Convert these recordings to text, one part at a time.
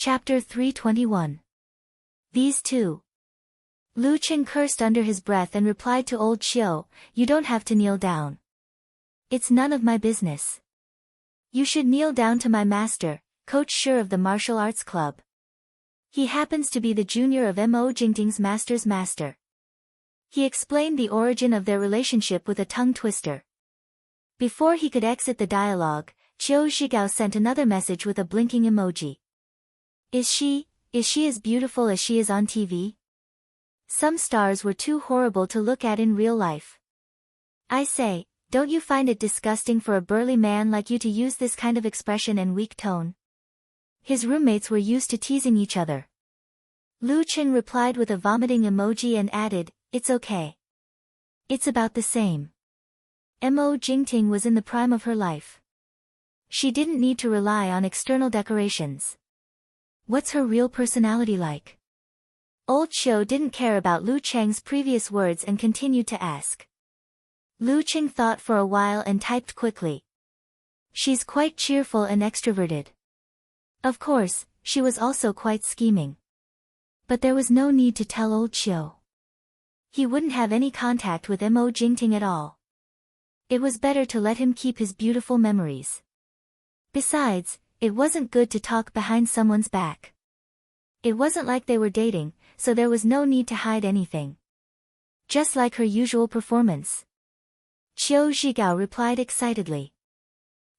Chapter 321. These two. Lu Qing cursed under his breath and replied to old Xiao, "You don't have to kneel down. It's none of my business. You should kneel down to my master, Coach Shi of the martial arts club. He happens to be the junior of Mo Jingting's master's master." He explained the origin of their relationship with a tongue twister. Before he could exit the dialogue, Qiu Zhigao sent another message with a blinking emoji. Is she as beautiful as she is on TV? Some stars were too horrible to look at in real life. I say, don't you find it disgusting for a burly man like you to use this kind of expression and weak tone? His roommates were used to teasing each other. Lu Qing replied with a vomiting emoji and added, "It's okay. It's about the same." Mo Jingting was in the prime of her life. She didn't need to rely on external decorations. What's her real personality like? Old Xiao didn't care about Lu Cheng's previous words and continued to ask. Lu Qing thought for a while and typed quickly. She's quite cheerful and extroverted. Of course, she was also quite scheming. But there was no need to tell old Xiao. He wouldn't have any contact with Mo Jingting at all. It was better to let him keep his beautiful memories. Besides, it wasn't good to talk behind someone's back. It wasn't like they were dating, so there was no need to hide anything. Just like her usual performance. Qiu Zhigao replied excitedly.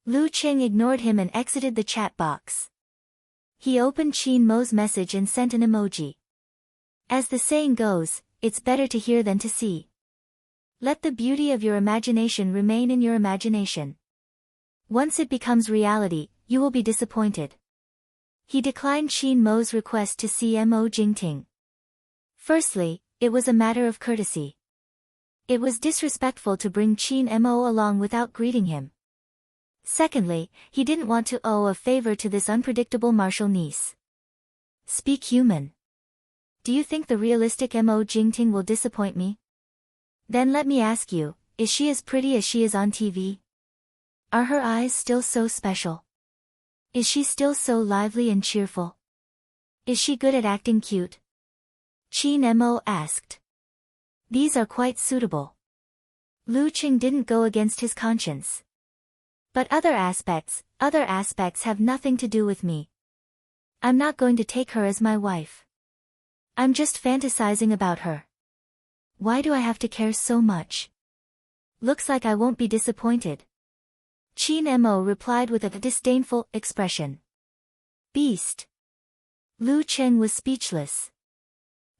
Lu Qing ignored him and exited the chat box. He opened Qin Mo's message and sent an emoji. As the saying goes, it's better to hear than to see. Let the beauty of your imagination remain in your imagination. Once it becomes reality, you will be disappointed. He declined Qin Mo's request to see Mo Jingting. Firstly, it was a matter of courtesy. It was disrespectful to bring Qin Mo along without greeting him. Secondly, he didn't want to owe a favor to this unpredictable martial niece. Speak human. Do you think the realistic Mo Jingting will disappoint me? Then let me ask you, is she as pretty as she is on TV? Are her eyes still so special? Is she still so lively and cheerful? Is she good at acting cute? Qin Mo asked. These are quite suitable. Lu Qing didn't go against his conscience. But other aspects have nothing to do with me. I'm not going to take her as my wife. I'm just fantasizing about her. Why do I have to care so much? Looks like I won't be disappointed. Qin Mo replied with a disdainful expression. Beast. Lu Qing was speechless.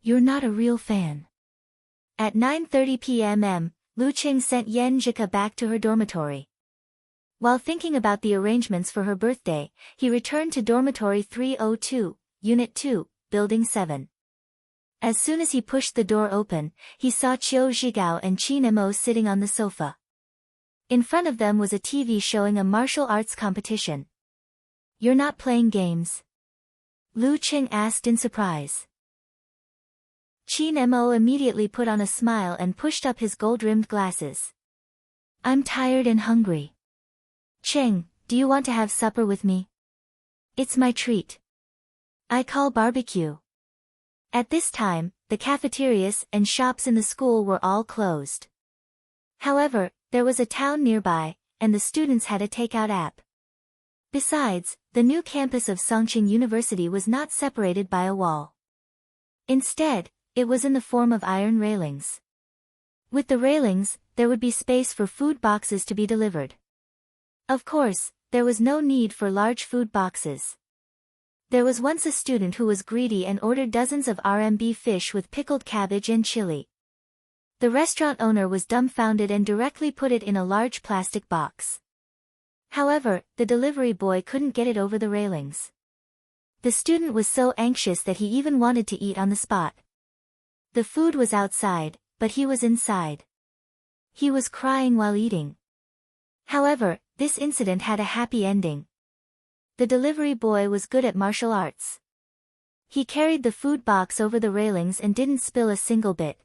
You're not a real fan. At 9:30 p.m. Lu Qing sent Yan Zhika back to her dormitory. While thinking about the arrangements for her birthday, he returned to dormitory 302, Unit 2, Building 7. As soon as he pushed the door open, he saw Qiu Zhigao and Qin Mo sitting on the sofa. In front of them was a TV showing a martial arts competition. You're not playing games? Lu Qing asked in surprise. Qin Mo immediately put on a smile and pushed up his gold-rimmed glasses. I'm tired and hungry. Qing, do you want to have supper with me? It's my treat. I call barbecue. At this time, the cafeterias and shops in the school were all closed. However, there was a town nearby, and the students had a takeout app. Besides, the new campus of Songqing University was not separated by a wall. Instead, it was in the form of iron railings. With the railings, there would be space for food boxes to be delivered. Of course, there was no need for large food boxes. There was once a student who was greedy and ordered dozens of RMB fish with pickled cabbage and chili. The restaurant owner was dumbfounded and directly put it in a large plastic box. However, the delivery boy couldn't get it over the railings. The student was so anxious that he even wanted to eat on the spot. The food was outside, but he was inside. He was crying while eating. However, this incident had a happy ending. The delivery boy was good at martial arts. He carried the food box over the railings and didn't spill a single bit.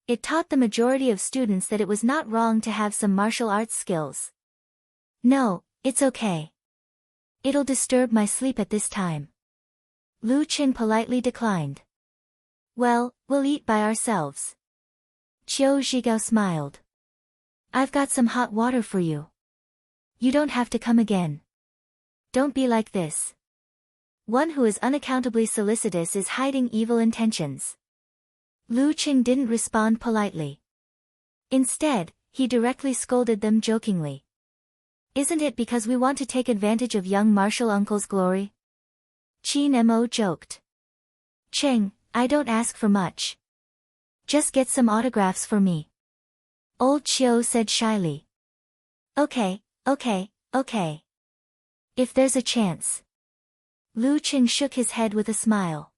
It taught the majority of students that it was not wrong to have some martial arts skills. No, it's okay. It'll disturb my sleep at this time. Lu Qing politely declined. Well, we'll eat by ourselves. Qiu Zhigao smiled. I've got some hot water for you. You don't have to come again. Don't be like this. One who is unaccountably solicitous is hiding evil intentions. Lu Qing didn't respond politely. Instead, he directly scolded them jokingly. Isn't it because we want to take advantage of young martial uncle's glory? Qin Mo joked. Cheng, I don't ask for much. Just get some autographs for me. Old Qiu said shyly. Okay. If there's a chance. Lu Qing shook his head with a smile.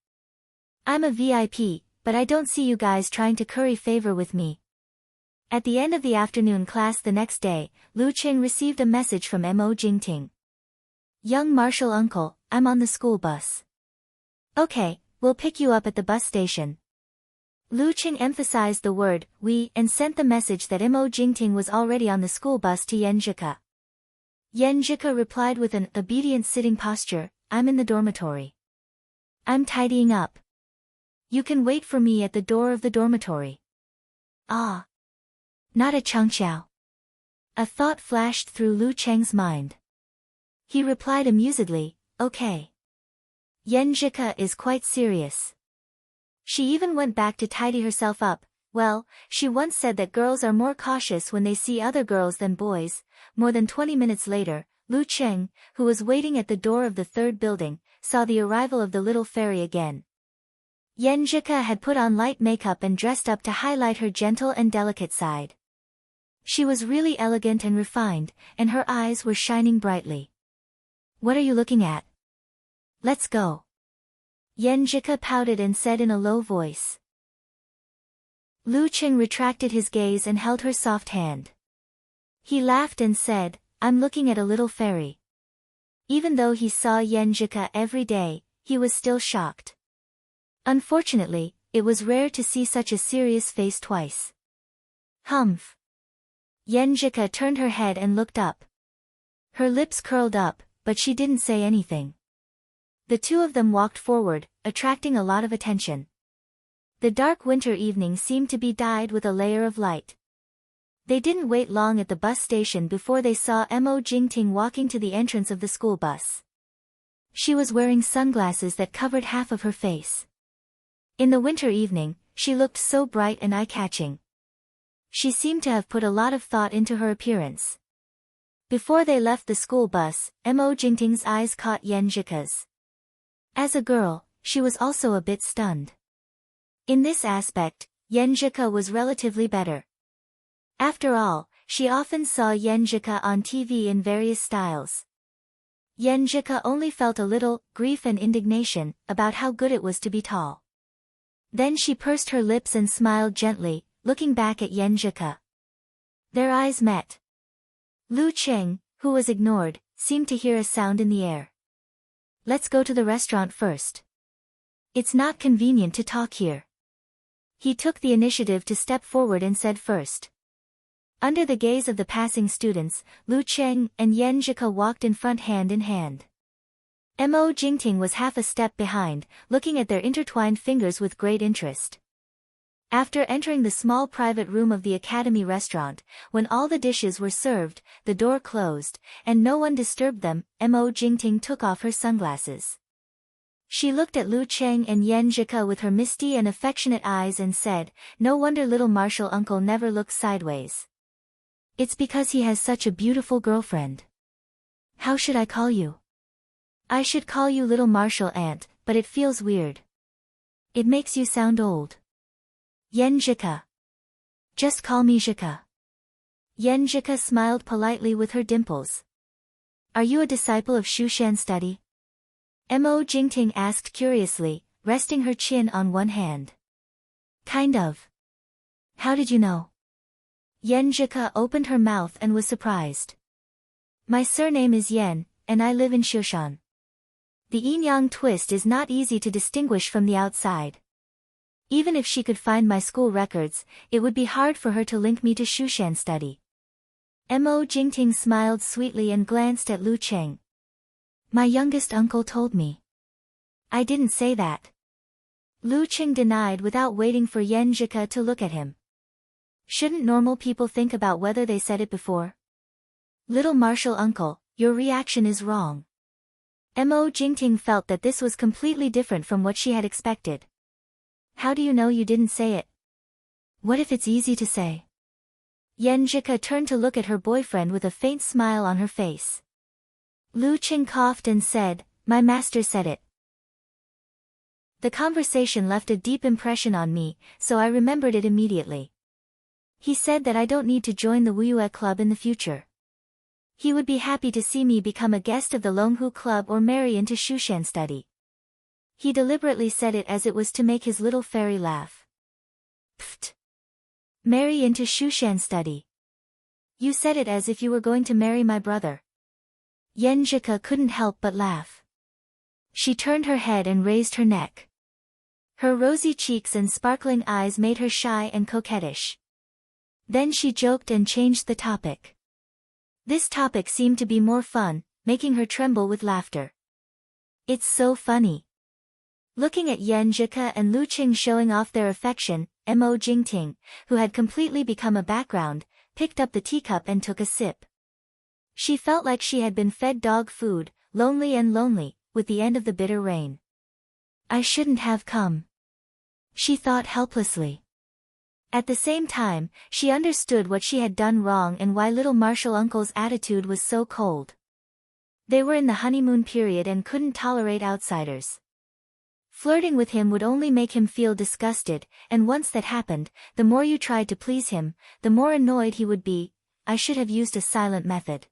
I'm a VIP, but I don't see you guys trying to curry favor with me. At the end of the afternoon class the next day, Lu Qing received a message from Mo Jingting. Young martial uncle, I'm on the school bus. Okay, we'll pick you up at the bus station. Lu Qing emphasized the word, we, and sent the message that Mo Jingting was already on the school bus to Yan Zhika. Yan Zhika replied with an obedient sitting posture, I'm in the dormitory. I'm tidying up. You can wait for me at the door of the dormitory. Ah. Not a Changqiao. A thought flashed through Lu Cheng's mind. He replied amusedly, okay. Yan Zhika is quite serious. She even went back to tidy herself up. Well, she once said that girls are more cautious when they see other girls than boys. More than 20 minutes later, Lu Cheng, who was waiting at the door of the third building, saw the arrival of the little fairy again. Yan Zhika had put on light makeup and dressed up to highlight her gentle and delicate side. She was really elegant and refined, and her eyes were shining brightly. What are you looking at? Let's go. Yan Zhika pouted and said in a low voice. Lu Qing retracted his gaze and held her soft hand. He laughed and said, I'm looking at a little fairy. Even though he saw Yan Zhika every day, he was still shocked. Unfortunately, it was rare to see such a serious face twice. Humph. Yan Zhika turned her head and looked up. Her lips curled up, but she didn't say anything. The two of them walked forward, attracting a lot of attention. The dark winter evening seemed to be dyed with a layer of light. They didn't wait long at the bus station before they saw Mo Jingting walking to the entrance of the school bus. She was wearing sunglasses that covered half of her face. In the winter evening, she looked so bright and eye-catching. She seemed to have put a lot of thought into her appearance. Before they left the school bus, Mo Jingting's eyes caught Yan Zhika's. As a girl, she was also a bit stunned. In this aspect, Yan Zhika was relatively better. After all, she often saw Yan Zhika on TV in various styles. Yan Zhika only felt a little grief and indignation about how good it was to be tall. Then she pursed her lips and smiled gently, looking back at Yan Zhika. Their eyes met. Lu Qing, who was ignored, seemed to hear a sound in the air. Let's go to the restaurant first. It's not convenient to talk here. He took the initiative to step forward and said first. Under the gaze of the passing students, Lu Qing and Yan Zhika walked in front hand in hand. Mo Jingting was half a step behind, looking at their intertwined fingers with great interest. After entering the small private room of the academy restaurant, when all the dishes were served, the door closed, and no one disturbed them, Mo Jingting took off her sunglasses. She looked at Lu Qing and Yan Zhika with her misty and affectionate eyes and said, no wonder little martial uncle never looks sideways. It's because he has such a beautiful girlfriend. How should I call you? I should call you little martial aunt, but it feels weird. It makes you sound old. Yan Zhika. Just call me Zhika. Yan Zhika smiled politely with her dimples. Are you a disciple of Shushan study? Mo Jingting asked curiously, resting her chin on one hand. Kind of. How did you know? Yan Zhika opened her mouth and was surprised. My surname is Yan, and I live in Shushan. The yin-yang twist is not easy to distinguish from the outside. Even if she could find my school records, it would be hard for her to link me to Shushan study. Mo Jingting smiled sweetly and glanced at Lu Qing. My youngest uncle told me. I didn't say that. Lu Qing denied without waiting for Yan Zhike to look at him. Shouldn't normal people think about whether they said it before? Little martial uncle, your reaction is wrong. Mo Jingting felt that this was completely different from what she had expected. How do you know you didn't say it? What if it's easy to say? Yan Zhike turned to look at her boyfriend with a faint smile on her face. Lu Qing coughed and said, my master said it. The conversation left a deep impression on me, so I remembered it immediately. He said that I don't need to join the Wuyue Club in the future. He would be happy to see me become a guest of the Longhu Club or marry into Shushan study. He deliberately said it as it was to make his little fairy laugh. Pfft. Marry into Shushan study. You said it as if you were going to marry my brother. Yan Zhike couldn't help but laugh. She turned her head and raised her neck. Her rosy cheeks and sparkling eyes made her shy and coquettish. Then she joked and changed the topic. This topic seemed to be more fun, making her tremble with laughter. It's so funny. Looking at Yan Zhike and Lu Qing showing off their affection, Mo Jingting, who had completely become a background, picked up the teacup and took a sip. She felt like she had been fed dog food, lonely, with the end of the bitter rain. I shouldn't have come. She thought helplessly. At the same time, she understood what she had done wrong and why little martial uncle's attitude was so cold. They were in the honeymoon period and couldn't tolerate outsiders. Flirting with him would only make him feel disgusted, and once that happened, the more you tried to please him, the more annoyed he would be. I should have used a silent method.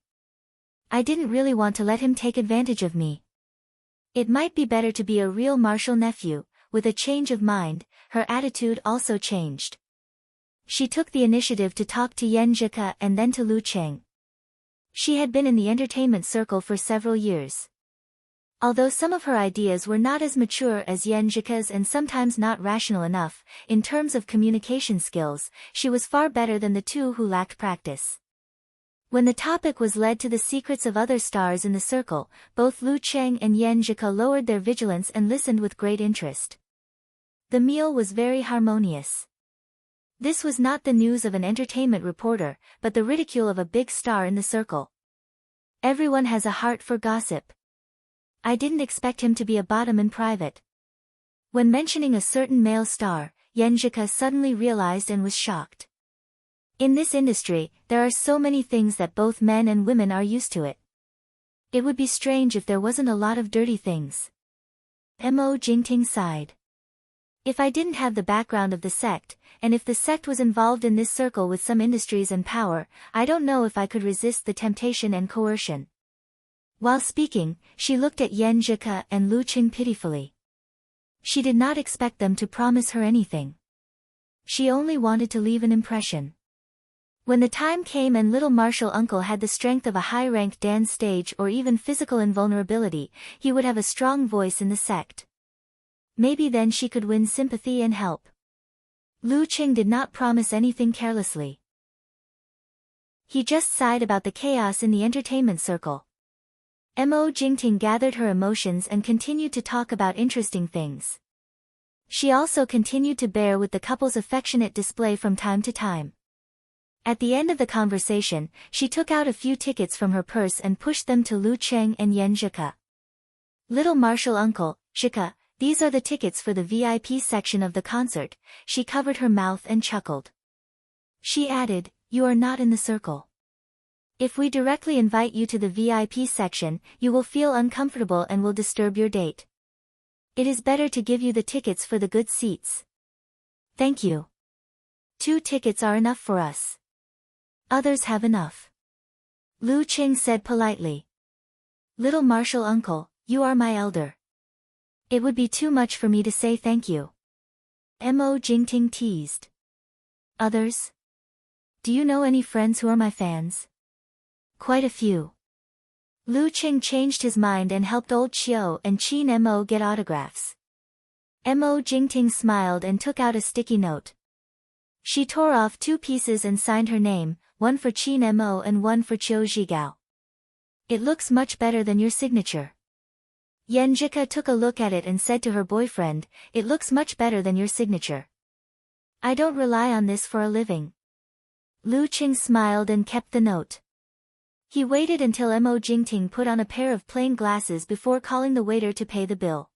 I didn't really want to let him take advantage of me. It might be better to be a real martial nephew. With a change of mind, her attitude also changed. She took the initiative to talk to Yan Zhike and then to Lu Qing. She had been in the entertainment circle for several years. Although some of her ideas were not as mature as Yan Zhike's and sometimes not rational enough, in terms of communication skills, she was far better than the two who lacked practice. When the topic was led to the secrets of other stars in the circle, both Lu Qing and Yan Zhike lowered their vigilance and listened with great interest. The meal was very harmonious. This was not the news of an entertainment reporter, but the ridicule of a big star in the circle. Everyone has a heart for gossip. I didn't expect him to be a bottom in private. When mentioning a certain male star, Yan Zhike suddenly realized and was shocked. In this industry, there are so many things that both men and women are used to it. It would be strange if there wasn't a lot of dirty things. Mo Jingting sighed. If I didn't have the background of the sect, and if the sect was involved in this circle with some industries and power, I don't know if I could resist the temptation and coercion. While speaking, she looked at Yan Zhike and Lu Qing pitifully. She did not expect them to promise her anything. She only wanted to leave an impression. When the time came and little martial uncle had the strength of a high-ranked dance stage or even physical invulnerability, he would have a strong voice in the sect. Maybe then she could win sympathy and help. Lu Qing did not promise anything carelessly. He just sighed about the chaos in the entertainment circle. Mo Jingting gathered her emotions and continued to talk about interesting things. She also continued to bear with the couple's affectionate display from time to time. At the end of the conversation, she took out a few tickets from her purse and pushed them to Lu Qing and Yan Zhike. Little martial uncle, Zhike, these are the tickets for the VIP section of the concert. She covered her mouth and chuckled. She added, you are not in the circle. If we directly invite you to the VIP section, you will feel uncomfortable and will disturb your date. It is better to give you the tickets for the good seats. Thank you. 2 tickets are enough for us. Others have enough. Lu Qing said politely. Little martial uncle, you are my elder. It would be too much for me to say thank you. Mo Jingting teased. Others? Do you know any friends who are my fans? Quite a few. Lu Qing changed his mind and helped old Qiu and Qin Mo get autographs. Mo Jingting smiled and took out a sticky note. She tore off 2 pieces and signed her name, one for Qin Mo and one for Qiu Zhigao. It looks much better than your signature. Yenjika took a look at it and said to her boyfriend, "It looks much better than your signature. I don't rely on this for a living." Lu Qing smiled and kept the note. He waited until Mo Jingting put on a pair of plain glasses before calling the waiter to pay the bill.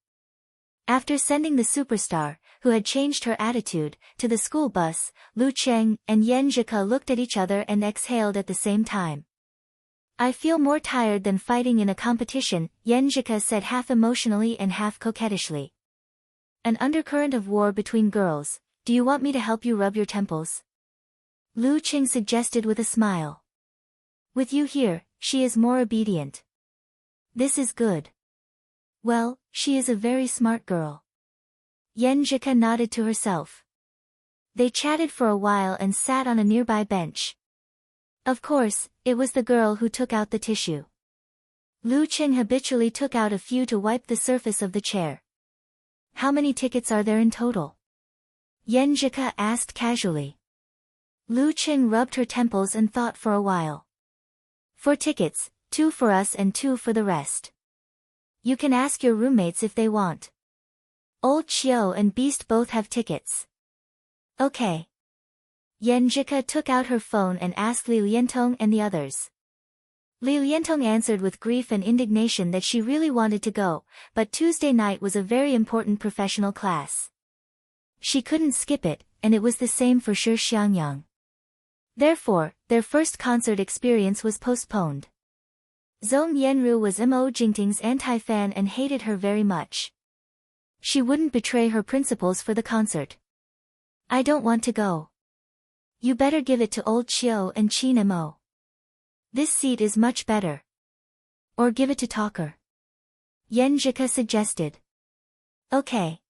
After sending the superstar, who had changed her attitude, to the school bus, Lu Qing and Yenjika looked at each other and exhaled at the same time. "I feel more tired than fighting in a competition," Yenjika said half emotionally and half coquettishly. "An undercurrent of war between girls. Do you want me to help you rub your temples?" Lu Qing suggested with a smile. "With you here, she is more obedient. This is good." "Well, she is a very smart girl." Yenjika nodded to herself. They chatted for a while and sat on a nearby bench. Of course, it was the girl who took out the tissue. Lu Qing habitually took out a few to wipe the surface of the chair. "How many tickets are there in total?" Yenjika asked casually. Lu Qing rubbed her temples and thought for a while. "4 tickets, 2 for us and 2 for the rest. You can ask your roommates if they want. Old Qiu and Beast both have tickets." "Okay." Yenjika took out her phone and asked Li Liantong and the others. Li Liantong answered with grief and indignation that she really wanted to go, but Tuesday night was a very important professional class. She couldn't skip it, and it was the same for Shi Xiangyang. Therefore, their first concert experience was postponed. Zhong Yenru was Mo Jingting's anti-fan and hated her very much. She wouldn't betray her principles for the concert. "I don't want to go." "You better give it to old Qiu and Qin Mo. This seat is much better. Or give it to Talker." Yenjika suggested. "Okay."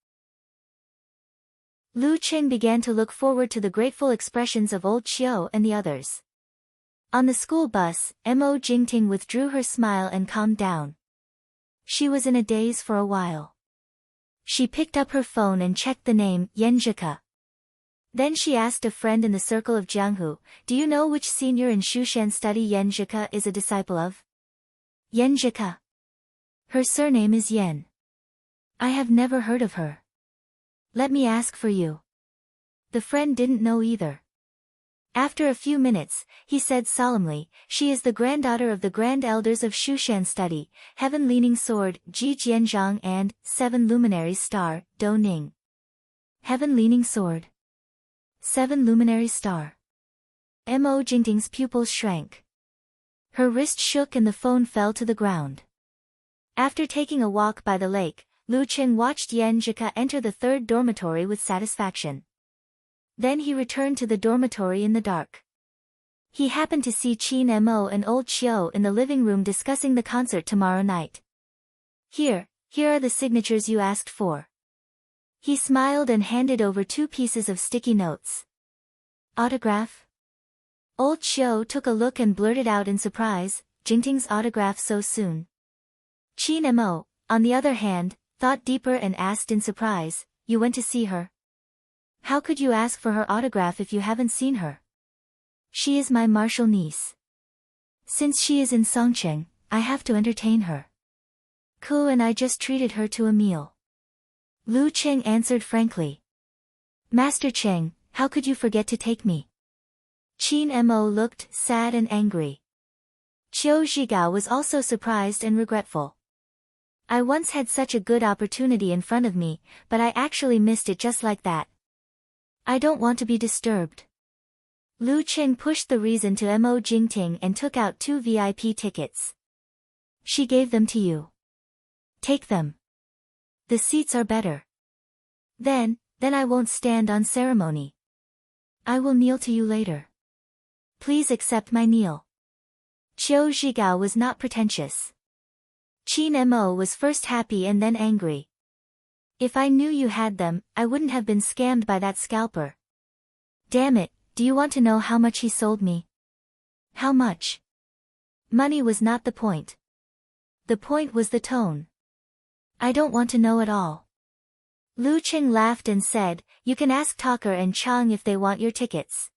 Lu Qing began to look forward to the grateful expressions of old Qiu and the others. On the school bus, Mo Jingting withdrew her smile and calmed down. She was in a daze for a while. She picked up her phone and checked the name, Yenjika. Then she asked a friend in the circle of Jianghu, "Do you know which senior in Shushan study Yenjika is a disciple of?" "Yenjika. Her surname is Yen. I have never heard of her." "Let me ask for you." The friend didn't know either. After a few minutes, he said solemnly, "She is the granddaughter of the grand elders of Shushan study, Heaven Leaning Sword, Ji Jianzhang and, 7 Luminaries Star, Do Ning." Heaven Leaning Sword. 7 Luminaries Star. Mo Jingting's pupils shrank. Her wrist shook and the phone fell to the ground. After taking a walk by the lake, Lu Qing watched Yenjika enter the 3rd dormitory with satisfaction. Then he returned to the dormitory in the dark. He happened to see Qin Mo and old Qiu in the living room discussing the concert tomorrow night. Here are the signatures you asked for." He smiled and handed over 2 pieces of sticky notes. "Autograph?" Old Qiu took a look and blurted out in surprise, "Jingting's autograph so soon?" Qin Mo, on the other hand, thought deeper and asked in surprise, "You went to see her? How could you ask for her autograph if you haven't seen her?" "She is my martial niece. Since she is in Songcheng, I have to entertain her. Ku and I just treated her to a meal." Lu Qing answered frankly. "Master Cheng, how could you forget to take me?" Qin Mo looked sad and angry. Qiu Zhigao was also surprised and regretful. "I once had such a good opportunity in front of me, but I actually missed it just like that. I don't want to be disturbed." Lu Qing pushed the reason to Mo Jingting and took out 2 VIP tickets. "She gave them to you. Take them. The seats are better. Then I won't stand on ceremony. I will kneel to you later. Please accept my kneel." Qiu Zhigao was not pretentious. Qin Mo was first happy and then angry. "If I knew you had them, I wouldn't have been scammed by that scalper. Damn it, do you want to know how much he sold me?" "How much?" Money was not the point. The point was the tone. "I don't want to know at all." Lu Qing laughed and said, "You can ask Talker and Chang if they want your tickets."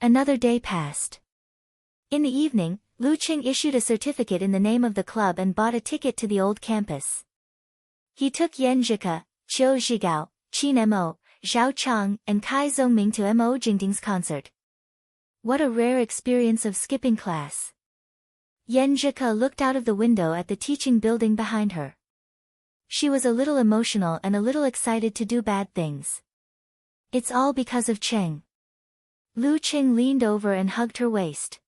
Another day passed. In the evening, Lu Qing issued a certificate in the name of the club and bought a ticket to the old campus. He took Yan Zhike, Qiu Zhigao, Qin Mo, Zhao Chang, and Kai Zhongming to Mo Jingting's concert. What a rare experience of skipping class. Yan Zhike looked out of the window at the teaching building behind her. She was a little emotional and a little excited to do bad things. It's all because of Cheng. Lu Qing leaned over and hugged her waist.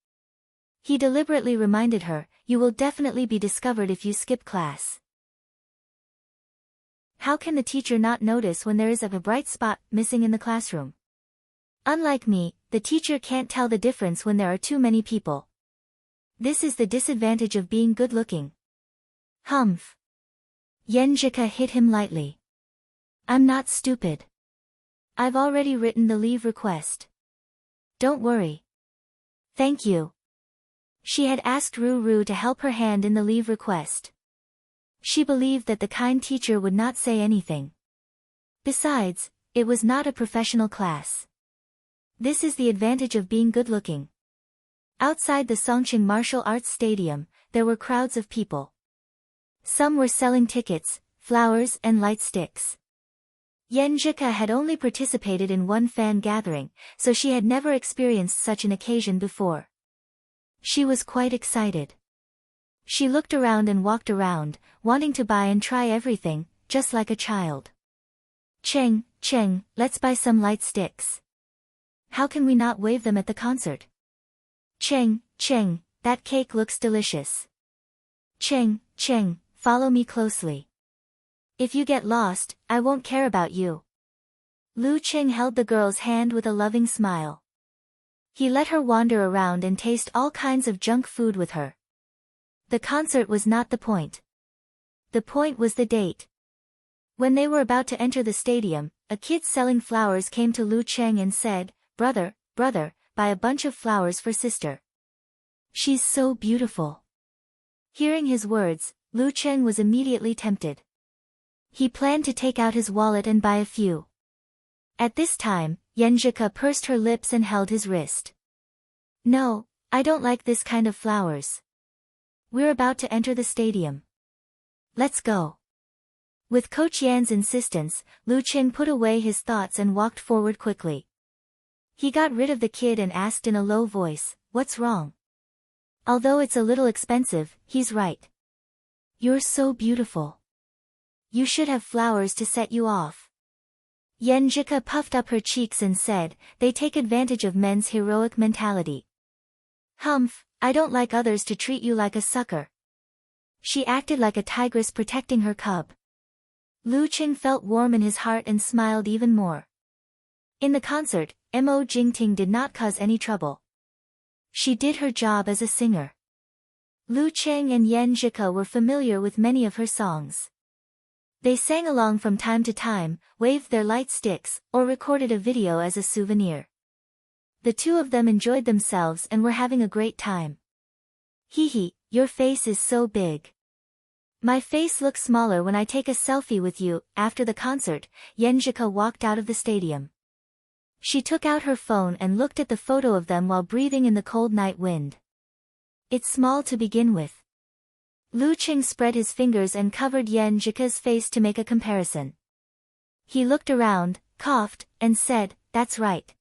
He deliberately reminded her, you will definitely be discovered if you skip class. How can the teacher not notice when there is a bright spot missing in the classroom? Unlike me, the teacher can't tell the difference when there are too many people. This is the disadvantage of being good-looking. Humph. Yan Zhike hit him lightly. I'm not stupid. I've already written the leave request. Don't worry. Thank you. She had asked Ru to help her hand in the leave request. She believed that the kind teacher would not say anything. Besides, it was not a professional class. This is the advantage of being good-looking. Outside the Songqing Martial Arts Stadium, there were crowds of people. Some were selling tickets, flowers and light sticks. Yan Zhike had only participated in one fan gathering, so she had never experienced such an occasion before. She was quite excited. She looked around and walked around, wanting to buy and try everything, just like a child. Cheng, let's buy some light sticks. How can we not wave them at the concert? Cheng, that cake looks delicious. Cheng, follow me closely. If you get lost, I won't care about you. Lu Qing held the girl's hand with a loving smile. He let her wander around and taste all kinds of junk food with her. The concert was not the point. The point was the date. When they were about to enter the stadium, a kid selling flowers came to Lu Qing and said, Brother, buy a bunch of flowers for sister. She's so beautiful. Hearing his words, Lu Qing was immediately tempted. He planned to take out his wallet and buy a few. At this time, Yan Zhike pursed her lips and held his wrist. No, I don't like this kind of flowers. We're about to enter the stadium. Let's go. With Coach Yan's insistence, Lu Qing put away his thoughts and walked forward quickly. He got rid of the kid and asked in a low voice, what's wrong? Although it's a little expensive, he's right. You're so beautiful. You should have flowers to set you off. Yan Zhike puffed up her cheeks and said, they take advantage of men's heroic mentality. Humph, I don't like others to treat you like a sucker. She acted like a tigress protecting her cub. Lu Qing felt warm in his heart and smiled even more. In the concert, Mo Jingting did not cause any trouble. She did her job as a singer. Lu Qing and Yan Zhike were familiar with many of her songs. They sang along from time to time, waved their light sticks, or recorded a video as a souvenir. The two of them enjoyed themselves and were having a great time. Hee, your face is so big. My face looks smaller when I take a selfie with you. After the concert, Yan Zhike walked out of the stadium. She took out her phone and looked at the photo of them while breathing in the cold night wind. It's small to begin with. Lu Qing spread his fingers and covered Yan Zhike's face to make a comparison. He looked around, coughed, and said, that's right.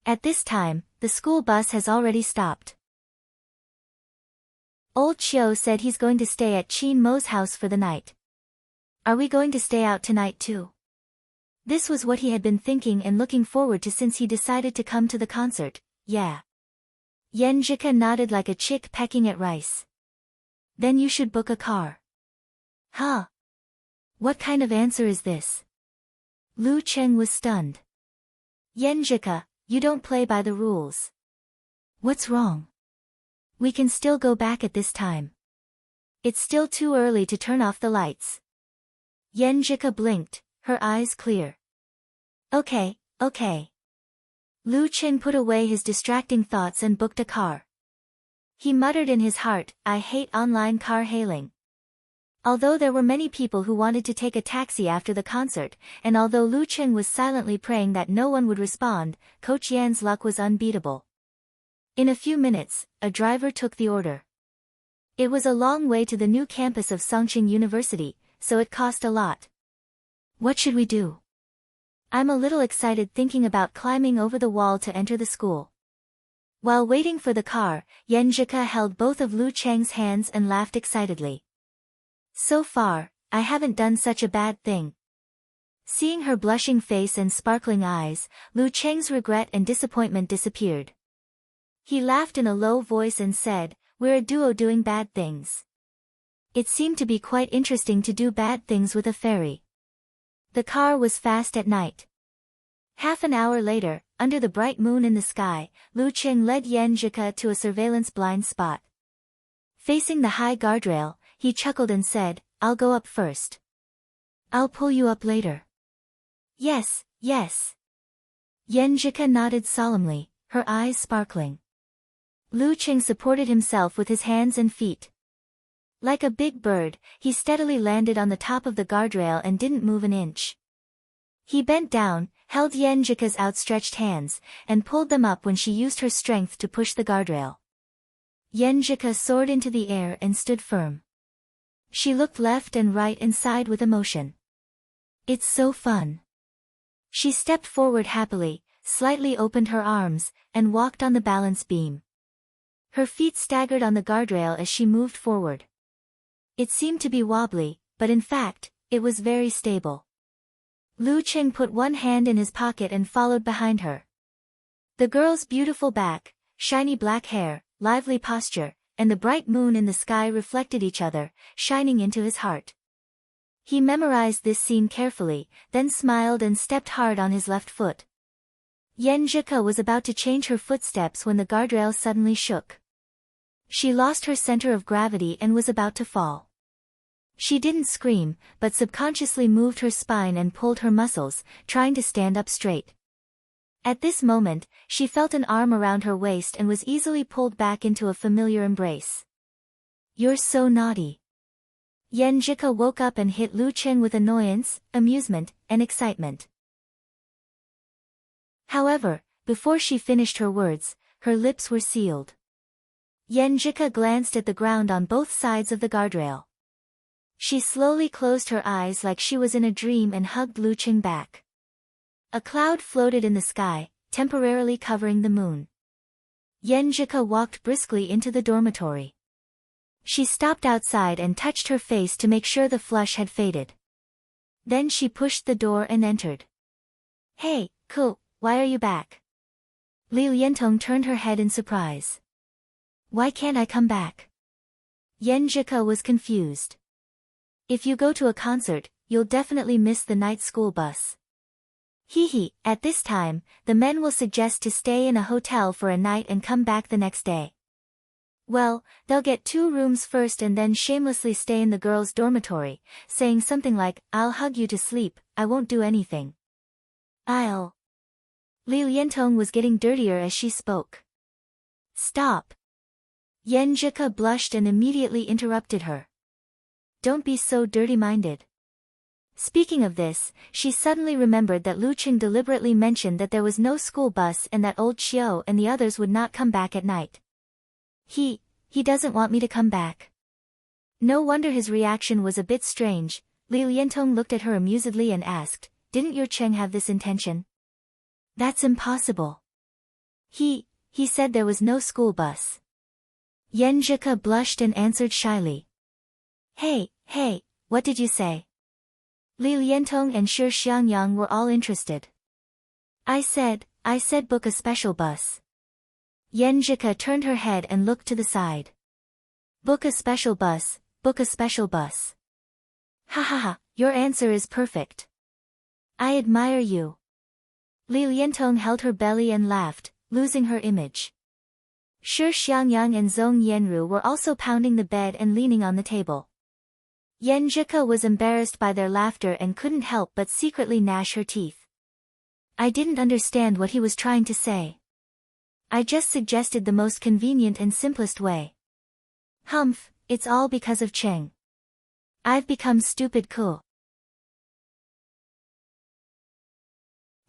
At this time, the school bus has already stopped. Old Qiu said he's going to stay at Qin Mo's house for the night. Are we going to stay out tonight too? This was what he had been thinking and looking forward to since he decided to come to the concert. Yeah. Yan Zhike nodded like a chick pecking at rice. Then you should book a car. Huh? What kind of answer is this? Lu Qing was stunned. Yan Zhike, you don't play by the rules. What's wrong? We can still go back at this time. It's still too early to turn off the lights. Yan Zhike blinked, her eyes clear. Okay. Lu Qing put away his distracting thoughts and booked a car. He muttered in his heart, I hate online car hailing. Although there were many people who wanted to take a taxi after the concert, and although Lu Qing was silently praying that no one would respond, Coach Yan's luck was unbeatable. In a few minutes, a driver took the order. It was a long way to the new campus of Songqing University, so it cost a lot. What should we do? I'm a little excited thinking about climbing over the wall to enter the school. While waiting for the car, Yenjika held both of Lu Cheng's hands and laughed excitedly. So far, I haven't done such a bad thing. Seeing her blushing face and sparkling eyes, Lu Cheng's regret and disappointment disappeared. He laughed in a low voice and said, "We're a duo doing bad things." It seemed to be quite interesting to do bad things with a fairy. The car was fast at night. Half an hour later, under the bright moon in the sky, Lu Cheng led Yenjika to a surveillance blind spot. Facing the high guardrail, he chuckled and said, "I'll go up first. I'll pull you up later." "Yes, yes." Yenjika nodded solemnly, her eyes sparkling. Lu Cheng supported himself with his hands and feet. Like a big bird, he steadily landed on the top of the guardrail and didn't move an inch. He bent down, held Yenjika's outstretched hands, and pulled them up when she used her strength to push the guardrail. Yenjika soared into the air and stood firm. She looked left and right and sighed with emotion. "It's so fun." She stepped forward happily, slightly opened her arms, and walked on the balance beam. Her feet staggered on the guardrail as she moved forward. It seemed to be wobbly, but in fact, it was very stable. Lu Cheng put one hand in his pocket and followed behind her. The girl's beautiful back, shiny black hair, lively posture, and the bright moon in the sky reflected each other, shining into his heart. He memorized this scene carefully, then smiled and stepped hard on his left foot. Yenjika was about to change her footsteps when the guardrail suddenly shook. She lost her center of gravity and was about to fall. She didn't scream, but subconsciously moved her spine and pulled her muscles, trying to stand up straight. At this moment, she felt an arm around her waist and was easily pulled back into a familiar embrace. "You're so naughty." Yenjika woke up and hit Lu Cheng with annoyance, amusement, and excitement. However, before she finished her words, her lips were sealed. Yenjika glanced at the ground on both sides of the guardrail. She slowly closed her eyes like she was in a dream and hugged Lu Cheng back. A cloud floated in the sky, temporarily covering the moon. Yenjika walked briskly into the dormitory. She stopped outside and touched her face to make sure the flush had faded. Then she pushed the door and entered. "Hey, Ku, why are you back?" Liu Yentong turned her head in surprise. "Why can't I come back?" Yenjika was confused. "If you go to a concert, you'll definitely miss the night school bus." Hee. At this time, the men will suggest to stay in a hotel for a night and come back the next day. Well, they'll get 2 rooms first and then shamelessly stay in the girls' dormitory, saying something like, "I'll hug you to sleep, I won't do anything." Liu Yentong was getting dirtier as she spoke. "Stop." Yenjika blushed and immediately interrupted her. "Don't be so dirty-minded." Speaking of this, she suddenly remembered that Lu Cheng deliberately mentioned that there was no school bus and that old Xiao and the others would not come back at night. He doesn't want me to come back. No wonder his reaction was a bit strange. Liu Yentong looked at her amusedly and asked, "Didn't your Cheng have this intention?" "That's impossible. He said there was no school bus." Yenjika blushed and answered shyly. Hey, what did you say?" Liu Yentong and Shi Xiangyang were all interested. I said book a special bus." Yenjika turned her head and looked to the side. Book a special bus, book a special bus. Ha, your answer is perfect. I admire you." Liu Yentong held her belly and laughed, losing her image. Shi Xiangyang and Zhong Yenru were also pounding the bed and leaning on the table. Yenjika was embarrassed by their laughter and couldn't help but secretly gnash her teeth. "I didn't understand what he was trying to say. I just suggested the most convenient and simplest way. Humph, it's all because of Cheng. I've become stupid cool."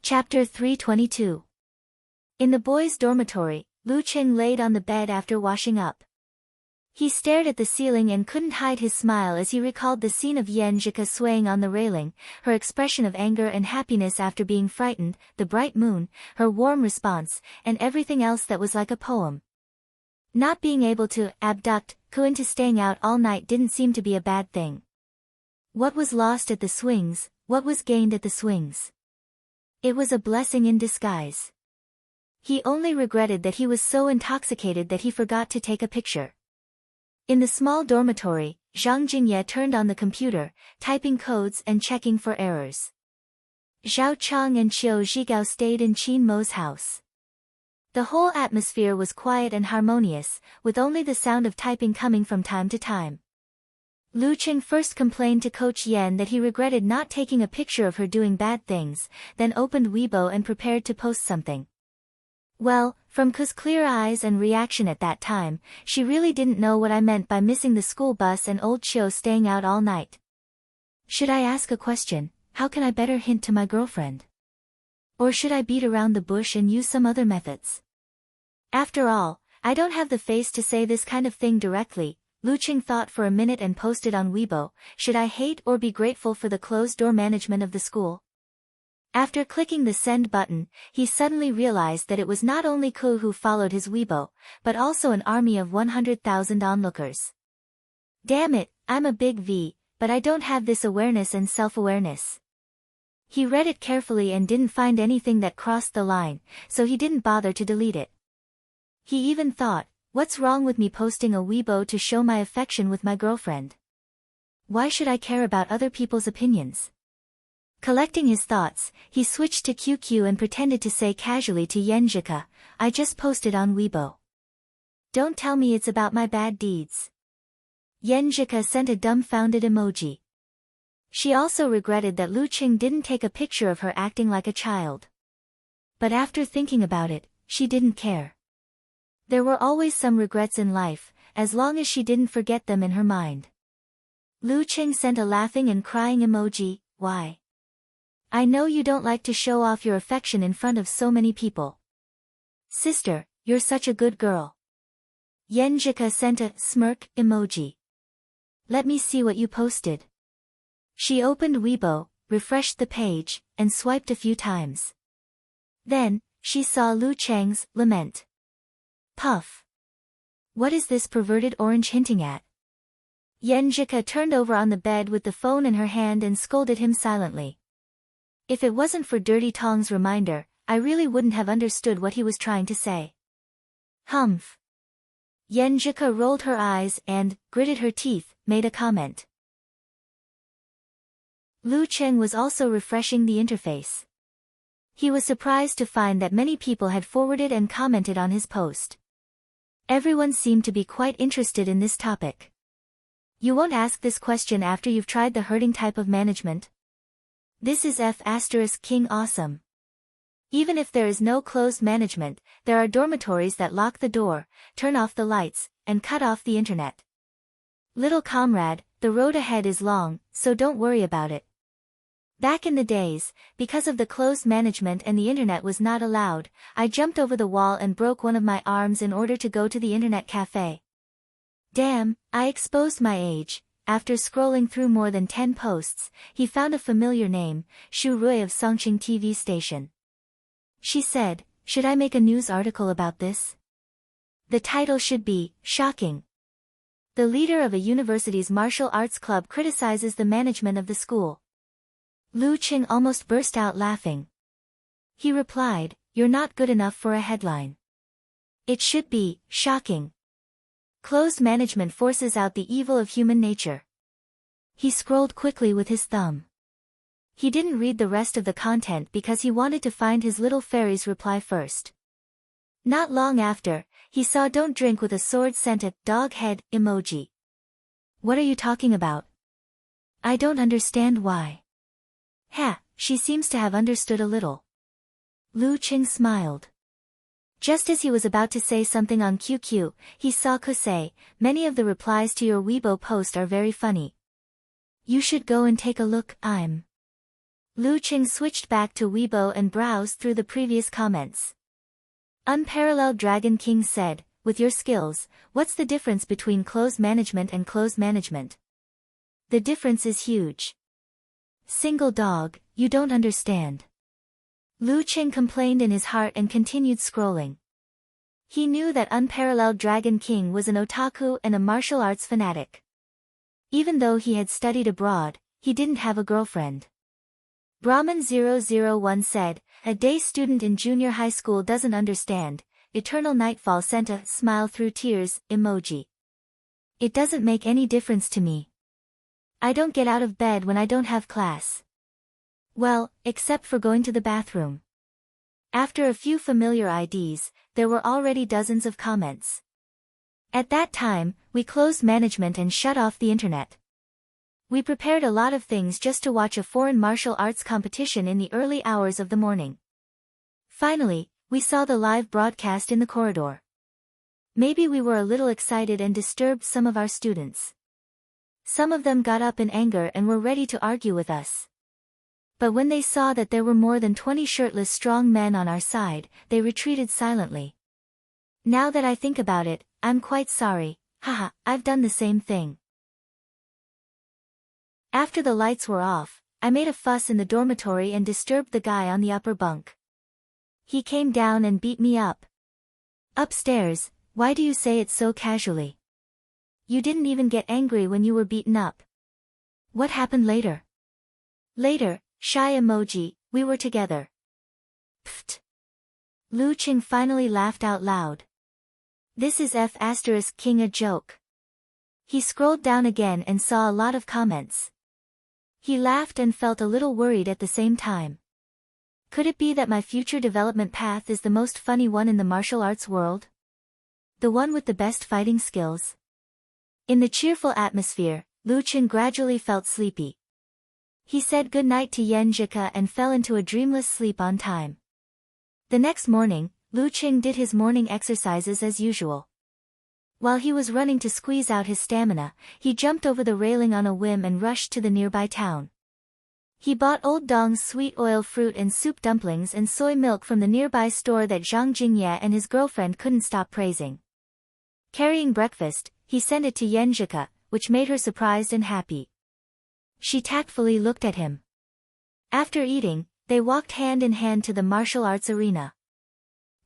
Chapter 322. In the boys' dormitory, Lu Cheng laid on the bed after washing up. He stared at the ceiling and couldn't hide his smile as he recalled the scene of Yenjika swaying on the railing, her expression of anger and happiness after being frightened, the bright moon, her warm response, and everything else that was like a poem. Not being able to abduct Ku into staying out all night didn't seem to be a bad thing. What was lost at the swings, what was gained at the swings? It was a blessing in disguise. He only regretted that he was so intoxicated that he forgot to take a picture. In the small dormitory, Zhang Jingye turned on the computer, typing codes and checking for errors. Zhao Chang and Qiu Zhigao stayed in Qin Mo's house. The whole atmosphere was quiet and harmonious, with only the sound of typing coming from time to time. Lu Qing first complained to Coach Yen that he regretted not taking a picture of her doing bad things, then opened Weibo and prepared to post something. Well, from Ku's clear eyes and reaction at that time, she really didn't know what I meant by missing the school bus and old Chiu staying out all night. Should I ask a question? How can I better hint to my girlfriend? Or should I beat around the bush and use some other methods? After all, I don't have the face to say this kind of thing directly. Lu Qing thought for a minute and posted on Weibo, should I hate or be grateful for the closed-door management of the school? After clicking the send button, he suddenly realized that it was not only Ku who followed his Weibo, but also an army of 100,000 onlookers. Damn it, I'm a big V, but I don't have this awareness and self-awareness. He read it carefully and didn't find anything that crossed the line, so he didn't bother to delete it. He even thought, what's wrong with me posting a Weibo to show my affection with my girlfriend? Why should I care about other people's opinions? Collecting his thoughts, he switched to QQ and pretended to say casually to Yenjika, I just posted on Weibo. Don't tell me it's about my bad deeds. Yenjika sent a dumbfounded emoji. She also regretted that Lu Qing didn't take a picture of her acting like a child. But after thinking about it, she didn't care. There were always some regrets in life, as long as she didn't forget them in her mind. Lu Qing sent a laughing and crying emoji, why? I know you don't like to show off your affection in front of so many people. Sister, you're such a good girl. Yenjika sent a smirk emoji. Let me see what you posted. She opened Weibo, refreshed the page, and swiped a few times. Then, she saw Lu Cheng's lament. Puff. What is this perverted orange hinting at? Yenjika turned over on the bed with the phone in her hand and scolded him silently. If it wasn't for Dirty Tong's reminder, I really wouldn't have understood what he was trying to say. Humph. Yenjika rolled her eyes and, gritted her teeth, made a comment. Lu Cheng was also refreshing the interface. He was surprised to find that many people had forwarded and commented on his post. Everyone seemed to be quite interested in this topic. You won't ask this question after you've tried the herding type of management? This is King awesome. Even if there is no closed management, there are dormitories that lock the door, turn off the lights, and cut off the internet. Little comrade, the road ahead is long, so don't worry about it. Back in the days, because of the closed management and the internet was not allowed, I jumped over the wall and broke one of my arms in order to go to the internet cafe. Damn, I exposed my age. After scrolling through more than 10 posts, he found a familiar name, Shu Rui of Songqing TV station. She said, should I make a news article about this? The title should be, Shocking. The leader of a university's martial arts club criticizes the management of the school. Lu Qing almost burst out laughing. He replied, you're not good enough for a headline. It should be, Shocking. Closed management forces out the evil of human nature. He scrolled quickly with his thumb. He didn't read the rest of the content because he wanted to find his little fairy's reply first. Not long after, he saw Don't Drink with a Sword sent a dog head emoji. What are you talking about? I don't understand why. Ha, she seems to have understood a little. Lu Qing smiled. Just as he was about to say something on QQ, he saw Ku say, many of the replies to your Weibo post are very funny. You should go and take a look. Lu Qing switched back to Weibo and browsed through the previous comments. Unparalleled Dragon King said, with your skills, what's the difference between closed management and closed management? The difference is huge. Single dog, you don't understand. Lu Qing complained in his heart and continued scrolling. He knew that unparalleled Dragon King was an otaku and a martial arts fanatic. Even though he had studied abroad, he didn't have a girlfriend. Brahman001 said, a day student in junior high school doesn't understand. Eternal Nightfall sent a smile through tears emoji. It doesn't make any difference to me. I don't get out of bed when I don't have class. Well, except for going to the bathroom. After a few familiar IDs, there were already dozens of comments. At that time, we closed management and shut off the internet. We prepared a lot of things just to watch a foreign martial arts competition in the early hours of the morning. Finally, we saw the live broadcast in the corridor. Maybe we were a little excited and disturbed some of our students. Some of them got up in anger and were ready to argue with us. But when they saw that there were more than 20 shirtless strong men on our side, they retreated silently. Now that I think about it, I'm quite sorry, haha, I've done the same thing. After the lights were off, I made a fuss in the dormitory and disturbed the guy on the upper bunk. He came down and beat me up. Upstairs, why do you say it so casually? You didn't even get angry when you were beaten up. What happened later? Later, shy emoji, we were together. Pfft. Lu Qing finally laughed out loud. This is F***king a joke. He scrolled down again and saw a lot of comments. He laughed and felt a little worried at the same time. Could it be that my future development path is the most funny one in the martial arts world? The one with the best fighting skills? In the cheerful atmosphere, Lu Qing gradually felt sleepy. He said goodnight to Yen Jika and fell into a dreamless sleep on time. The next morning, Lu Qing did his morning exercises as usual. While he was running to squeeze out his stamina, he jumped over the railing on a whim and rushed to the nearby town. He bought Old Dong's sweet oil fruit and soup dumplings and soy milk from the nearby store that Zhang Jingye and his girlfriend couldn't stop praising. Carrying breakfast, he sent it to Yenjika, which made her surprised and happy. She tactfully looked at him. After eating, they walked hand in hand to the martial arts arena.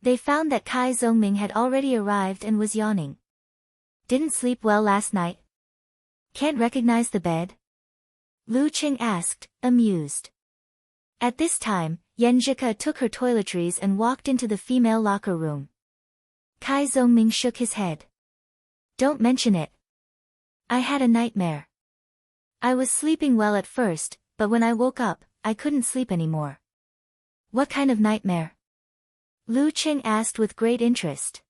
They found that Kai Zongming had already arrived and was yawning. Didn't sleep well last night? Can't recognize the bed? Lu Qing asked, amused. At this time, Yenjika took her toiletries and walked into the female locker room. Kai Zongming shook his head. Don't mention it. I had a nightmare. I was sleeping well at first, but when I woke up, I couldn't sleep anymore. What kind of nightmare? Lu Qing asked with great interest.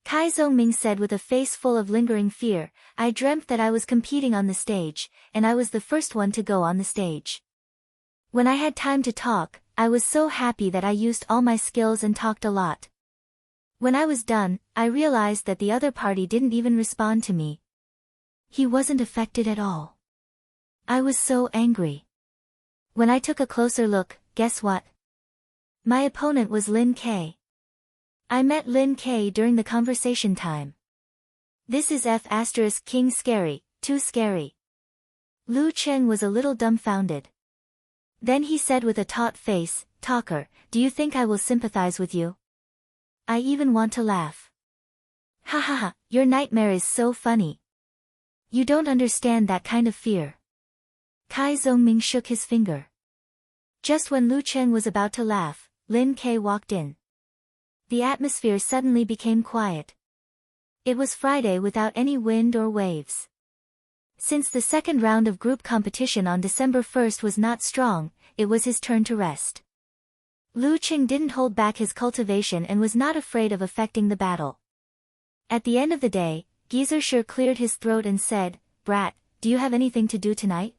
Kai Zongming said with a face full of lingering fear, I dreamt that I was competing on the stage, and I was the first one to go on the stage. When I had time to talk, I was so happy that I used all my skills and talked a lot. When I was done, I realized that the other party didn't even respond to me. He wasn't affected at all. I was so angry. When I took a closer look, guess what? My opponent was Lin K. I met Lin K during the conversation time. This is F***king scary, too scary. Lu Qing was a little dumbfounded. Then he said with a taut face, Talker, do you think I will sympathize with you? I even want to laugh. Ha ha ha, your nightmare is so funny. You don't understand that kind of fear. Kai Zongming shook his finger. Just when Lu Qing was about to laugh, Lin K walked in. The atmosphere suddenly became quiet. It was Friday without any wind or waves. Since the second round of group competition on December 1st was not strong, it was his turn to rest. Lu Qing didn't hold back his cultivation and was not afraid of affecting the battle. At the end of the day, Geyser cleared his throat and said, Brat, do you have anything to do tonight?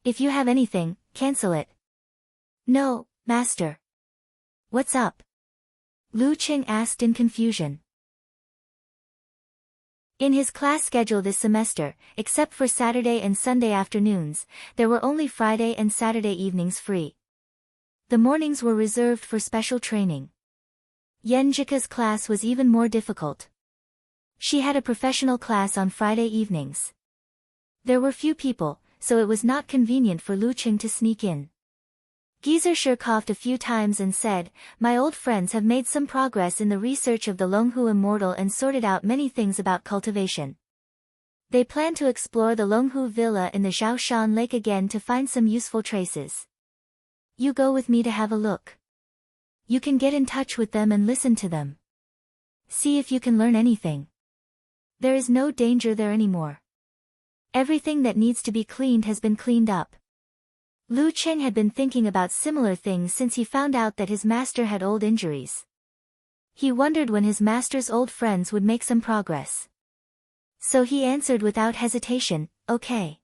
If you have anything, cancel it. No, master. What's up? Lu Qing asked in confusion. In his class schedule this semester, except for Saturday and Sunday afternoons, there were only Friday and Saturday evenings free. The mornings were reserved for special training. Yenjika's class was even more difficult. She had a professional class on Friday evenings. There were few people, so it was not convenient for Lu Qing to sneak in. Gizershur coughed a few times and said, "My old friends have made some progress in the research of the Longhu Immortal and sorted out many things about cultivation. They plan to explore the Longhu Villa in the Zhaoshan Lake again to find some useful traces. You go with me to have a look. You can get in touch with them and listen to them. See if you can learn anything. There is no danger there anymore. Everything that needs to be cleaned has been cleaned up." Lu Qing had been thinking about similar things since he found out that his master had old injuries. He wondered when his master's old friends would make some progress. So he answered without hesitation, "Okay."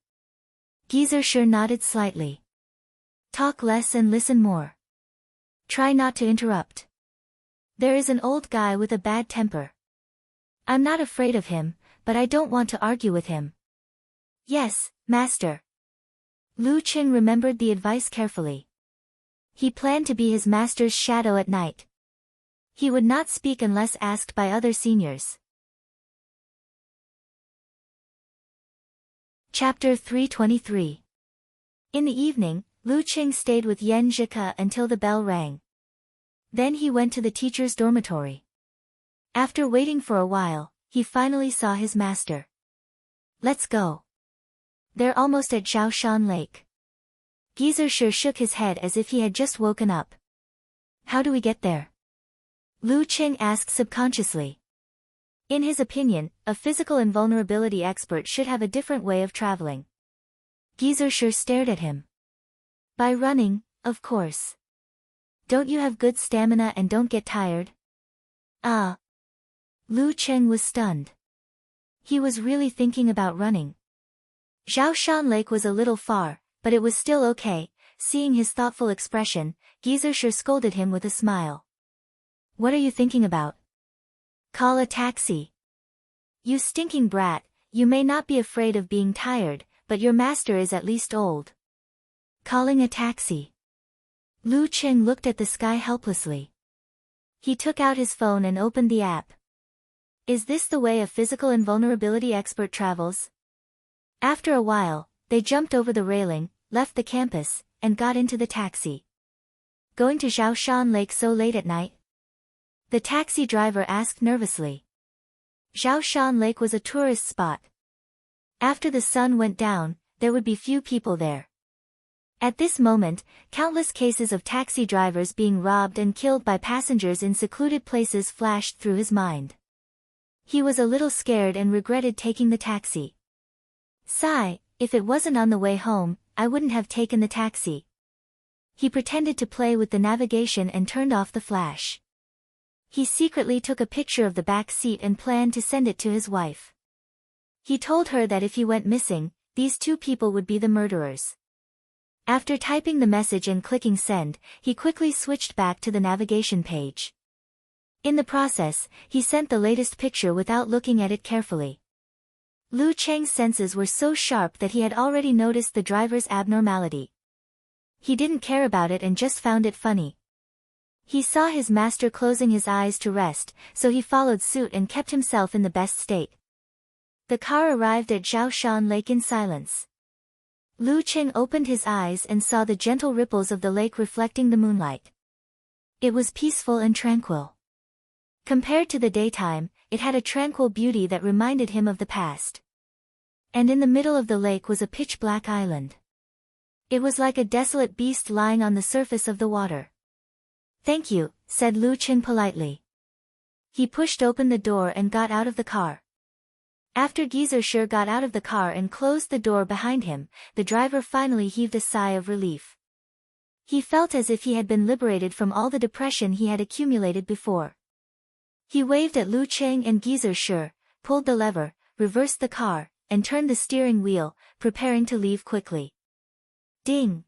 Gizershur nodded slightly. "Talk less and listen more. Try not to interrupt. There is an old guy with a bad temper. I'm not afraid of him, but I don't want to argue with him." "Yes, master." Lu Qing remembered the advice carefully. He planned to be his master's shadow at night. He would not speak unless asked by other seniors. Chapter 323. In the evening, Lu Qing stayed with Yenjika until the bell rang. Then he went to the teacher's dormitory. After waiting for a while, he finally saw his master. "Let's go. They're almost at Zhaoshan Lake." Gizershur shook his head as if he had just woken up. "How do we get there?" Lu Qing asked subconsciously. In his opinion, a physical invulnerability expert should have a different way of traveling. Gizershur stared at him. "By running, of course. Don't you have good stamina and don't get tired?" "Ah." Lu Qing was stunned. He was really thinking about running. Zhaoshan Lake was a little far, but it was still okay. Seeing his thoughtful expression, Gizershur scolded him with a smile. "What are you thinking about? Call a taxi." "You stinking brat, you may not be afraid of being tired, but your master is at least old." Calling a taxi. Lu Qing looked at the sky helplessly. He took out his phone and opened the app. Is this the way a physical invulnerability expert travels? After a while, they jumped over the railing, left the campus, and got into the taxi. "Going to Zhaoshan Lake so late at night?" the taxi driver asked nervously. Zhaoshan Lake was a tourist spot. After the sun went down, there would be few people there. At this moment, countless cases of taxi drivers being robbed and killed by passengers in secluded places flashed through his mind. He was a little scared and regretted taking the taxi. Sigh, if it wasn't on the way home, I wouldn't have taken the taxi. He pretended to play with the navigation and turned off the flash. He secretly took a picture of the back seat and planned to send it to his wife. He told her that if he went missing, these two people would be the murderers. After typing the message and clicking send, he quickly switched back to the navigation page. In the process, he sent the latest picture without looking at it carefully. Lu Cheng's senses were so sharp that he had already noticed the driver's abnormality. He didn't care about it and just found it funny. He saw his master closing his eyes to rest, so he followed suit and kept himself in the best state. The car arrived at Zhaoshan Lake in silence. Lu Cheng opened his eyes and saw the gentle ripples of the lake reflecting the moonlight. It was peaceful and tranquil. Compared to the daytime, it had a tranquil beauty that reminded him of the past. And in the middle of the lake was a pitch-black island. It was like a desolate beast lying on the surface of the water. "Thank you," said Lu Qin politely. He pushed open the door and got out of the car. After Gizershur got out of the car and closed the door behind him, the driver finally heaved a sigh of relief. He felt as if he had been liberated from all the depression he had accumulated before. He waved at Lu Cheng and Gizershur, pulled the lever, reversed the car, and turned the steering wheel, preparing to leave quickly. Ding!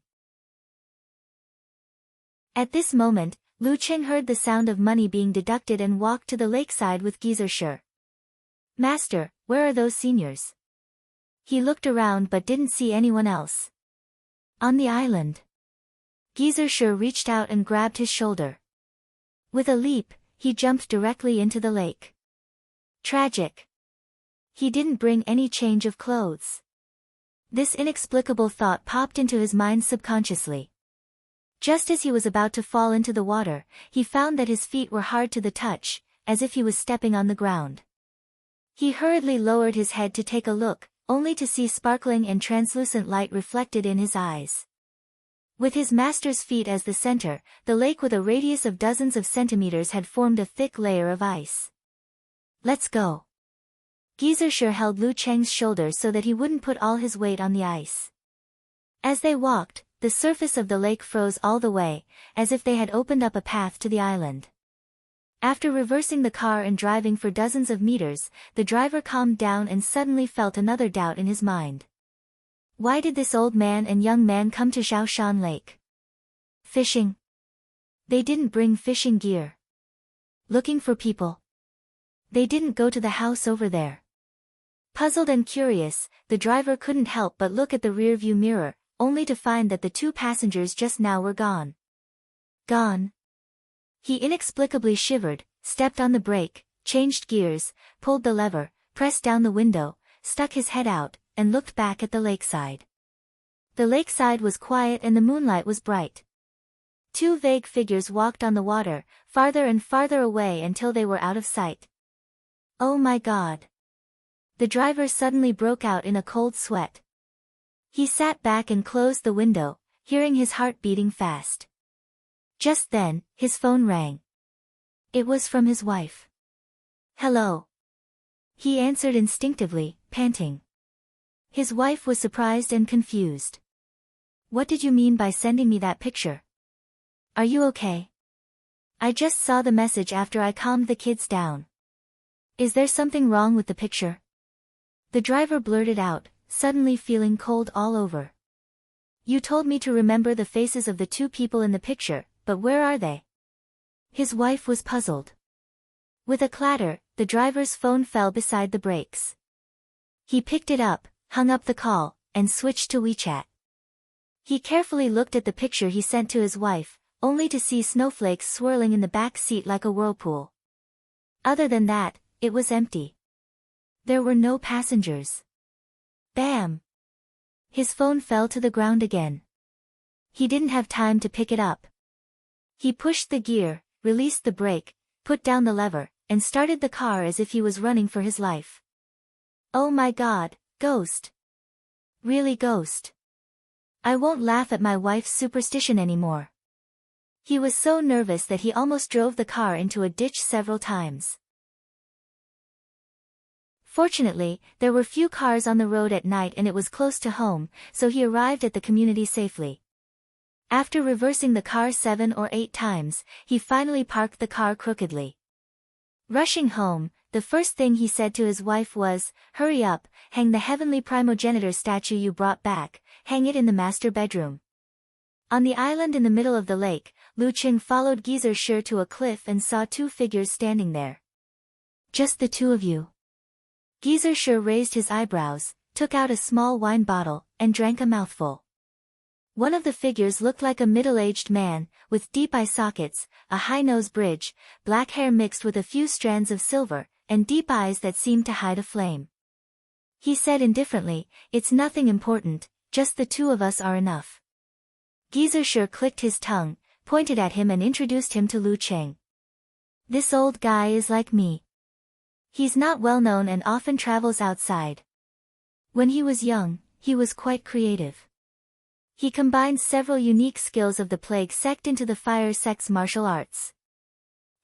At this moment, Lu Cheng heard the sound of money being deducted and walked to the lakeside with Gizershur. "Master, where are those seniors?" He looked around but didn't see anyone else. "On the island." Gizershur reached out and grabbed his shoulder. With a leap, he jumped directly into the lake. Tragic. He didn't bring any change of clothes. This inexplicable thought popped into his mind subconsciously. Just as he was about to fall into the water, he found that his feet were hard to the touch, as if he was stepping on the ground. He hurriedly lowered his head to take a look, only to see sparkling and translucent light reflected in his eyes. With his master's feet as the center, the lake with a radius of dozens of centimeters had formed a thick layer of ice. Let's go. Geyser held Lu Cheng's shoulders so that he wouldn't put all his weight on the ice. As they walked, the surface of the lake froze all the way, as if they had opened up a path to the island. After reversing the car and driving for dozens of meters, the driver calmed down and suddenly felt another doubt in his mind. Why did this old man and young man come to Zhaoshan Lake? Fishing? They didn't bring fishing gear. Looking for people? They didn't go to the house over there. Puzzled and curious, the driver couldn't help but look at the rearview mirror, only to find that the two passengers just now were gone. Gone. He inexplicably shivered, stepped on the brake, changed gears, pulled the lever, pressed down the window, stuck his head out, and looked back at the lakeside. The lakeside was quiet and the moonlight was bright. Two vague figures walked on the water, farther and farther away until they were out of sight. Oh my God! The driver suddenly broke out in a cold sweat. He sat back and closed the window, hearing his heart beating fast. Just then, his phone rang. It was from his wife. Hello. He answered instinctively, panting. His wife was surprised and confused. What did you mean by sending me that picture? Are you okay? I just saw the message after I calmed the kids down. Is there something wrong with the picture? The driver blurted out, suddenly feeling cold all over. You told me to remember the faces of the two people in the picture, but where are they? His wife was puzzled. With a clatter, the driver's phone fell beside the brakes. He picked it up, hung up the call, and switched to WeChat. He carefully looked at the picture he sent to his wife, only to see snowflakes swirling in the back seat like a whirlpool. Other than that, it was empty. There were no passengers. Bam! His phone fell to the ground again. He didn't have time to pick it up. He pushed the gear, released the brake, put down the lever, and started the car as if he was running for his life. Oh my God, ghost! Really ghost? I won't laugh at my wife's superstition anymore. He was so nervous that he almost drove the car into a ditch several times. Fortunately, there were few cars on the road at night and it was close to home, so he arrived at the community safely. After reversing the car 7 or 8 times, he finally parked the car crookedly. Rushing home, the first thing he said to his wife was, "Hurry up, hang the heavenly primogenitor statue you brought back, hang it in the master bedroom." On the island in the middle of the lake, Lu Cheng followed Geyser to a cliff and saw two figures standing there. Just the two of you? Geyser raised his eyebrows, took out a small wine bottle, and drank a mouthful. One of the figures looked like a middle-aged man, with deep eye sockets, a high nose bridge, black hair mixed with a few strands of silver, and deep eyes that seemed to hide a flame. He said indifferently, "It's nothing important, just the two of us are enough." Geyser clicked his tongue, pointed at him and introduced him to Lu Cheng. "This old guy is like me. He's not well known and often travels outside. When he was young, he was quite creative. He combined several unique skills of the plague sect into the fire sect's martial arts.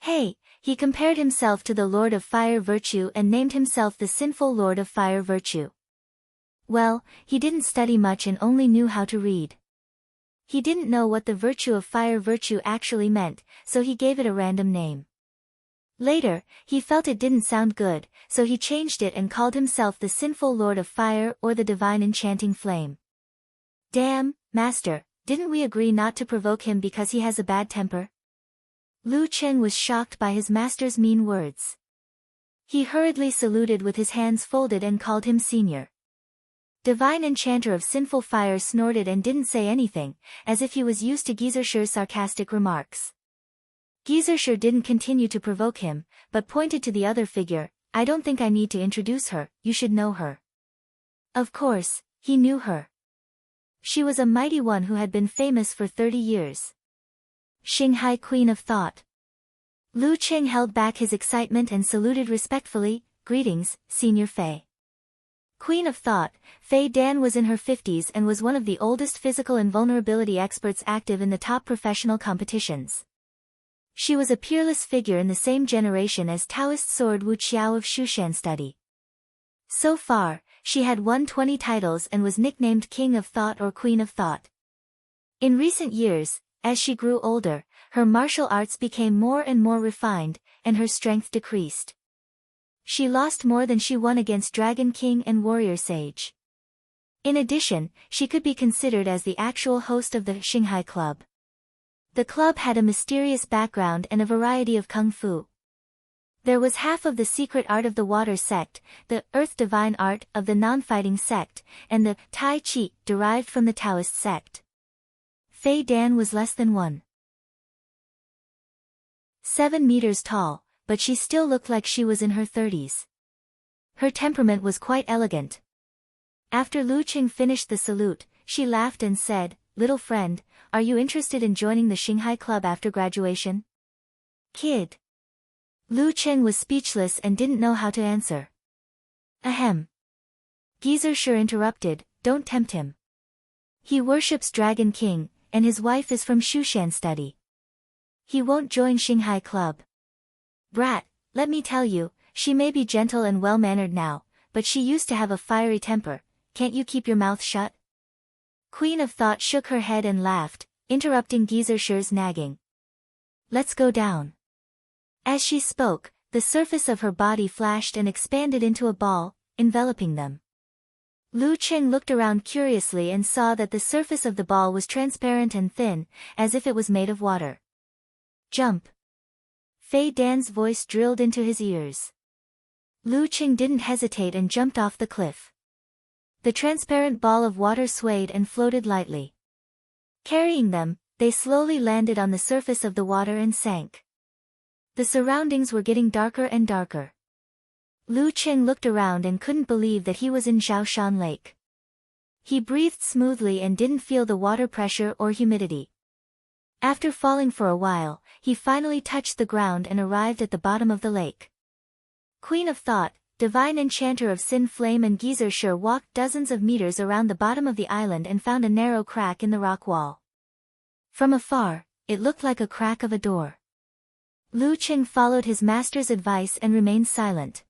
Hey, he compared himself to the Lord of Fire Virtue and named himself the Sinful Lord of Fire Virtue. Well, he didn't study much and only knew how to read. He didn't know what the virtue of Fire Virtue actually meant, so he gave it a random name. Later, he felt it didn't sound good, so he changed it and called himself the Sinful Lord of Fire or the Divine Enchanting Flame. Damn, Master, didn't we agree not to provoke him because he has a bad temper? Lu Cheng was shocked by his master's mean words. He hurriedly saluted with his hands folded and called him senior. Divine Enchanter of Sinful Fire snorted and didn't say anything, as if he was used to Geyser's sarcastic remarks. Gizershur didn't continue to provoke him, but pointed to the other figure. I don't think I need to introduce her, you should know her. Of course, he knew her. She was a mighty one who had been famous for 30 years. Xinghai Queen of Thought. Lu Qing held back his excitement and saluted respectfully. Greetings, Senior Fei. Queen of Thought, Fei Dan was in her 50s and was one of the oldest physical invulnerability experts active in the top professional competitions. She was a peerless figure in the same generation as Taoist sword Wu Qiao of Shushan study. So far, she had won 20 titles and was nicknamed King of Thought or Queen of Thought. In recent years, as she grew older, her martial arts became more and more refined, and her strength decreased. She lost more than she won against Dragon King and Warrior Sage. In addition, she could be considered as the actual host of the Xinghai Club. The club had a mysterious background and a variety of kung fu. There was half of the secret art of the water sect, the earth divine art of the non-fighting sect, and the Tai Chi derived from the Taoist sect. Fei Dan was less than 1.7 meters tall, but she still looked like she was in her 30s. Her temperament was quite elegant. After Lu Qing finished the salute, she laughed and said, "Little friend, are you interested in joining the Xinghai Club after graduation?" Kid. Lu Qing was speechless and didn't know how to answer. Ahem. Gizershur interrupted, "Don't tempt him. He worships Dragon King, and his wife is from Shushan study. He won't join Xinghai Club. Brat, let me tell you, she may be gentle and well-mannered now, but she used to have a fiery temper. Can't you keep your mouth shut?" Queen of Thought shook her head and laughed, interrupting Gizershur's nagging. "Let's go down." As she spoke, the surface of her body flashed and expanded into a ball, enveloping them. Lu Qing looked around curiously and saw that the surface of the ball was transparent and thin, as if it was made of water. "Jump." Fei Dan's voice drilled into his ears. Lu Qing didn't hesitate and jumped off the cliff. The transparent ball of water swayed and floated lightly. Carrying them, they slowly landed on the surface of the water and sank. The surroundings were getting darker and darker. Lu Qing looked around and couldn't believe that he was in Zhaoshan Lake. He breathed smoothly and didn't feel the water pressure or humidity. After falling for a while, he finally touched the ground and arrived at the bottom of the lake. Queen of Thought, Divine Enchanter of Sin Flame and Gizershur walked dozens of meters around the bottom of the island and found a narrow crack in the rock wall. From afar, it looked like a crack of a door. Lu Qing followed his master's advice and remained silent.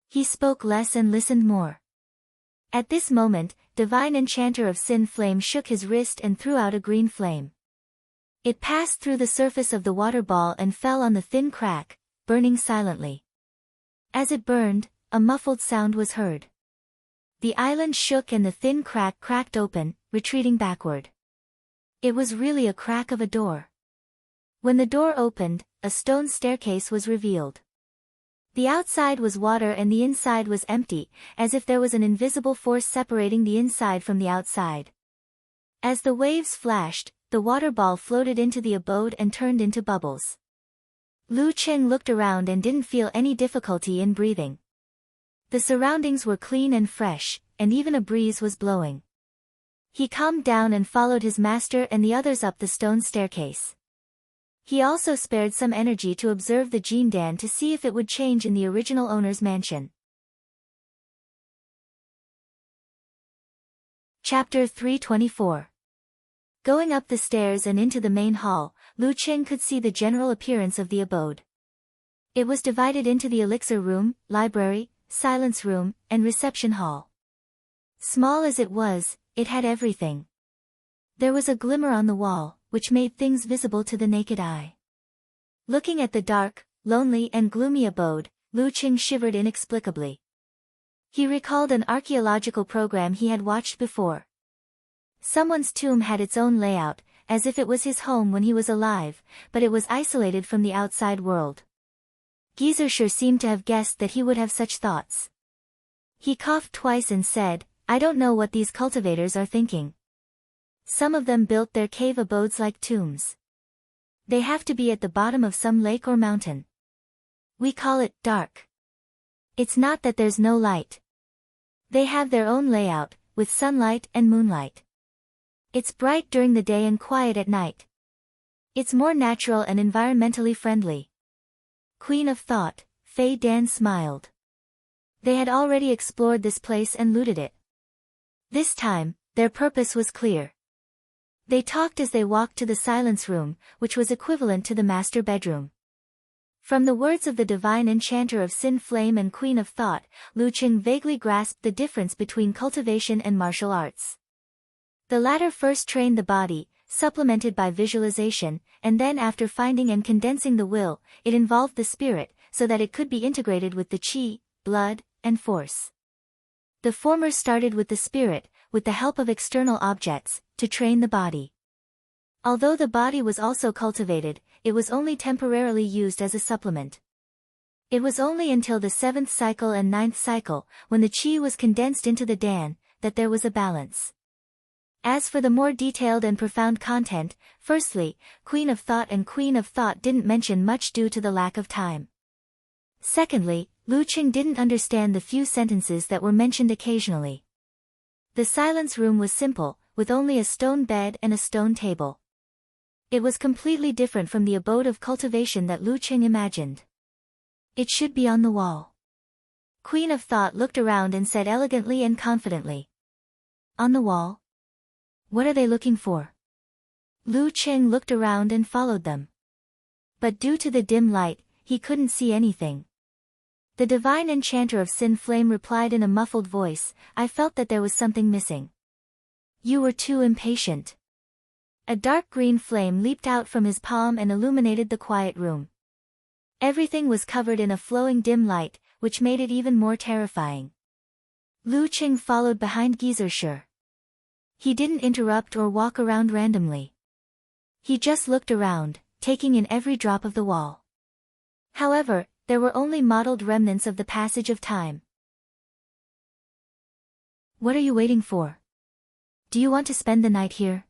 He spoke less and listened more. At this moment, Divine Enchanter of Sin Flame shook his wrist and threw out a green flame. It passed through the surface of the water ball and fell on the thin crack, burning silently. As it burned, a muffled sound was heard. The island shook and the thin crack cracked open, retreating backward. It was really a crack of a door. When the door opened, a stone staircase was revealed. The outside was water and the inside was empty, as if there was an invisible force separating the inside from the outside. As the waves flashed, the water ball floated into the abode and turned into bubbles. Lu Qing looked around and didn't feel any difficulty in breathing. The surroundings were clean and fresh, and even a breeze was blowing. He calmed down and followed his master and the others up the stone staircase. He also spared some energy to observe the Jindan to see if it would change in the original owner's mansion. Chapter 324. Going up the stairs and into the main hall, Lu Qing could see the general appearance of the abode. It was divided into the elixir room, library, silence room, and reception hall. Small as it was, it had everything. There was a glimmer on the wall, which made things visible to the naked eye. Looking at the dark, lonely and gloomy abode, Lu Qing shivered inexplicably. He recalled an archaeological program he had watched before. Someone's tomb had its own layout, as if it was his home when he was alive, but it was isolated from the outside world. Gizershur seemed to have guessed that he would have such thoughts. He coughed twice and said, "I don't know what these cultivators are thinking. Some of them built their cave abodes like tombs. They have to be at the bottom of some lake or mountain. We call it dark. It's not that there's no light. They have their own layout, with sunlight and moonlight. It's bright during the day and quiet at night. It's more natural and environmentally friendly. Queen of Thought, Faye Dan smiled. They had already explored this place and looted it. This time, their purpose was clear. They talked as they walked to the silence room, which was equivalent to the master bedroom. From the words of the divine enchanter of Sin Flame and Queen of Thought, Lu Qing vaguely grasped the difference between cultivation and martial arts. The latter first trained the body, supplemented by visualization, and then after finding and condensing the will, it involved the spirit, so that it could be integrated with the qi, blood, and force. The former started with the spirit, with the help of external objects, to train the body. Although the body was also cultivated, it was only temporarily used as a supplement. It was only until the 7th cycle and 9th cycle, when the qi was condensed into the dan, that there was a balance. As for the more detailed and profound content, firstly, Queen of Thought and Queen of Thought didn't mention much due to the lack of time. Secondly, Lu Qing didn't understand the few sentences that were mentioned occasionally. The silence room was simple, with only a stone bed and a stone table. It was completely different from the abode of cultivation that Lu Qing imagined. It should be on the wall. Queen of Thought looked around and said elegantly and confidently. On the wall? What are they looking for? Lu Qing looked around and followed them. But due to the dim light, he couldn't see anything. The divine enchanter of Sin Flame replied in a muffled voice, I felt that there was something missing. You were too impatient. A dark green flame leaped out from his palm and illuminated the quiet room. Everything was covered in a flowing dim light, which made it even more terrifying. Lu Qing followed behind Geyser. He didn't interrupt or walk around randomly. He just looked around, taking in every drop of the wall. However, there were only mottled remnants of the passage of time. What are you waiting for? Do you want to spend the night here?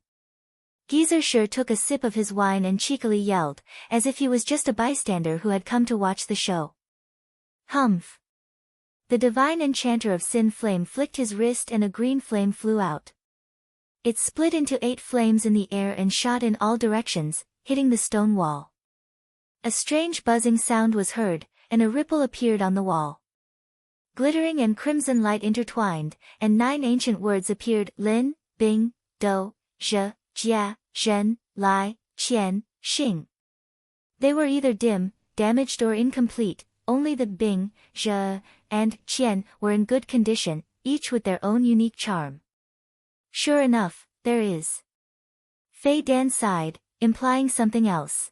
Geyser took a sip of his wine and cheekily yelled, as if he was just a bystander who had come to watch the show. Humph! The divine enchanter of Sin Flame flicked his wrist and a green flame flew out. It split into 8 flames in the air and shot in all directions, hitting the stone wall. A strange buzzing sound was heard, and a ripple appeared on the wall. Glittering and crimson light intertwined, and 9 ancient words appeared: Lin, Bing, Do, Zhe, Jia, Zhen, Lai, Qian, Xing. They were either dim, damaged or incomplete, only the Bing, Zhe, and Qian were in good condition, each with their own unique charm. Sure enough, there is. Faye Dan sighed, implying something else.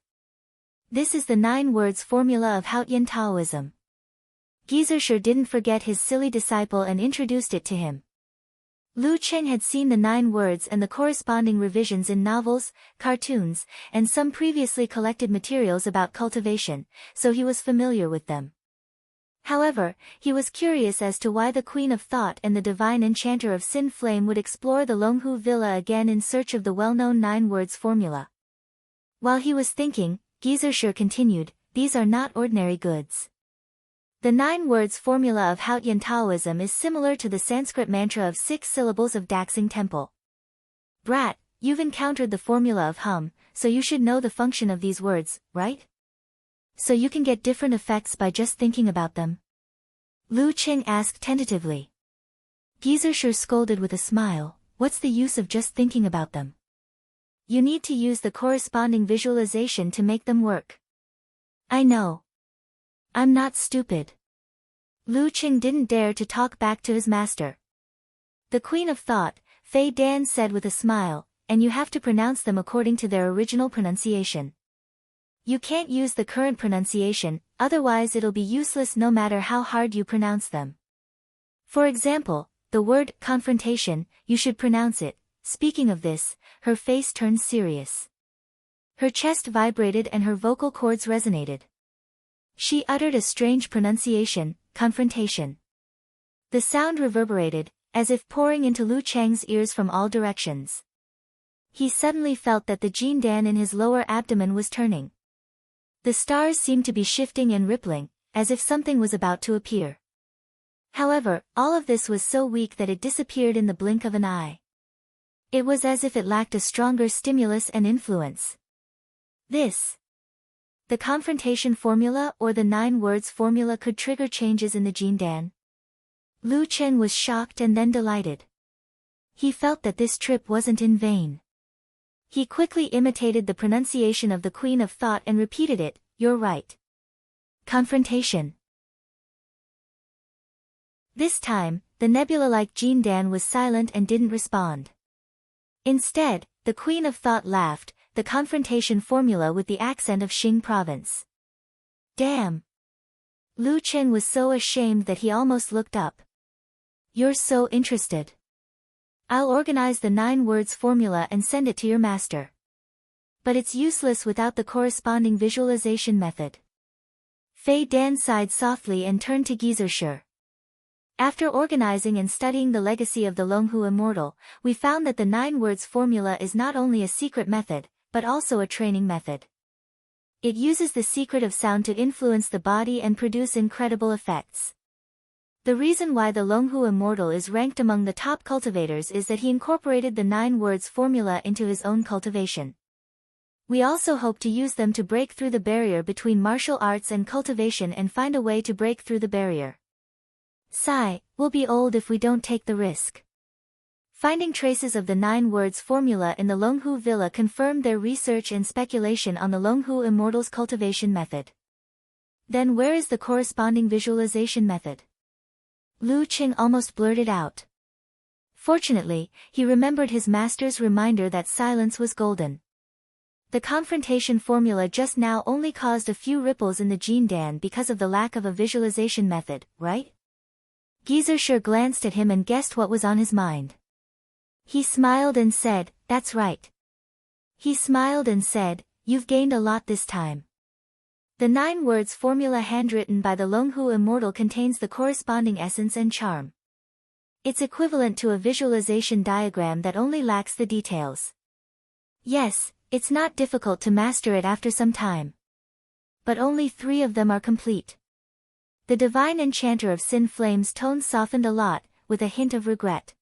This is the 9 words formula of Haotian Taoism. Geyser didn't forget his silly disciple and introduced it to him. Lu Qing had seen the 9 words and the corresponding revisions in novels, cartoons, and some previously collected materials about cultivation, so he was familiar with them. However, he was curious as to why the Queen of Thought and the divine enchanter of Sin Flame would explore the Longhu Villa again in search of the well-known 9 words formula. While he was thinking, Geyser continued, these are not ordinary goods. The 9 words formula of Haotian Taoism is similar to the Sanskrit mantra of 6 syllables of Daxing Temple. Brat, you've encountered the formula of hum, so you should know the function of these words, right? So you can get different effects by just thinking about them? Lu Qing asked tentatively. Geyser scolded with a smile, what's the use of just thinking about them? You need to use the corresponding visualization to make them work. I know. I'm not stupid. Lu Qing didn't dare to talk back to his master. The Queen of Thought, Faye Dan said with a smile, and you have to pronounce them according to their original pronunciation. You can't use the current pronunciation, otherwise it'll be useless no matter how hard you pronounce them. For example, the word confrontation, you should pronounce it. Speaking of this, her face turned serious. Her chest vibrated and her vocal cords resonated. She uttered a strange pronunciation, confrontation. The sound reverberated, as if pouring into Lu Cheng's ears from all directions. He suddenly felt that the jindan in his lower abdomen was turning. The stars seemed to be shifting and rippling, as if something was about to appear. However, all of this was so weak that it disappeared in the blink of an eye. It was as if it lacked a stronger stimulus and influence. The confrontation formula or the 9 words formula could trigger changes in the jindan. Lu Chen was shocked and then delighted. He felt that this trip wasn't in vain. He quickly imitated the pronunciation of the Queen of Thought and repeated it, "You're right. Confrontation." This time, the nebula-like jindan was silent and didn't respond. Instead, the Queen of Thought laughed, the confrontation formula with the accent of Xing province. Damn! Lu Chen was so ashamed that he almost looked up. "You're so interested. I'll organize the 9 words formula and send it to your master. But it's useless without the corresponding visualization method." Fei Dan sighed softly and turned to Geyser. "After organizing and studying the legacy of the Longhu Immortal, we found that the 9 words formula is not only a secret method, but also a training method. It uses the secret of sound to influence the body and produce incredible effects. The reason why the Longhu Immortal is ranked among the top cultivators is that he incorporated the 9 words formula into his own cultivation. We also hope to use them to break through the barrier between martial arts and cultivation and find a way to break through the barrier. We'll be old if we don't take the risk." Finding traces of the 9 words formula in the Longhu Villa confirmed their research and speculation on the Longhu Immortal's cultivation method. Then where is the corresponding visualization method? Lu Qing almost blurted out. Fortunately, he remembered his master's reminder that silence was golden. The confrontation formula just now only caused a few ripples in the jindan because of the lack of a visualization method, right? Geyser glanced at him and guessed what was on his mind. He smiled and said, "That's right." He smiled and said, "You've gained a lot this time." The 9 words formula handwritten by the Longhu Immortal contains the corresponding essence and charm. It's equivalent to a visualization diagram that only lacks the details. Yes, it's not difficult to master it after some time. But only 3 of them are complete. The divine enchanter of Sin Flame's tone softened a lot, with a hint of regret.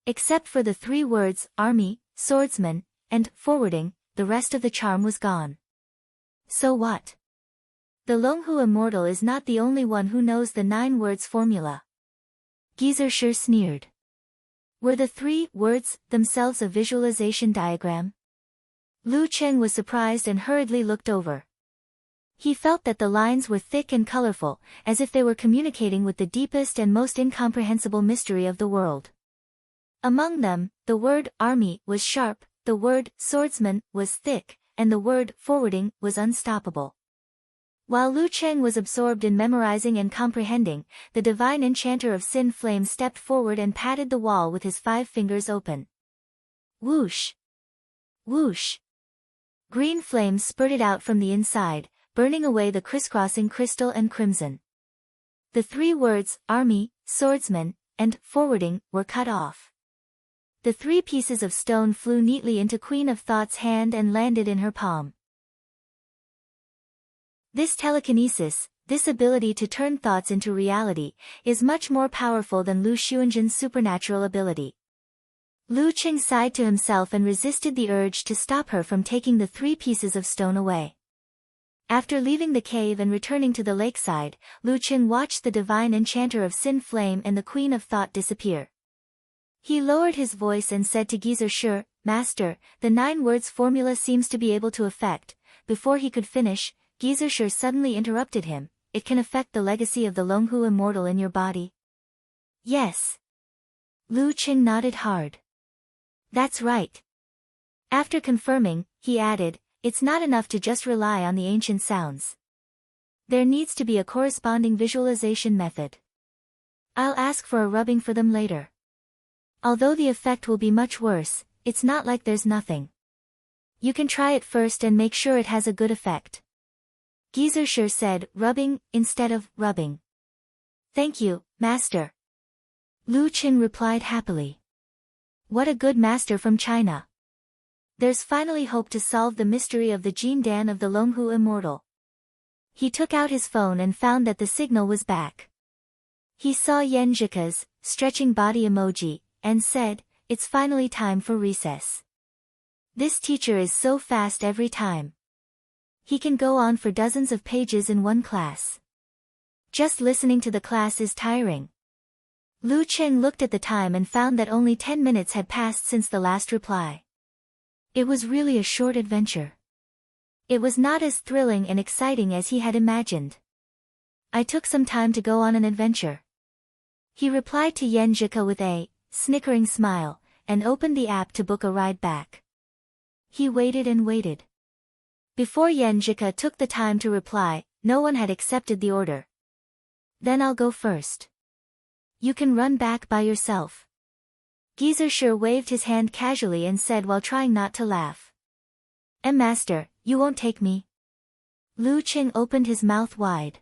Except for the 3 words, army, swordsman, and forwarding, the rest of the charm was gone. So what? The Longhu Immortal is not the only one who knows the 9 words formula. Geyser sneered. Were the 3 words themselves a visualization diagram? Lu Chen was surprised and hurriedly looked over. He felt that the lines were thick and colorful, as if they were communicating with the deepest and most incomprehensible mystery of the world. Among them, the word army was sharp, the word swordsman was thick, and the word forwarding was unstoppable. While Lu Chen was absorbed in memorizing and comprehending, the divine enchanter of Sin Flame stepped forward and patted the wall with his 5 fingers open. Whoosh! Whoosh! Green flames spurted out from the inside, burning away the crisscrossing crystal and crimson. The 3 words, army, swordsman, and forwarding, were cut off. The 3 pieces of stone flew neatly into Queen of Thought's hand and landed in her palm. This telekinesis, this ability to turn thoughts into reality, is much more powerful than Lu Xuanzhen's supernatural ability. Lu Qing sighed to himself and resisted the urge to stop her from taking the 3 pieces of stone away. After leaving the cave and returning to the lakeside, Lu Qing watched the divine enchanter of Sin Flame and the Queen of Thought disappear. He lowered his voice and said to Geyser, "Master, the 9 words formula seems to be able to affect." Before he could finish, Geyser suddenly interrupted him. "It can affect the legacy of the Longhu Immortal in your body?" "Yes." Lu Qing nodded hard. "That's right." After confirming, he added, "It's not enough to just rely on the ancient sounds. There needs to be a corresponding visualization method. I'll ask for a rubbing for them later. Although the effect will be much worse, it's not like there's nothing. You can try it first and make sure it has a good effect." Geyser said, "Rubbing, instead of rubbing." "Thank you, master." Lu Qing replied happily. What a good master from China. There's finally hope to solve the mystery of the Jin Dan of the Longhu Immortal. He took out his phone and found that the signal was back. He saw Yenjika's stretching body emoji, and said, "It's finally time for recess." This teacher is so fast every time. He can go on for dozens of pages in one class. Just listening to the class is tiring. Lu Cheng looked at the time and found that only 10 minutes had passed since the last reply. It was really a short adventure. It was not as thrilling and exciting as he had imagined. "I took some time to go on an adventure," he replied to Yenjika with a snickering smile, and opened the app to book a ride back. He waited and waited. Before Yenjika took the time to reply, no one had accepted the order. "Then I'll go first. You can run back by yourself." Geezershur waved his hand casually and said while trying not to laugh. "Master, you won't take me?" Lu Qing opened his mouth wide.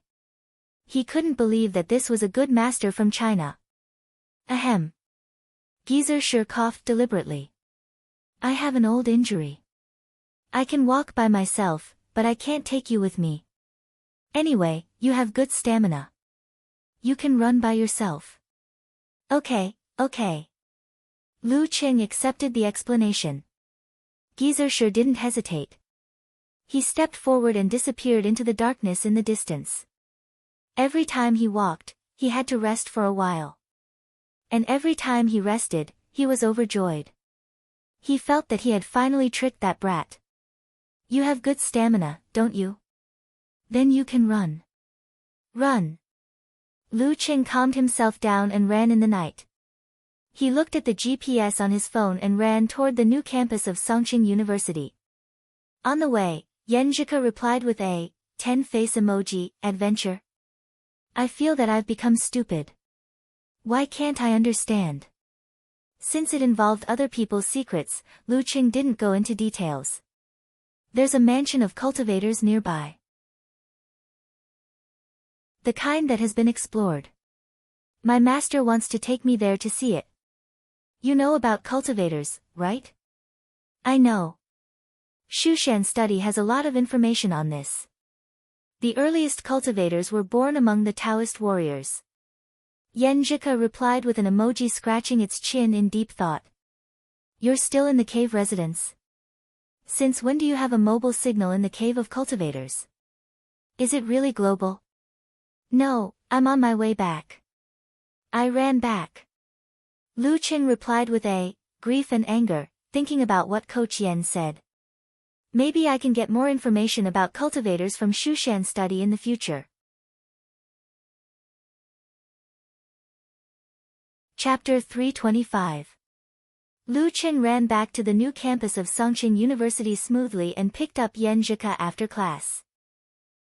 He couldn't believe that this was a good master from China. Ahem. Geezershur coughed deliberately. "I have an old injury. I can walk by myself, but I can't take you with me. Anyway, you have good stamina. You can run by yourself." Okay. Lu Qing accepted the explanation. Geezershur didn't hesitate. He stepped forward and disappeared into the darkness in the distance. Every time he walked, he had to rest for a while. And every time he rested, he was overjoyed. He felt that he had finally tricked that brat. "You have good stamina, don't you? Then you can run." Run. Lu Qing calmed himself down and ran in the night. He looked at the GPS on his phone and ran toward the new campus of Songqing University. On the way, Yenjika replied with a 10-face emoji, "Adventure? I feel that I've become stupid. Why can't I understand?" Since it involved other people's secrets, Lu Qing didn't go into details. "There's a mansion of cultivators nearby. The kind that has been explored. My master wants to take me there to see it. You know about cultivators, right?" "I know. Shushan study has a lot of information on this. The earliest cultivators were born among the Taoist warriors." Yenjika replied with an emoji scratching its chin in deep thought. "You're still in the cave residence? Since when do you have a mobile signal in the cave of cultivators? Is it really global?" "No, I'm on my way back. I ran back." Lu Qing replied with a grief and anger, thinking about what Coach Yen said. Maybe I can get more information about cultivators from Shushan study in the future. Chapter 325. Lu Qing ran back to the new campus of Songqing University smoothly and picked up Yenjika after class.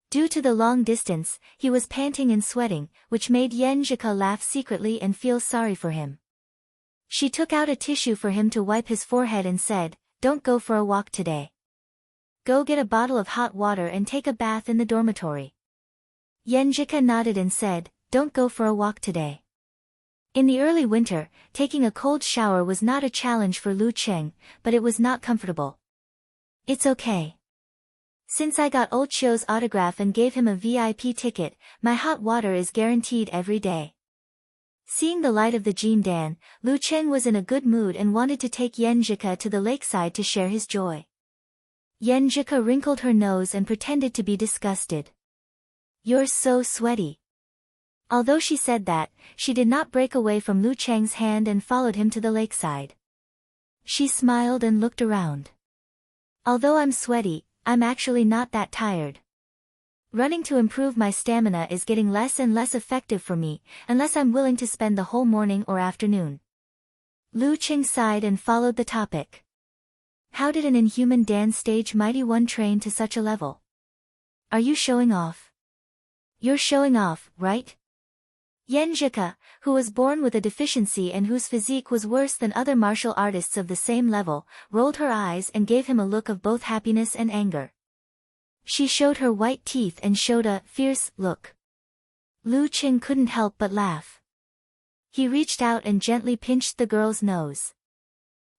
Due to the long distance, he was panting and sweating, which made Yenjika laugh secretly and feel sorry for him. She took out a tissue for him to wipe his forehead and said, "Don't go for a walk today. Go get a bottle of hot water and take a bath in the dormitory." Yenjika nodded and said, "Don't go for a walk today." In the early winter, taking a cold shower was not a challenge for Lu Qing, but it was not comfortable. "It's okay. Since I got Old Chio's autograph and gave him a VIP ticket, my hot water is guaranteed every day." Seeing the light of the Jin Dan, Lu Qing was in a good mood and wanted to take Yenjika to the lakeside to share his joy. Yenjika wrinkled her nose and pretended to be disgusted. "You're so sweaty." Although she said that, she did not break away from Lu Qing's hand and followed him to the lakeside. She smiled and looked around. "Although I'm sweaty, I'm actually not that tired. Running to improve my stamina is getting less and less effective for me, unless I'm willing to spend the whole morning or afternoon." Lu Qing sighed and followed the topic. "How did an inhuman Dan stage mighty one train to such a level? Are you showing off?" "You're showing off, right?" Yenjika, who was born with a deficiency and whose physique was worse than other martial artists of the same level, rolled her eyes and gave him a look of both happiness and anger. She showed her white teeth and showed a fierce look. Lu Qing couldn't help but laugh. He reached out and gently pinched the girl's nose.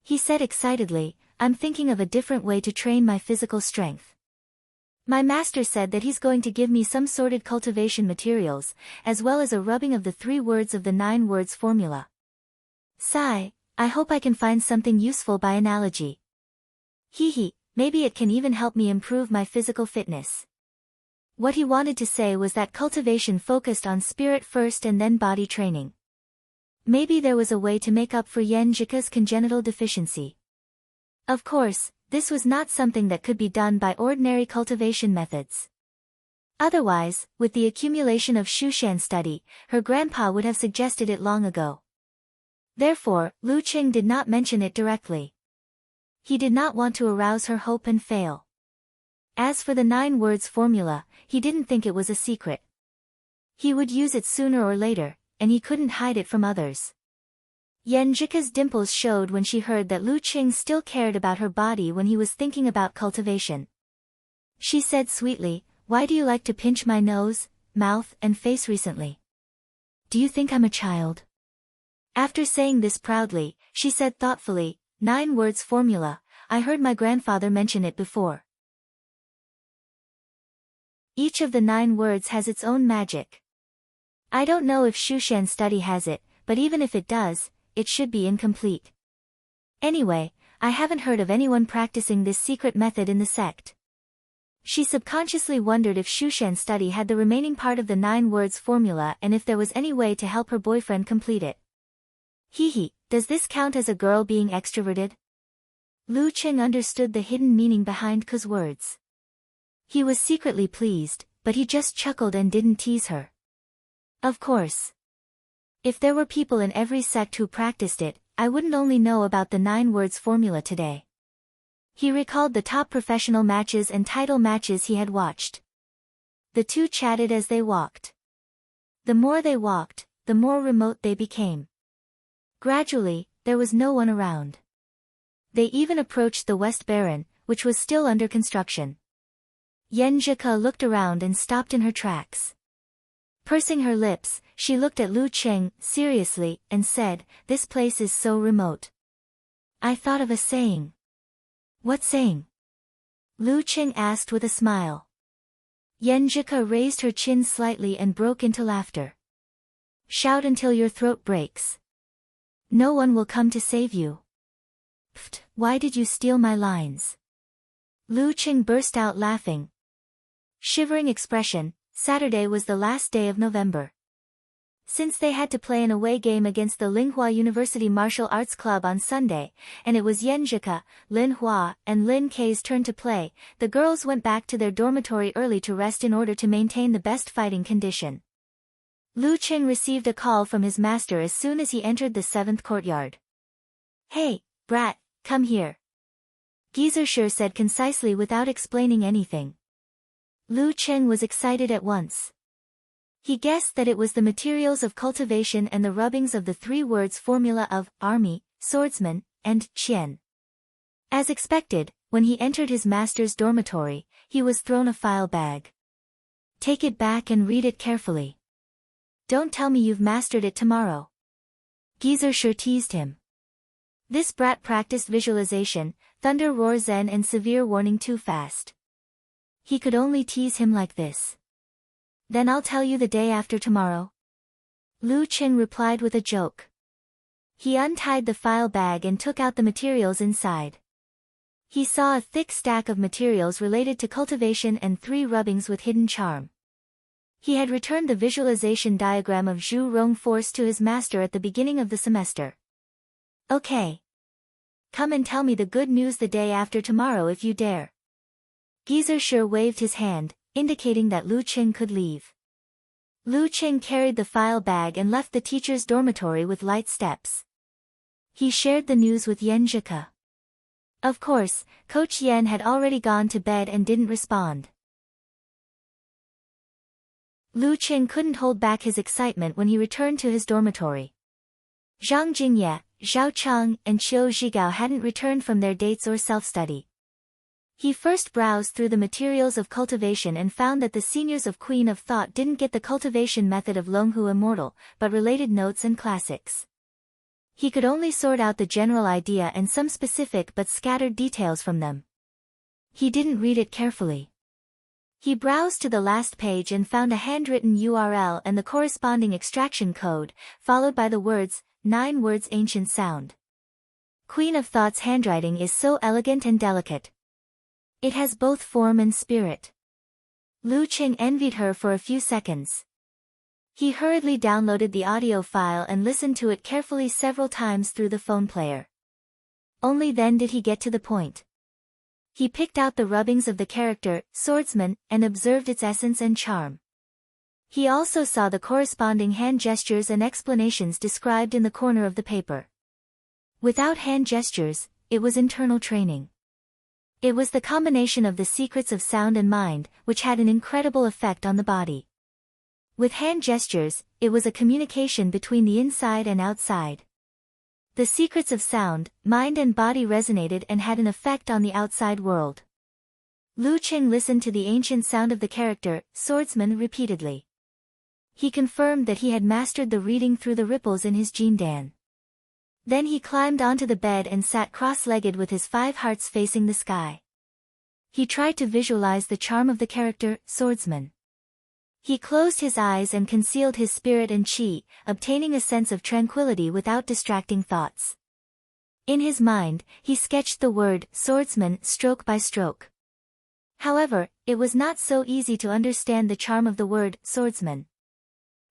He said excitedly, I'm thinking of a different way to train my physical strength. My master said that he's going to give me some sorted cultivation materials, as well as a rubbing of the 3 words of the 9 words formula. Sigh, I hope I can find something useful by analogy. Hee, maybe it can even help me improve my physical fitness. What he wanted to say was that cultivation focused on spirit first and then body training. Maybe there was a way to make up for Yen Jika's congenital deficiency. Of course, this was not something that could be done by ordinary cultivation methods. Otherwise, with the accumulation of Shushan study, her grandpa would have suggested it long ago. Therefore, Lu Qing did not mention it directly. He did not want to arouse her hope and fail. As for the 9 words formula, he didn't think it was a secret. He would use it sooner or later, and he couldn't hide it from others. Yen Jika's dimples showed when she heard that Lu Qing still cared about her body when he was thinking about cultivation. She said sweetly, "Why do you like to pinch my nose, mouth, and face recently? Do you think I'm a child?" After saying this proudly, she said thoughtfully, 9 words formula, I heard my grandfather mention it before. Each of the 9 words has its own magic. I don't know if Shushan study has it, but even if it does, it should be incomplete. Anyway, I haven't heard of anyone practicing this secret method in the sect. She subconsciously wondered if Shushan study had the remaining part of the 9 words formula and if there was any way to help her boyfriend complete it. Hee, does this count as a girl being extroverted? Lu Qing understood the hidden meaning behind Ke's words. He was secretly pleased, but he just chuckled and didn't tease her. Of course. If there were people in every sect who practiced it, I wouldn't only know about the 9 words formula today. He recalled the top professional matches and title matches he had watched. The two chatted as they walked. The more they walked, the more remote they became. Gradually, there was no one around. They even approached the West Baron, which was still under construction. Yen Jika looked around and stopped in her tracks. Pursing her lips, she looked at Lu Qing seriously and said, "This place is so remote. I thought of a saying." "What saying?" Lu Qing asked with a smile. Yen Jika raised her chin slightly and broke into laughter. "Shout until your throat breaks. No one will come to save you." "Pfft, why did you steal my lines?" Lu Qing burst out laughing. Shivering expression, Saturday was the last day of November. Since they had to play an away game against the Linghua University Martial Arts Club on Sunday, and it was Yen Jika, Lin Hua, and Lin Kei's turn to play, the girls went back to their dormitory early to rest in order to maintain the best fighting condition. Lu Qing received a call from his master as soon as he entered the 7th courtyard. "Hey, brat, come here," Gizershur said concisely without explaining anything. Lu Qing was excited at once. He guessed that it was the materials of cultivation and the rubbings of the 3 words formula of army, swordsman, and qian. As expected, when he entered his master's dormitory, he was thrown a file bag. "Take it back and read it carefully. Don't tell me you've mastered it tomorrow." Gizershur teased him. This brat practiced visualization, thunder roar zen and severe warning too fast. He could only tease him like this. "Then I'll tell you the day after tomorrow." Lu Qing replied with a joke. He untied the file bag and took out the materials inside. He saw a thick stack of materials related to cultivation and 3 rubbings with hidden charm. He had returned the visualization diagram of Zhu Rong Force to his master at the beginning of the semester. "Okay. Come and tell me the good news the day after tomorrow if you dare." Gizershur waved his hand, indicating that Lu Qing could leave. Lu Qing carried the file bag and left the teacher's dormitory with light steps. He shared the news with Yen Jika. Of course, Coach Yen had already gone to bed and didn't respond. Lu Qing couldn't hold back his excitement when he returned to his dormitory. Zhang Jingye, Zhao Cheng, and Qiu Zhigao hadn't returned from their dates or self-study. He first browsed through the materials of cultivation and found that the seniors of Queen of Thought didn't get the cultivation method of Longhu Immortal, but related notes and classics. He could only sort out the general idea and some specific but scattered details from them. He didn't read it carefully. He browsed to the last page and found a handwritten URL and the corresponding extraction code, followed by the words, 9 words ancient sound. Queen of Thought's handwriting is so elegant and delicate. It has both form and spirit. Lu Qing envied her for a few seconds. He hurriedly downloaded the audio file and listened to it carefully several times through the phone player. Only then did he get to the point. He picked out the rubbings of the character, swordsman, and observed its essence and charm. He also saw the corresponding hand gestures and explanations described in the corner of the paper. Without hand gestures, it was internal training. It was the combination of the secrets of sound and mind, which had an incredible effect on the body. With hand gestures, it was a communication between the inside and outside. The secrets of sound, mind and body resonated and had an effect on the outside world. Lu Qing listened to the ancient sound of the character, swordsman, repeatedly. He confirmed that he had mastered the reading through the ripples in his jindan. Then he climbed onto the bed and sat cross-legged with his 5 hearts facing the sky. He tried to visualize the charm of the character, swordsman. He closed his eyes and concealed his spirit and qi, obtaining a sense of tranquility without distracting thoughts. In his mind, he sketched the word, swordsman, stroke by stroke. However, it was not so easy to understand the charm of the word, swordsman.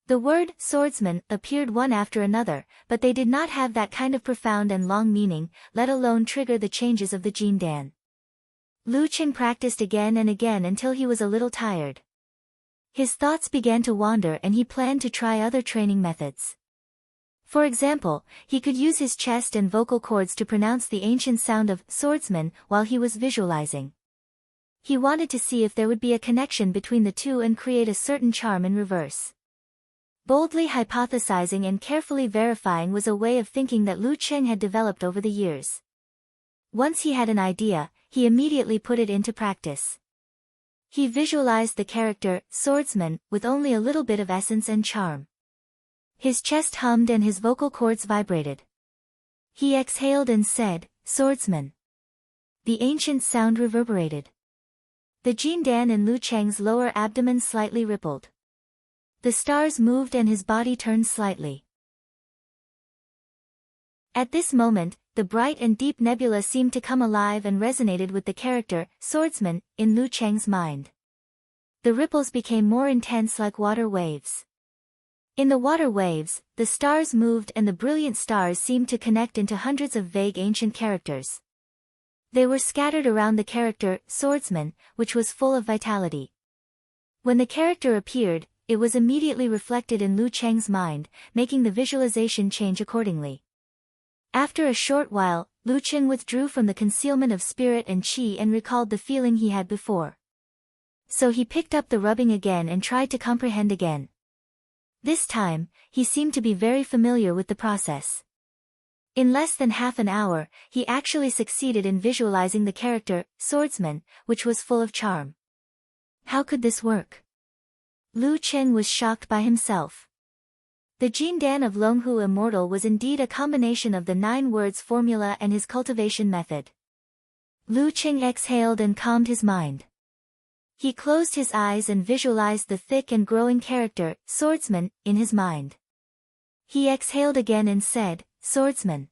The word, swordsman, appeared one after another, but they did not have that kind of profound and long meaning, let alone trigger the changes of the jindan. Lu Qing practiced again and again until he was a little tired. His thoughts began to wander and he planned to try other training methods. For example, he could use his chest and vocal cords to pronounce the ancient sound of swordsman while he was visualizing. He wanted to see if there would be a connection between the two and create a certain charm in reverse. Boldly hypothesizing and carefully verifying was a way of thinking that Lu Qing had developed over the years. Once he had an idea, he immediately put it into practice. He visualized the character, swordsman, with only a little bit of essence and charm. His chest hummed and his vocal cords vibrated. He exhaled and said, swordsman. The ancient sound reverberated. The jindan in Lu Cheng's lower abdomen slightly rippled. The stars moved and his body turned slightly. At this moment, the bright and deep nebula seemed to come alive and resonated with the character, swordsman, in Lu Cheng's mind. The ripples became more intense like water waves. In the water waves, the stars moved and the brilliant stars seemed to connect into hundreds of vague ancient characters. They were scattered around the character, swordsman, which was full of vitality. When the character appeared, it was immediately reflected in Lu Cheng's mind, making the visualization change accordingly. After a short while, Lu Qing withdrew from the concealment of spirit and qi and recalled the feeling he had before. So he picked up the rubbing again and tried to comprehend again. This time, he seemed to be very familiar with the process. In less than half an hour, he actually succeeded in visualizing the character, swordsman, which was full of charm. How could this work? Lu Qing was shocked by himself. The jindan of Longhu Immortal was indeed a combination of the 9 words formula and his cultivation method. Lu Qing exhaled and calmed his mind. He closed his eyes and visualized the thick and growing character, swordsman, in his mind. He exhaled again and said, swordsman.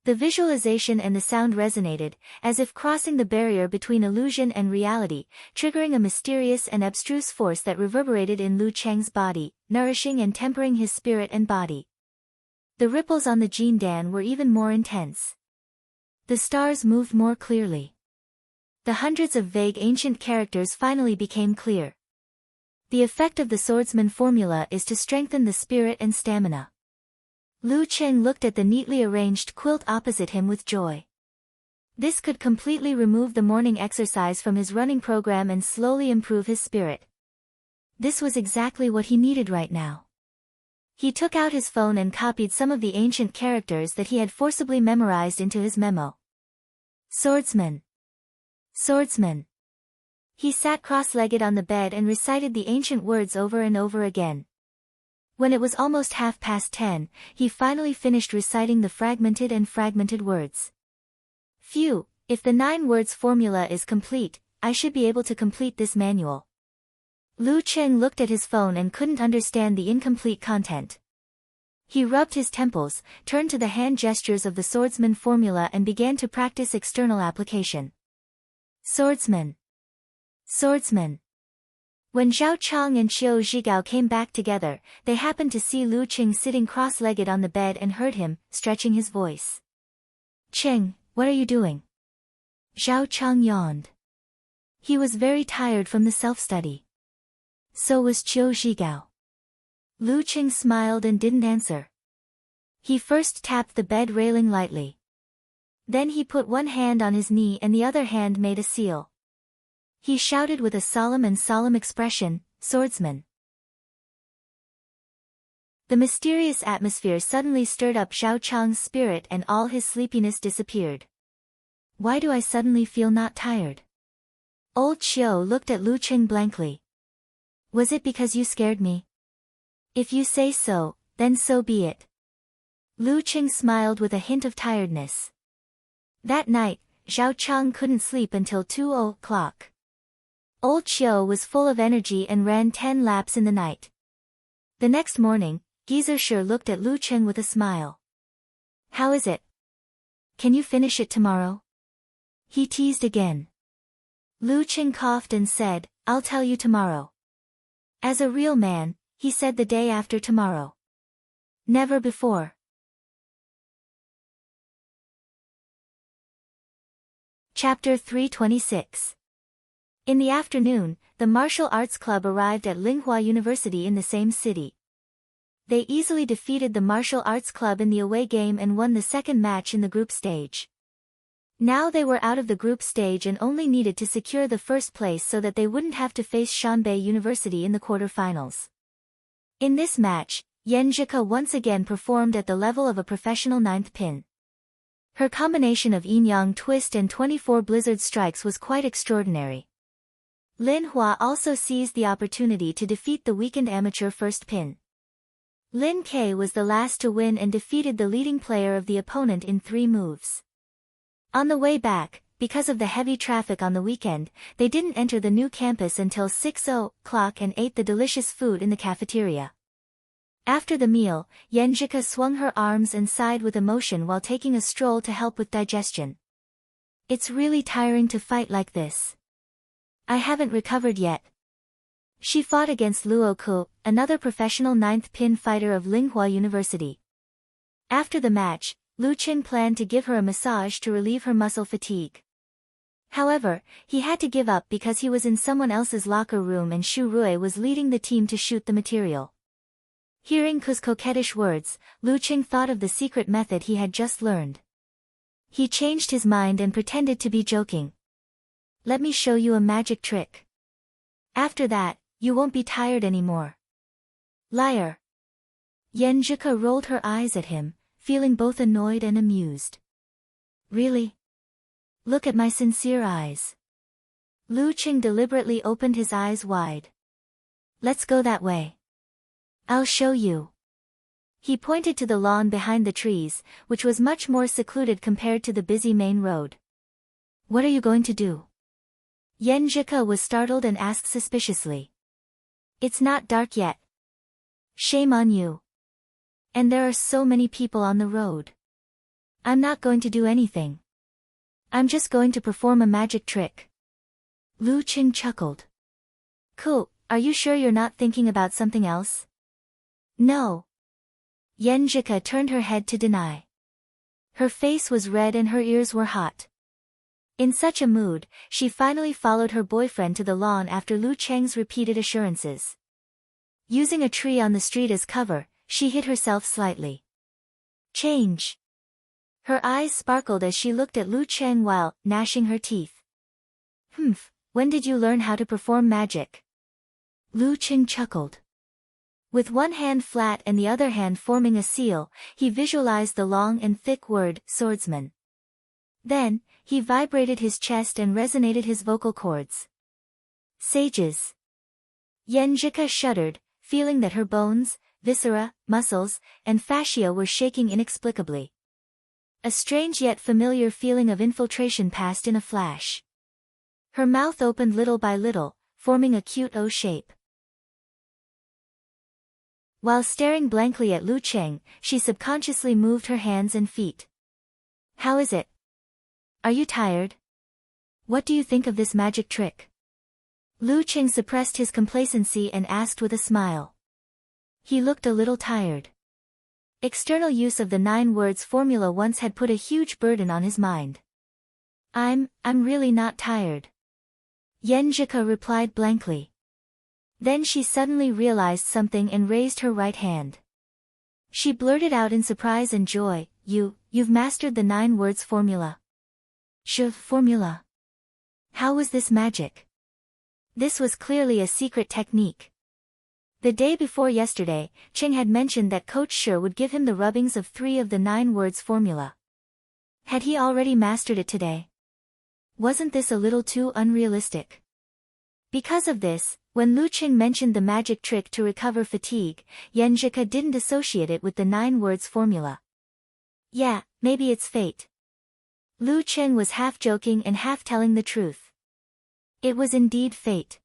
The visualization and the sound resonated, as if crossing the barrier between illusion and reality, triggering a mysterious and abstruse force that reverberated in Lu Cheng's body, nourishing and tempering his spirit and body. The ripples on the jindan were even more intense. The stars moved more clearly. The hundreds of vague ancient characters finally became clear. The effect of the swordsman formula is to strengthen the spirit and stamina. Lu Qing looked at the neatly arranged quilt opposite him with joy. This could completely remove the morning exercise from his running program and slowly improve his spirit. This was exactly what he needed right now. He took out his phone and copied some of the ancient characters that he had forcibly memorized into his memo. Swordsman. Swordsman. He sat cross-legged on the bed and recited the ancient words over and over again. When it was almost 10:30, he finally finished reciting the fragmented words. Phew, if the 9 words formula is complete, I should be able to complete this manual. Lu Cheng looked at his phone and couldn't understand the incomplete content. He rubbed his temples, turned to the hand gestures of the swordsman formula and began to practice external application. Swordsman. Swordsman. When Zhao Chang and Qiu Zhigao came back together, they happened to see Lu Cheng sitting cross-legged on the bed and heard him, stretching his voice. Cheng, what are you doing? Zhao Chang yawned. He was very tired from the self-study. So was Qiu Zhigao. Lu Cheng smiled and didn't answer. He first tapped the bed railing lightly. Then he put one hand on his knee and the other hand made a seal. He shouted with a solemn expression, "Swordsman." The mysterious atmosphere suddenly stirred up Zhao Chang's spirit and all his sleepiness disappeared. Why do I suddenly feel not tired? Old Qiu looked at Lu Cheng blankly. Was it because you scared me? If you say so, then so be it. Lu Cheng smiled with a hint of tiredness. That night, Zhao Chang couldn't sleep until 2 o'clock. Old Qiu was full of energy and ran 10 laps in the night. The next morning, Gizershur looked at Lu Cheng with a smile. How is it? Can you finish it tomorrow? He teased again. Lu Cheng coughed and said, I'll tell you tomorrow. As a real man, he said the day after tomorrow. Never before. Chapter 326. In the afternoon, the martial arts club arrived at Linghua University in the same city. They easily defeated the martial arts club in the away game and won the second match in the group stage. Now they were out of the group stage and only needed to secure the first place so that they wouldn't have to face Shanbei University in the quarterfinals. In this match, Yenjika once again performed at the level of a professional ninth pin. Her combination of yin-yang twist and 24 blizzard strikes was quite extraordinary. Lin Hua also seized the opportunity to defeat the weakened amateur first pin. Lin Ke was the last to win and defeated the leading player of the opponent in 3 moves. On the way back, because of the heavy traffic on the weekend, they didn't enter the new campus until 6 o'clock and ate the delicious food in the cafeteria. After the meal, Yenjika swung her arms and sighed with emotion while taking a stroll to help with digestion. It's really tiring to fight like this. I haven't recovered yet. She fought against Luoku, another professional ninth pin fighter of Linghua University. After the match, Lu Qin planned to give her a massage to relieve her muscle fatigue. However, he had to give up because he was in someone else's locker room and Xu Rui was leading the team to shoot the material. Hearing Ku's coquettish words, Lu Qing thought of the secret method he had just learned. He changed his mind and pretended to be joking. Let me show you a magic trick. After that, you won't be tired anymore. Liar. Yenjika rolled her eyes at him, feeling both annoyed and amused. Really? Look at my sincere eyes. Lu Qing deliberately opened his eyes wide. Let's go that way. I'll show you. He pointed to the lawn behind the trees, which was much more secluded compared to the busy main road. What are you going to do? Yenjika was startled and asked suspiciously. It's not dark yet. Shame on you. And there are so many people on the road. I'm not going to do anything. I'm just going to perform a magic trick. Lu Qing chuckled. Cool, are you sure you're not thinking about something else? No. Yenjika turned her head to deny. Her face was red and her ears were hot. In such a mood, she finally followed her boyfriend to the lawn after Lu Cheng's repeated assurances. Using a tree on the street as cover, she hit herself slightly. Change. Her eyes sparkled as she looked at Lu Cheng while gnashing her teeth. When did you learn how to perform magic? Lu Cheng chuckled. With one hand flat and the other hand forming a seal, he visualized the long and thick word, swordsman. Then, he vibrated his chest and resonated his vocal cords. Sages. Yenjika shuddered, feeling that her bones, viscera, muscles, and fascia were shaking inexplicably. A strange yet familiar feeling of infiltration passed in a flash. Her mouth opened little by little, forming a cute O shape. While staring blankly at Lu Cheng, she subconsciously moved her hands and feet. How is it? Are you tired? What do you think of this magic trick? Lu Cheng suppressed his complacency and asked with a smile. He looked a little tired. External use of the 9 words formula once had put a huge burden on his mind. I'm really not tired. Yenjika replied blankly. Then she suddenly realized something and raised her right hand. She blurted out in surprise and joy, You've mastered the 9 words formula. Formula. How was this magic? This was clearly a secret technique. The day before yesterday, Cheng had mentioned that Coach Shi would give him the rubbings of 3 of the 9 words formula. Had he already mastered it today? Wasn't this a little too unrealistic? Because of this, when Lu Cheng mentioned the magic trick to recover fatigue, Yenjika didn't associate it with the 9 words formula. Yeah, maybe it's fate. Lu Cheng was half joking and half telling the truth. It was indeed fate.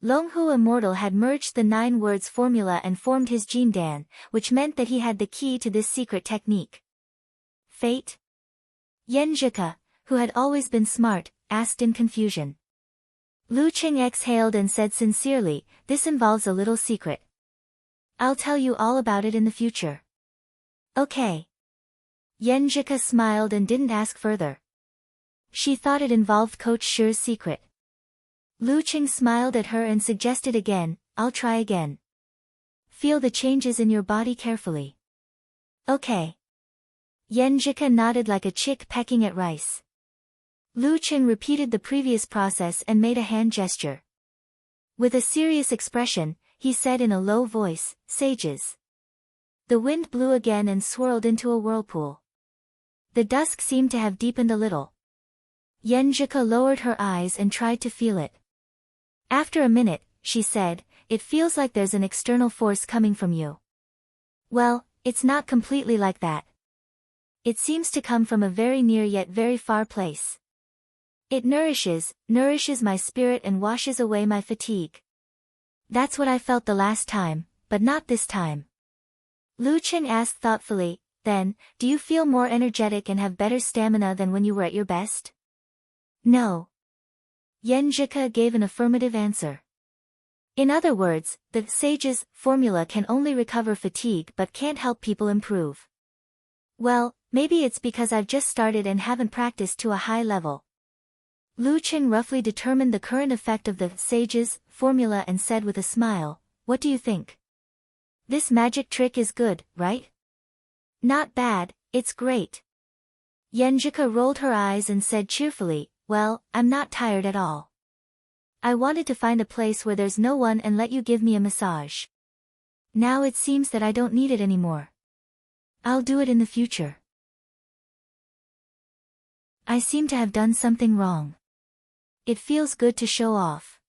Longhu Immortal had merged the 9 words formula and formed his Jin Dan, which meant that he had the key to this secret technique. Fate? Yenjika, who had always been smart, asked in confusion. Lu Cheng exhaled and said sincerely, this involves a little secret. I'll tell you all about it in the future. Okay. Yenjika smiled and didn't ask further. She thought it involved Coach Shi's secret. Lu Cheng smiled at her and suggested again, I'll try again. Feel the changes in your body carefully. Okay. Yenjika nodded like a chick pecking at rice. Lu Cheng repeated the previous process and made a hand gesture. With a serious expression, he said in a low voice, Sages. The wind blew again and swirled into a whirlpool. The dusk seemed to have deepened a little. Yenjika lowered her eyes and tried to feel it. After a minute, she said, it feels like there's an external force coming from you. Well, it's not completely like that. It seems to come from a very near yet very far place. It nourishes my spirit and washes away my fatigue. That's what I felt the last time, but not this time. Lu Cheng asked thoughtfully, then, do you feel more energetic and have better stamina than when you were at your best? No. Yenjika gave an affirmative answer. In other words, the Sage's formula can only recover fatigue but can't help people improve. Well, maybe it's because I've just started and haven't practiced to a high level. Lu Cheng roughly determined the current effect of the Sage's formula and said with a smile, what do you think? This magic trick is good, right? Not bad, it's great. Yenjika rolled her eyes and said cheerfully, well, I'm not tired at all. I wanted to find a place where there's no one and let you give me a massage. Now it seems that I don't need it anymore. I'll do it in the future. I seem to have done something wrong. It feels good to show off.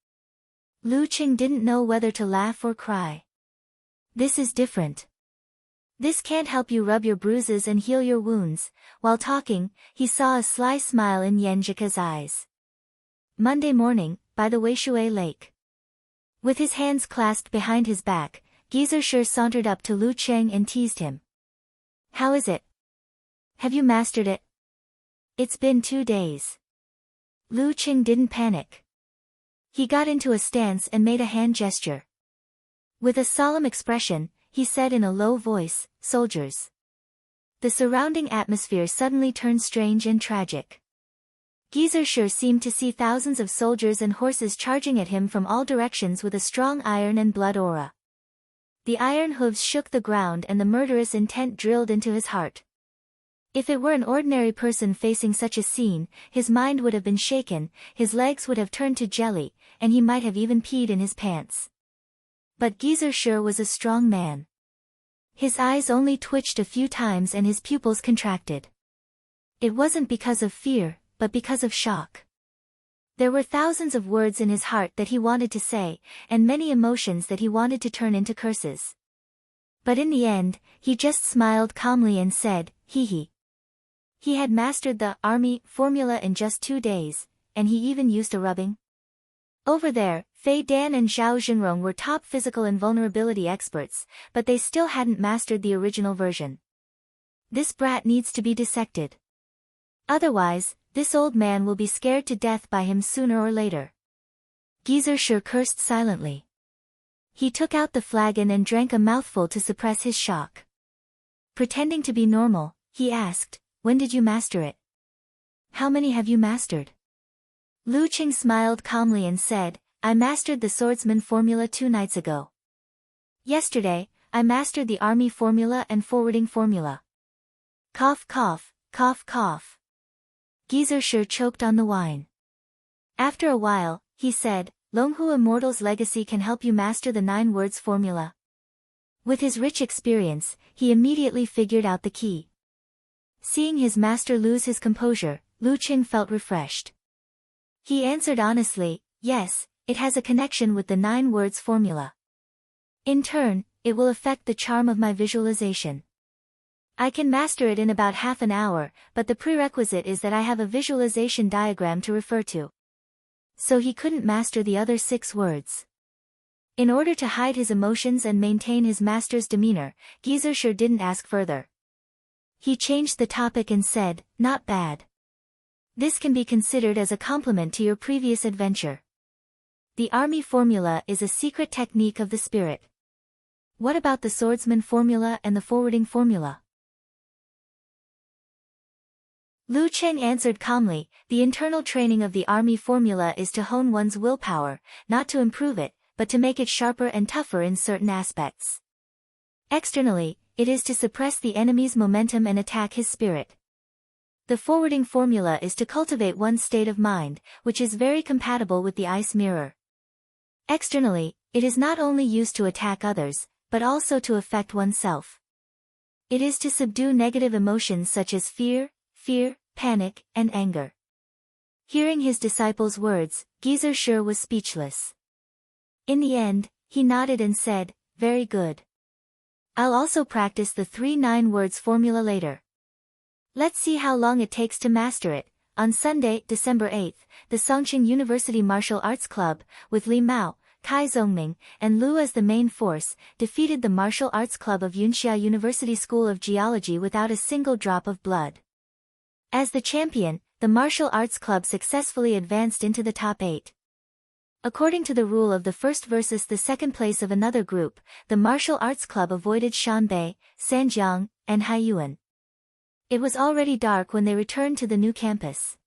Lu Cheng didn't know whether to laugh or cry. This is different. This can't help you rub your bruises and heal your wounds. While talking, he saw a sly smile in Yenjika's eyes. Monday morning, by the Weishui Lake. With his hands clasped behind his back, Geezer Shi sauntered up to Lu Cheng and teased him. How is it? Have you mastered it? It's been 2 days. Lu Cheng didn't panic. He got into a stance and made a hand gesture. With a solemn expression, he said in a low voice, soldiers. The surrounding atmosphere suddenly turned strange and tragic. Geezer Shi seemed to see thousands of soldiers and horses charging at him from all directions with a strong iron and blood aura. The iron hooves shook the ground and the murderous intent drilled into his heart. If it were an ordinary person facing such a scene, his mind would have been shaken, his legs would have turned to jelly, and he might have even peed in his pants. But Geezer Shi was a strong man. His eyes only twitched a few times and his pupils contracted. It wasn't because of fear, but because of shock. There were thousands of words in his heart that he wanted to say, and many emotions that he wanted to turn into curses. But in the end, he just smiled calmly and said, hee hee. He had mastered the army formula in just 2 days, and he even used a rubbing. Over there, Fei Dan and Zhao Jinrong were top physical invulnerability experts, but they still hadn't mastered the original version. This brat needs to be dissected. Otherwise, this old man will be scared to death by him sooner or later. Geyser cursed silently. He took out the flagon and drank a mouthful to suppress his shock. Pretending to be normal, he asked, when did you master it? How many have you mastered? Lu Qing smiled calmly and said, I mastered the swordsman formula 2 nights ago. Yesterday, I mastered the army formula and forwarding formula. Cough cough, cough cough. Geyser choked on the wine. After a while, he said, Longhu Immortal's legacy can help you master the 9 words formula. With his rich experience, he immediately figured out the key. Seeing his master lose his composure, Lu Qing felt refreshed. He answered honestly, yes, it has a connection with the 9 words formula. In turn, it will affect the charm of my visualization. I can master it in about half an hour, but the prerequisite is that I have a visualization diagram to refer to. So he couldn't master the other 6 words. In order to hide his emotions and maintain his master's demeanor, Geyser didn't ask further. He changed the topic and said, not bad. This can be considered as a compliment to your previous adventure. The army formula is a secret technique of the spirit. What about the swordsman formula and the forwarding formula? Lu Qing answered calmly, the internal training of the army formula is to hone one's willpower, not to improve it, but to make it sharper and tougher in certain aspects. Externally, it is to suppress the enemy's momentum and attack his spirit. The forwarding formula is to cultivate one's state of mind, which is very compatible with the ice mirror. Externally, it is not only used to attack others, but also to affect oneself. It is to subdue negative emotions such as fear, panic, and anger. Hearing his disciple's words, Geyser was speechless. In the end, he nodded and said, very good. I'll also practice the 3 9 words formula later. Let's see how long it takes to master it. On Sunday, December 8th, the Songqing University Martial Arts Club, with Li Mao, Kai Zongming, and Lu as the main force, defeated the Martial Arts Club of Yunxia University School of Geology without a single drop of blood. As the champion, the Martial Arts Club successfully advanced into the top 8. According to the rule of the first versus the second place of another group, the Martial Arts Club avoided Shanbei, Sanjiang, and Haiyuan. It was already dark when they returned to the new campus.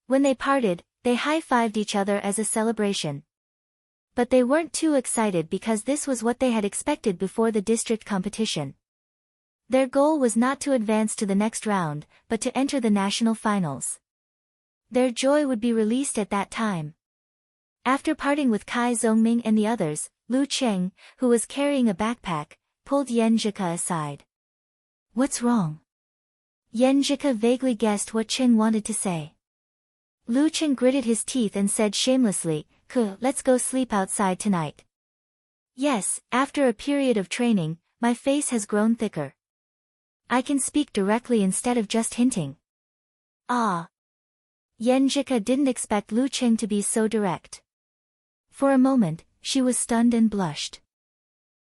When they parted, they high-fived each other as a celebration. But they weren't too excited because this was what they had expected before the district competition. Their goal was not to advance to the next round, but to enter the national finals. Their joy would be released at that time. After parting with Kai Zongming and the others, Lu Qing, who was carrying a backpack, pulled Yan Zhike aside. What's wrong? Yan Zhike vaguely guessed what Qing wanted to say. Lu Qing gritted his teeth and said shamelessly, let's go sleep outside tonight. Yes, after a period of training, my face has grown thicker. I can speak directly instead of just hinting. Ah. Yan Zhike didn't expect Lu Qing to be so direct. For a moment, she was stunned and blushed.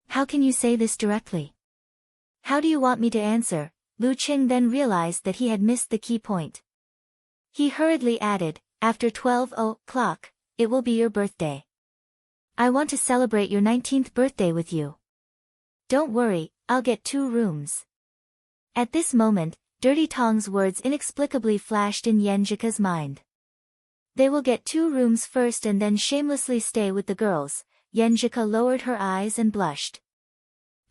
How can you say this directly? How do you want me to answer? Lu Qing then realized that he had missed the key point. He hurriedly added, after 12 o'clock, it will be your birthday. I want to celebrate your 19th birthday with you. Don't worry, I'll get 2 rooms. At this moment, Dirty Tong's words inexplicably flashed in Yan Zhike's mind. They will get 2 rooms first and then shamelessly stay with the girls. Yan Zhike lowered her eyes and blushed.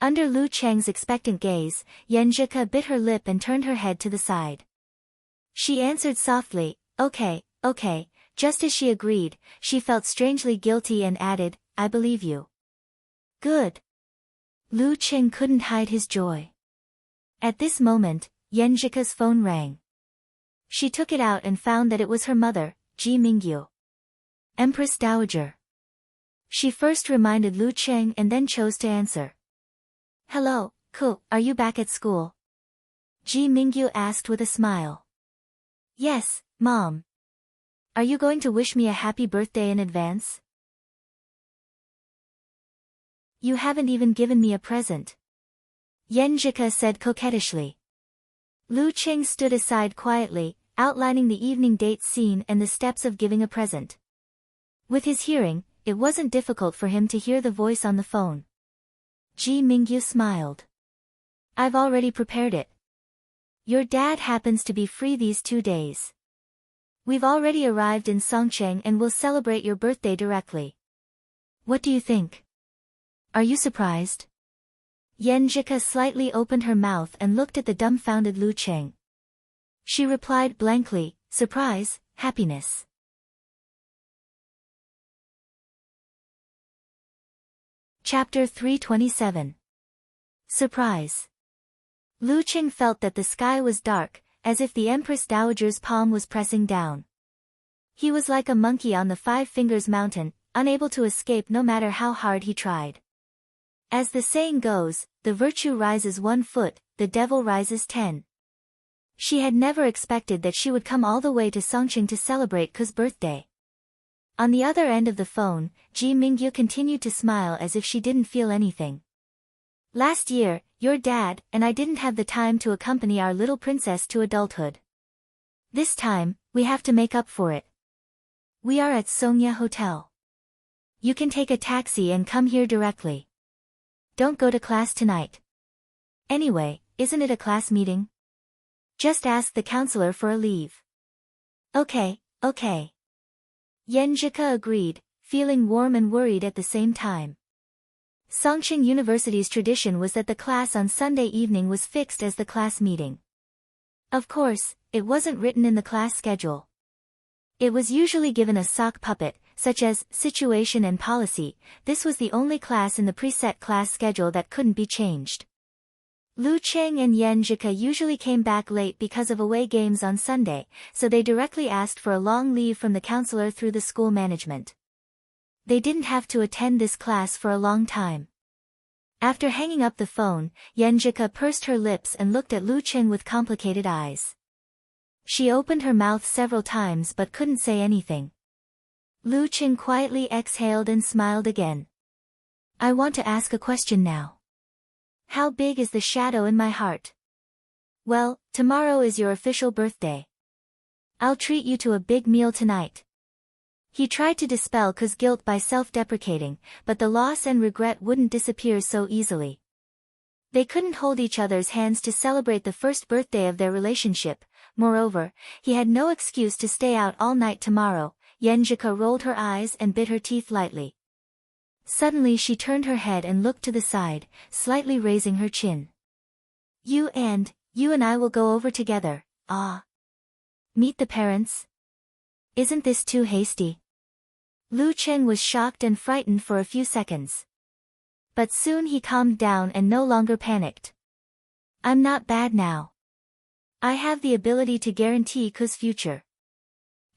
Under Lu Cheng's expectant gaze, Yan Zhike bit her lip and turned her head to the side. She answered softly, okay, just as she agreed, she felt strangely guilty and added, I believe you. Good. Lu Cheng couldn't hide his joy. At this moment, Yan Zhike's phone rang. She took it out and found that it was her mother, Ji Mingyu. Empress Dowager. She first reminded Lu Cheng and then chose to answer. Hello, Ku, are you back at school? Ji Mingyu asked with a smile. Yes, Mom. Are you going to wish me a happy birthday in advance? You haven't even given me a present. Yenjika said coquettishly. Lu Qing stood aside quietly, outlining the evening date scene and the steps of giving a present. With his hearing, it wasn't difficult for him to hear the voice on the phone. Ji Mingyu smiled. I've already prepared it. Your dad happens to be free these 2 days. We've already arrived in Songcheng and will celebrate your birthday directly. What do you think? Are you surprised? Yenjika slightly opened her mouth and looked at the dumbfounded Lu Cheng. She replied blankly, surprise, happiness. Chapter 327. Surprise. Lu Qing felt that the sky was dark, as if the Empress Dowager's palm was pressing down. He was like a monkey on the Five Fingers Mountain, unable to escape no matter how hard he tried. As the saying goes, the virtue rises 1 foot, the devil rises 10. She had never expected that she would come all the way to Songcheng to celebrate Ku's birthday. On the other end of the phone, Ji Mingyu continued to smile as if she didn't feel anything. Last year, your dad and I didn't have the time to accompany our little princess to adulthood. This time, we have to make up for it. We are at Songya Hotel. You can take a taxi and come here directly. Don't go to class tonight. Anyway, isn't it a class meeting? Just ask the counselor for a leave. Okay. Yenjika agreed, feeling warm and worried at the same time. Songcheng University's tradition was that the class on Sunday evening was fixed as the class meeting. Of course, it wasn't written in the class schedule. It was usually given a sock puppet, such as situation and policy. This was the only class in the preset class schedule that couldn't be changed. Lu Cheng and Yenjika usually came back late because of away games on Sunday, so they directly asked for a long leave from the counselor through the school management. They didn't have to attend this class for a long time. After hanging up the phone, Yenjika pursed her lips and looked at Lu Cheng with complicated eyes. She opened her mouth several times but couldn't say anything. Lu Cheng quietly exhaled and smiled again. I want to ask a question now. How big is the shadow in my heart? Well, tomorrow is your official birthday. I'll treat you to a big meal tonight. He tried to dispel Ku's guilt by self-deprecating, but the loss and regret wouldn't disappear so easily. They couldn't hold each other's hands to celebrate the first birthday of their relationship. Moreover, he had no excuse to stay out all night tomorrow. Yenjika rolled her eyes and bit her teeth lightly. Suddenly she turned her head and looked to the side, slightly raising her chin. You and I will go over together. Ah. Meet the parents? Isn't this too hasty? Lu Cheng was shocked and frightened for a few seconds. But soon he calmed down and no longer panicked. I'm not bad now. I have the ability to guarantee Ku's future.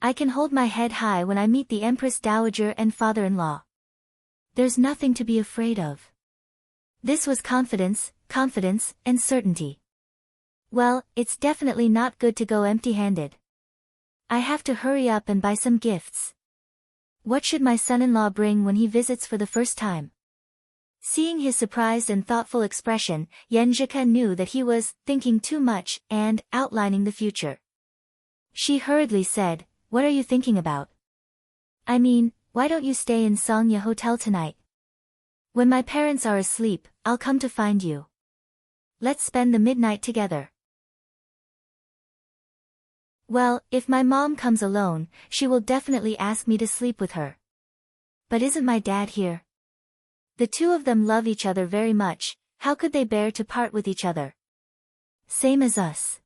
I can hold my head high when I meet the Empress Dowager and father-in-law. There's nothing to be afraid of. This was confidence, and certainty. Well, it's definitely not good to go empty-handed. I have to hurry up and buy some gifts. What should my son-in-law bring when he visits for the first time? Seeing his surprised and thoughtful expression, Yenjika knew that he was thinking too much and outlining the future. She hurriedly said, What are you thinking about? I mean, why don't you stay in Songya Hotel tonight? When my parents are asleep, I'll come to find you. Let's spend the midnight together. Well, if my mom comes alone, she will definitely ask me to sleep with her. But isn't my dad here? The two of them love each other very much, how could they bear to part with each other? Same as us.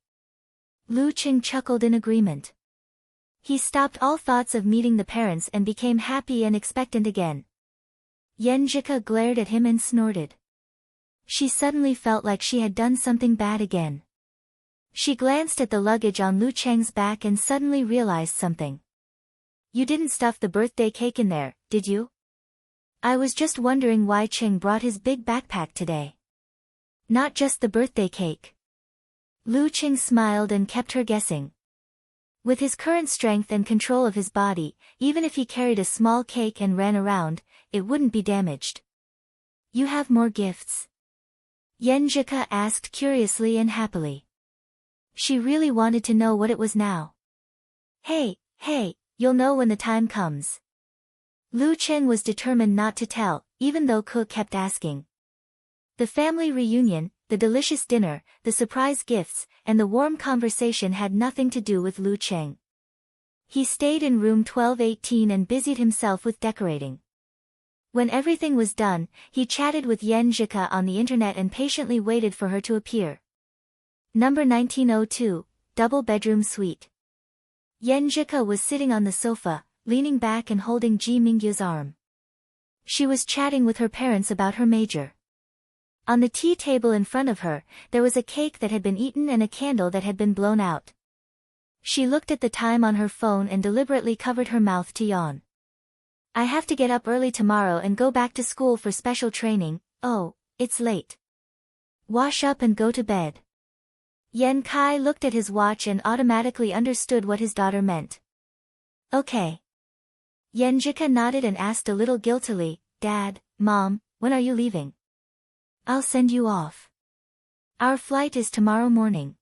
Lu Qing chuckled in agreement. He stopped all thoughts of meeting the parents and became happy and expectant again. Yenjika glared at him and snorted. She suddenly felt like she had done something bad again. She glanced at the luggage on Lu Cheng's back and suddenly realized something. You didn't stuff the birthday cake in there, did you? I was just wondering why Cheng brought his big backpack today. Not just the birthday cake. Lu Qing smiled and kept her guessing. With his current strength and control of his body, even if he carried a small cake and ran around, it wouldn't be damaged. You have more gifts? Yenjika asked curiously and happily. She really wanted to know what it was now. Hey, you'll know when the time comes. Lu Chen was determined not to tell, even though Ke kept asking. The family reunion, the delicious dinner, the surprise gifts, and the warm conversation had nothing to do with Lu Cheng. He stayed in room 1218 and busied himself with decorating. When everything was done, he chatted with Yen Zhika on the internet and patiently waited for her to appear. Number 1902, Double Bedroom Suite. Yen Zhika was sitting on the sofa, leaning back and holding Ji Mingyu's arm. She was chatting with her parents about her major. On the tea table in front of her, there was a cake that had been eaten and a candle that had been blown out. She looked at the time on her phone and deliberately covered her mouth to yawn. I have to get up early tomorrow and go back to school for special training. Oh, it's late. Wash up and go to bed. Yen Kai looked at his watch and automatically understood what his daughter meant. Okay. Yen Jika nodded and asked a little guiltily, Dad, Mom, when are you leaving? I'll send you off. Our flight is tomorrow morning.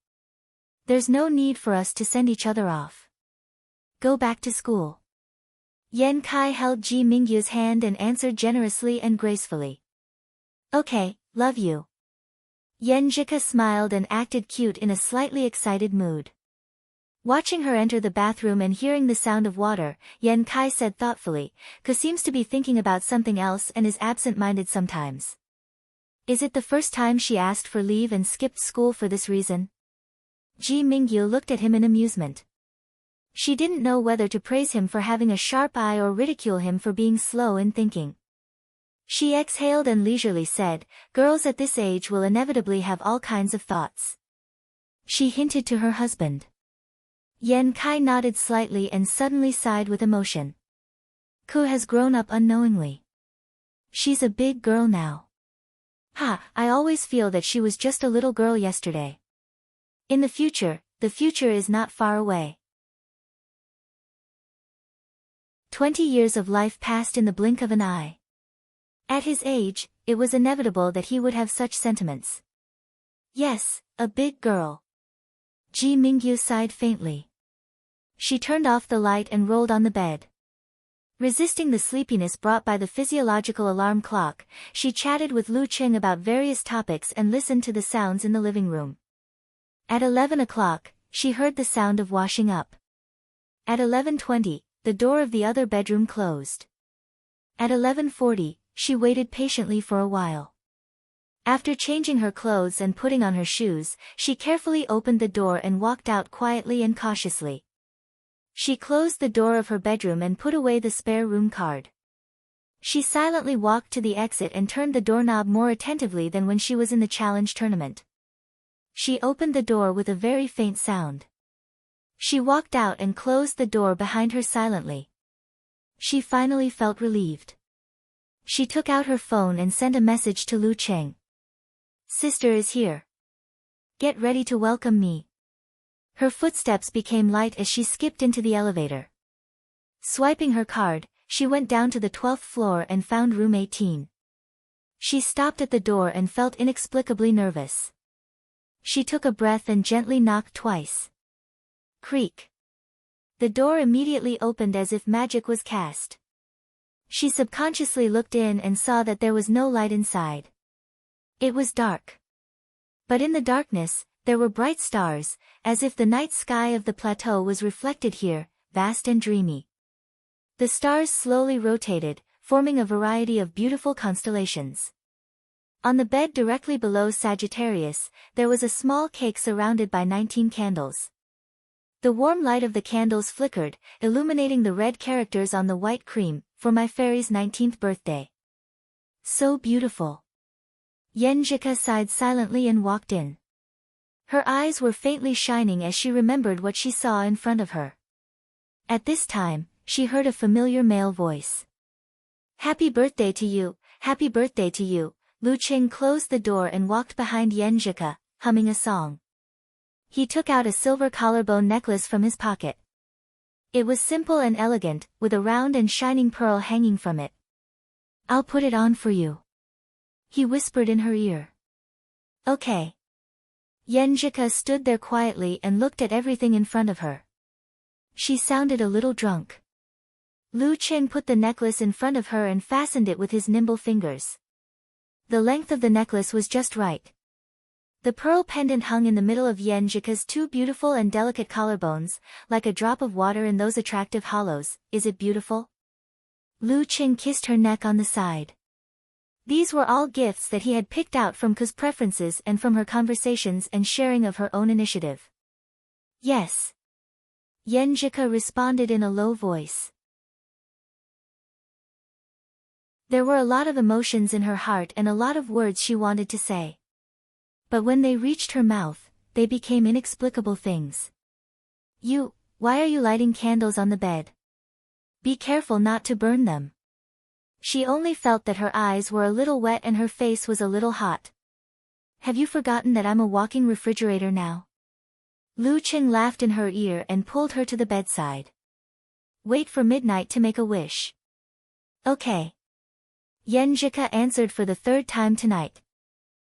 There's no need for us to send each other off. Go back to school. Yen Kai held Ji Mingyu's hand and answered generously and gracefully. Okay, love you. Yen Jika smiled and acted cute in a slightly excited mood. Watching her enter the bathroom and hearing the sound of water, Yen Kai said thoughtfully, Ka seems to be thinking about something else and is absent-minded sometimes. Is it the first time she asked for leave and skipped school for this reason? Ji Mingyu looked at him in amusement. She didn't know whether to praise him for having a sharp eye or ridicule him for being slow in thinking. She exhaled and leisurely said, Girls at this age will inevitably have all kinds of thoughts. She hinted to her husband. Yen Kai nodded slightly and suddenly sighed with emotion. Ku has grown up unknowingly. She's a big girl now. I always feel that she was just a little girl yesterday. In the future is not far away. 20 years of life passed in the blink of an eye. At his age, it was inevitable that he would have such sentiments. Yes, a big girl. Ji Mingyu sighed faintly. She turned off the light and rolled on the bed. Resisting the sleepiness brought by the physiological alarm clock, she chatted with Lu Qing about various topics and listened to the sounds in the living room. At 11 o'clock, she heard the sound of washing up. At 11:20, the door of the other bedroom closed. At 11:40, she waited patiently for a while. After changing her clothes and putting on her shoes, she carefully opened the door and walked out quietly and cautiously. She closed the door of her bedroom and put away the spare room card. She silently walked to the exit and turned the doorknob more attentively than when she was in the challenge tournament. She opened the door with a very faint sound. She walked out and closed the door behind her silently. She finally felt relieved. She took out her phone and sent a message to Lu Cheng. Sister is here. Get ready to welcome me. Her footsteps became light as she skipped into the elevator. Swiping her card, she went down to the 12th floor and found room 18. She stopped at the door and felt inexplicably nervous. She took a breath and gently knocked twice. Creak. The door immediately opened as if magic was cast. She subconsciously looked in and saw that there was no light inside. It was dark. But in the darkness, there were bright stars, as if the night sky of the plateau was reflected here, vast and dreamy. The stars slowly rotated, forming a variety of beautiful constellations. On the bed directly below Sagittarius, there was a small cake surrounded by 19 candles. The warm light of the candles flickered, illuminating the red characters on the white cream, for my fairy's 19th birthday. So beautiful. Yen Jika sighed silently and walked in. Her eyes were faintly shining as she remembered what she saw in front of her. At this time, she heard a familiar male voice. Happy birthday to you, Lu Qing closed the door and walked behind Yenjika, humming a song. He took out a silver collarbone necklace from his pocket. It was simple and elegant, with a round and shining pearl hanging from it. "I'll put it on for you," he whispered in her ear. "Okay." Yenjika stood there quietly and looked at everything in front of her. She sounded a little drunk. Lu Qing put the necklace in front of her and fastened it with his nimble fingers. The length of the necklace was just right. The pearl pendant hung in the middle of Yenjika's two beautiful and delicate collarbones, like a drop of water in those attractive hollows. "Is it beautiful?" Lu Qing kissed her neck on the side. These were all gifts that he had picked out from Ku's preferences and from her conversations and sharing of her own initiative. "Yes." Yenjika responded in a low voice. There were a lot of emotions in her heart and a lot of words she wanted to say. But when they reached her mouth, they became inexplicable things. Why are you lighting candles on the bed? Be careful not to burn them." She only felt that her eyes were a little wet and her face was a little hot. "Have you forgotten that I'm a walking refrigerator now?" Lu Qing laughed in her ear and pulled her to the bedside. "Wait for midnight to make a wish." "Okay." Yenjika answered for the third time tonight.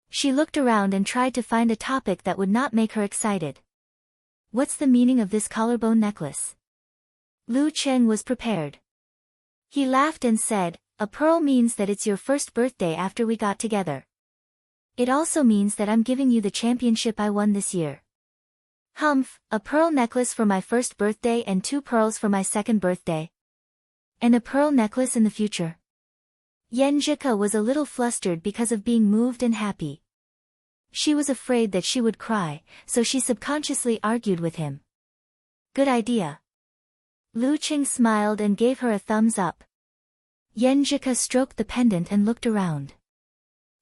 She looked around and tried to find a topic that would not make her excited. "What's the meaning of this collarbone necklace?" Lu Qing was prepared. He laughed and said, "A pearl means that it's your first birthday after we got together. It also means that I'm giving you the championship I won this year." "Humph, a pearl necklace for my first birthday and 2 pearls for my second birthday. And a pearl necklace in the future?" Yenjika was a little flustered because of being moved and happy. She was afraid that she would cry, so she subconsciously argued with him. "Good idea." Lu Qing smiled and gave her a thumbs up. Yenjika stroked the pendant and looked around.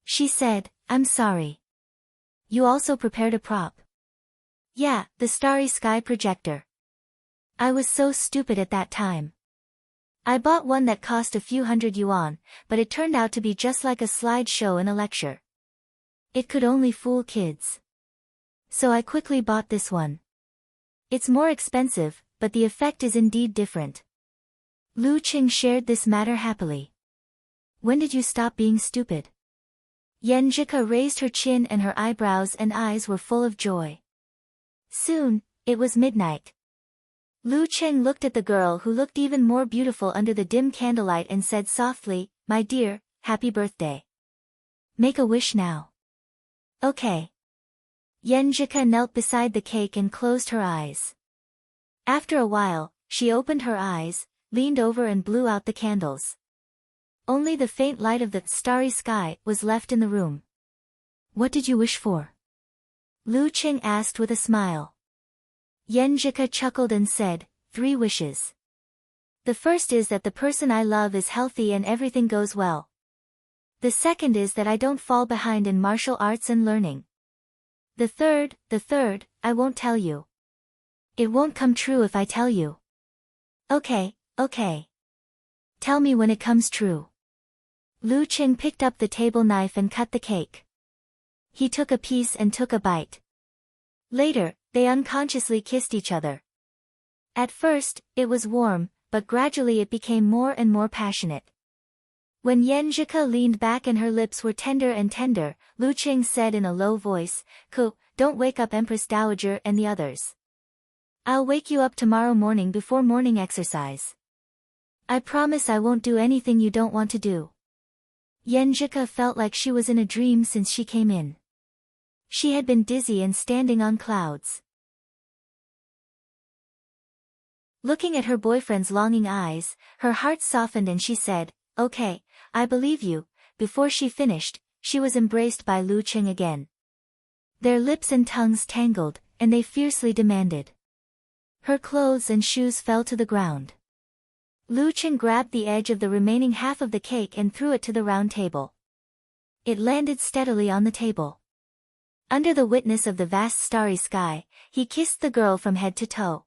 She said, "I'm sorry. You also prepared a prop?" "Yeah, the starry sky projector. I was so stupid at that time. I bought one that cost a few hundred yuan, but it turned out to be just like a slide show in a lecture. It could only fool kids. So I quickly bought this one. It's more expensive, but the effect is indeed different." Lu Qing shared this matter happily. "When did you stop being stupid?" Yenjika raised her chin and her eyebrows and eyes were full of joy. Soon, it was midnight. Lu Qing looked at the girl who looked even more beautiful under the dim candlelight and said softly, "My dear, happy birthday. Make a wish now." "Okay." Yenjika knelt beside the cake and closed her eyes. After a while, she opened her eyes, leaned over and blew out the candles. Only the faint light of the starry sky was left in the room. "What did you wish for?" Lu Qing asked with a smile. Yenjika chuckled and said, 3 wishes. The first is that the person I love is healthy and everything goes well. The second is that I don't fall behind in martial arts and learning. The third, I won't tell you. It won't come true if I tell you." Okay. "Tell me when it comes true." Lu Qing picked up the table knife and cut the cake. He took a piece and took a bite. Later, they unconsciously kissed each other. At first, it was warm, but gradually it became more and more passionate. When Yenjika leaned back and her lips were tender and tender, Lu Qing said in a low voice, "Don't wake up Empress Dowager and the others. I'll wake you up tomorrow morning before morning exercise. I promise I won't do anything you don't want to do." Yenjika felt like she was in a dream since she came in. She had been dizzy and standing on clouds. Looking at her boyfriend's longing eyes, her heart softened and she said, "Okay, I believe you." Before she finished, she was embraced by Lu Qing again. Their lips and tongues tangled, and they fiercely demanded. Her clothes and shoes fell to the ground. Lu Qing grabbed the edge of the remaining half of the cake and threw it to the round table. It landed steadily on the table. Under the witness of the vast starry sky, he kissed the girl from head to toe.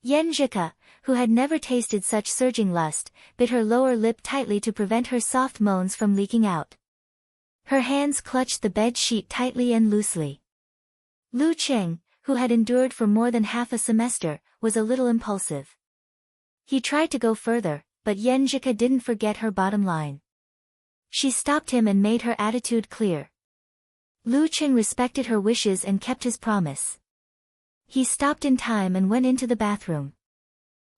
Yenjika, who had never tasted such surging lust, bit her lower lip tightly to prevent her soft moans from leaking out. Her hands clutched the bed sheet tightly and loosely. Lu Cheng, who had endured for more than half a semester, was a little impulsive. He tried to go further, but Yenjika didn't forget her bottom line. She stopped him and made her attitude clear. Lu Cheng respected her wishes and kept his promise. He stopped in time and went into the bathroom.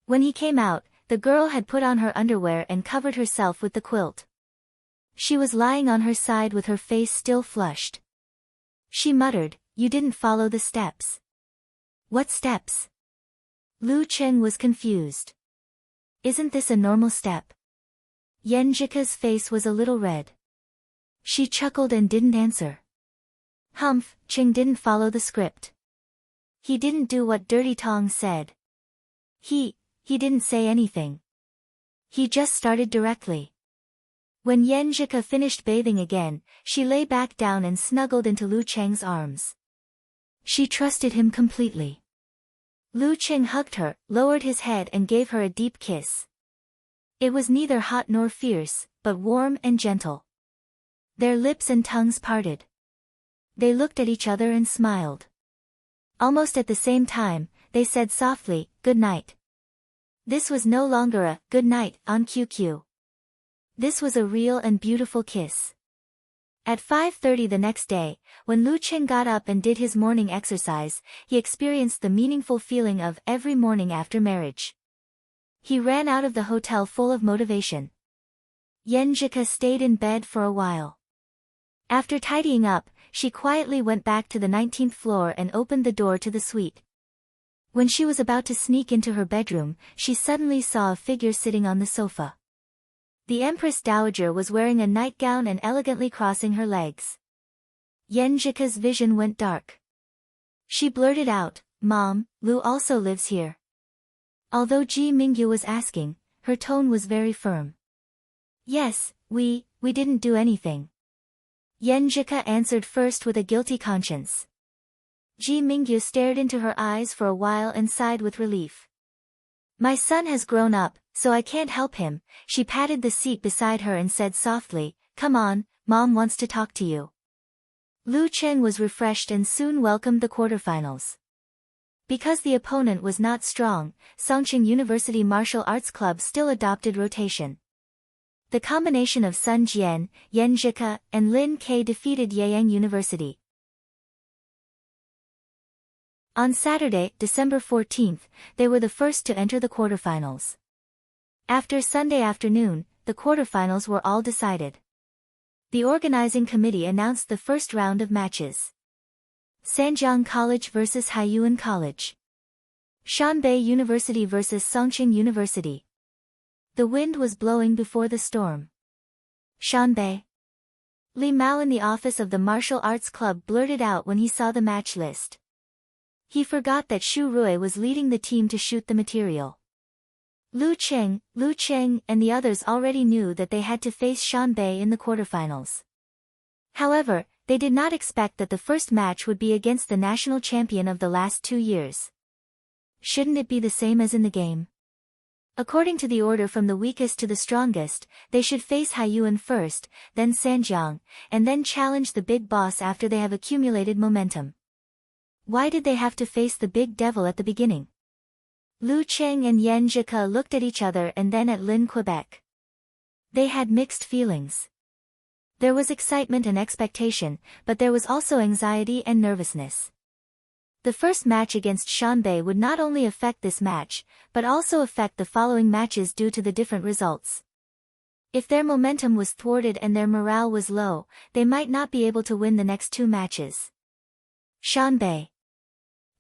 When he came out, the girl had put on her underwear and covered herself with the quilt. She was lying on her side with her face still flushed. She muttered, "You didn't follow the steps." "What steps?" Lu Cheng was confused. "Isn't this a normal step?" Yenjika's face was a little red. She chuckled and didn't answer. "Humph, Cheng didn't follow the script. He didn't do what Dirty Tong said. He didn't say anything. He just started directly." When Yenjika finished bathing again, she lay back down and snuggled into Lu Cheng's arms. She trusted him completely. Lu Cheng hugged her, lowered his head and gave her a deep kiss. It was neither hot nor fierce, but warm and gentle. Their lips and tongues parted. They looked at each other and smiled. Almost at the same time, they said softly, "Good night." This was no longer a "good night" on QQ. This was a real and beautiful kiss. At 5:30 the next day, when Lu Cheng got up and did his morning exercise, he experienced the meaningful feeling of every morning after marriage. He ran out of the hotel full of motivation. Yenjika stayed in bed for a while. After tidying up, she quietly went back to the 19th floor and opened the door to the suite. When she was about to sneak into her bedroom, she suddenly saw a figure sitting on the sofa. The Empress Dowager was wearing a nightgown and elegantly crossing her legs. Yenjika's vision went dark. She blurted out, "Mom, Lu also lives here." Although Ji Mingyu was asking, her tone was very firm. "Yes, we didn't do anything." Yenjika answered first with a guilty conscience. Ji Mingyu stared into her eyes for a while and sighed with relief. "My son has grown up, so I can't help him." She patted the seat beside her and said softly, "Come on, Mom wants to talk to you." Lu Cheng was refreshed and soon welcomed the quarterfinals. Because the opponent was not strong, Songqing University Martial Arts Club still adopted rotation. The combination of Sun Jian, Yenjika, and Lin Ke defeated Yeyang University. On Saturday, December 14th, they were the first to enter the quarterfinals. After Sunday afternoon, the quarterfinals were all decided. The organizing committee announced the first round of matches. Sanjiang College vs Haiyuan College. Shanbei University vs Songqing University. The wind was blowing before the storm. Shanbei. Li Mao in the office of the martial arts club blurted out when he saw the match list. He forgot that Xu Rui was leading the team to shoot the material. Lu Cheng, and the others already knew that they had to face Shanbei in the quarterfinals. However, they did not expect that the first match would be against the national champion of the last 2 years. Shouldn't it be the same as in the game? According to the order from the weakest to the strongest, they should face Haiyuan first, then Sanjiang, and then challenge the big boss after they have accumulated momentum. Why did they have to face the big devil at the beginning? Lu Cheng and Yenjika looked at each other and then at Lin Quebec. They had mixed feelings. There was excitement and expectation, but there was also anxiety and nervousness. The first match against Shanbei would not only affect this match, but also affect the following matches due to the different results. If their momentum was thwarted and their morale was low, they might not be able to win the next 2 matches. Shanbei.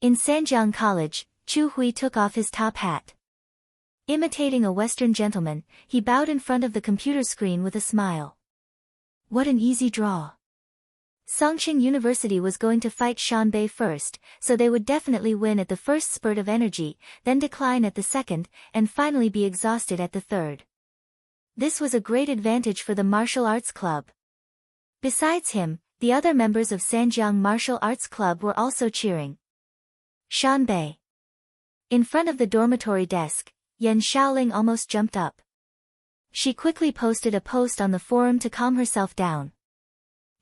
In Sanjiang College, Chu Hui took off his top hat. Imitating a Western gentleman, he bowed in front of the computer screen with a smile. What an easy draw. Songqing University was going to fight Shanbei first, so they would definitely win at the first spurt of energy, then decline at the second, and finally be exhausted at the third. This was a great advantage for the martial arts club. Besides him, the other members of Sanjiang Martial Arts Club were also cheering. Shanbei. In front of the dormitory desk, Yan Shaoling almost jumped up. She quickly posted a post on the forum to calm herself down.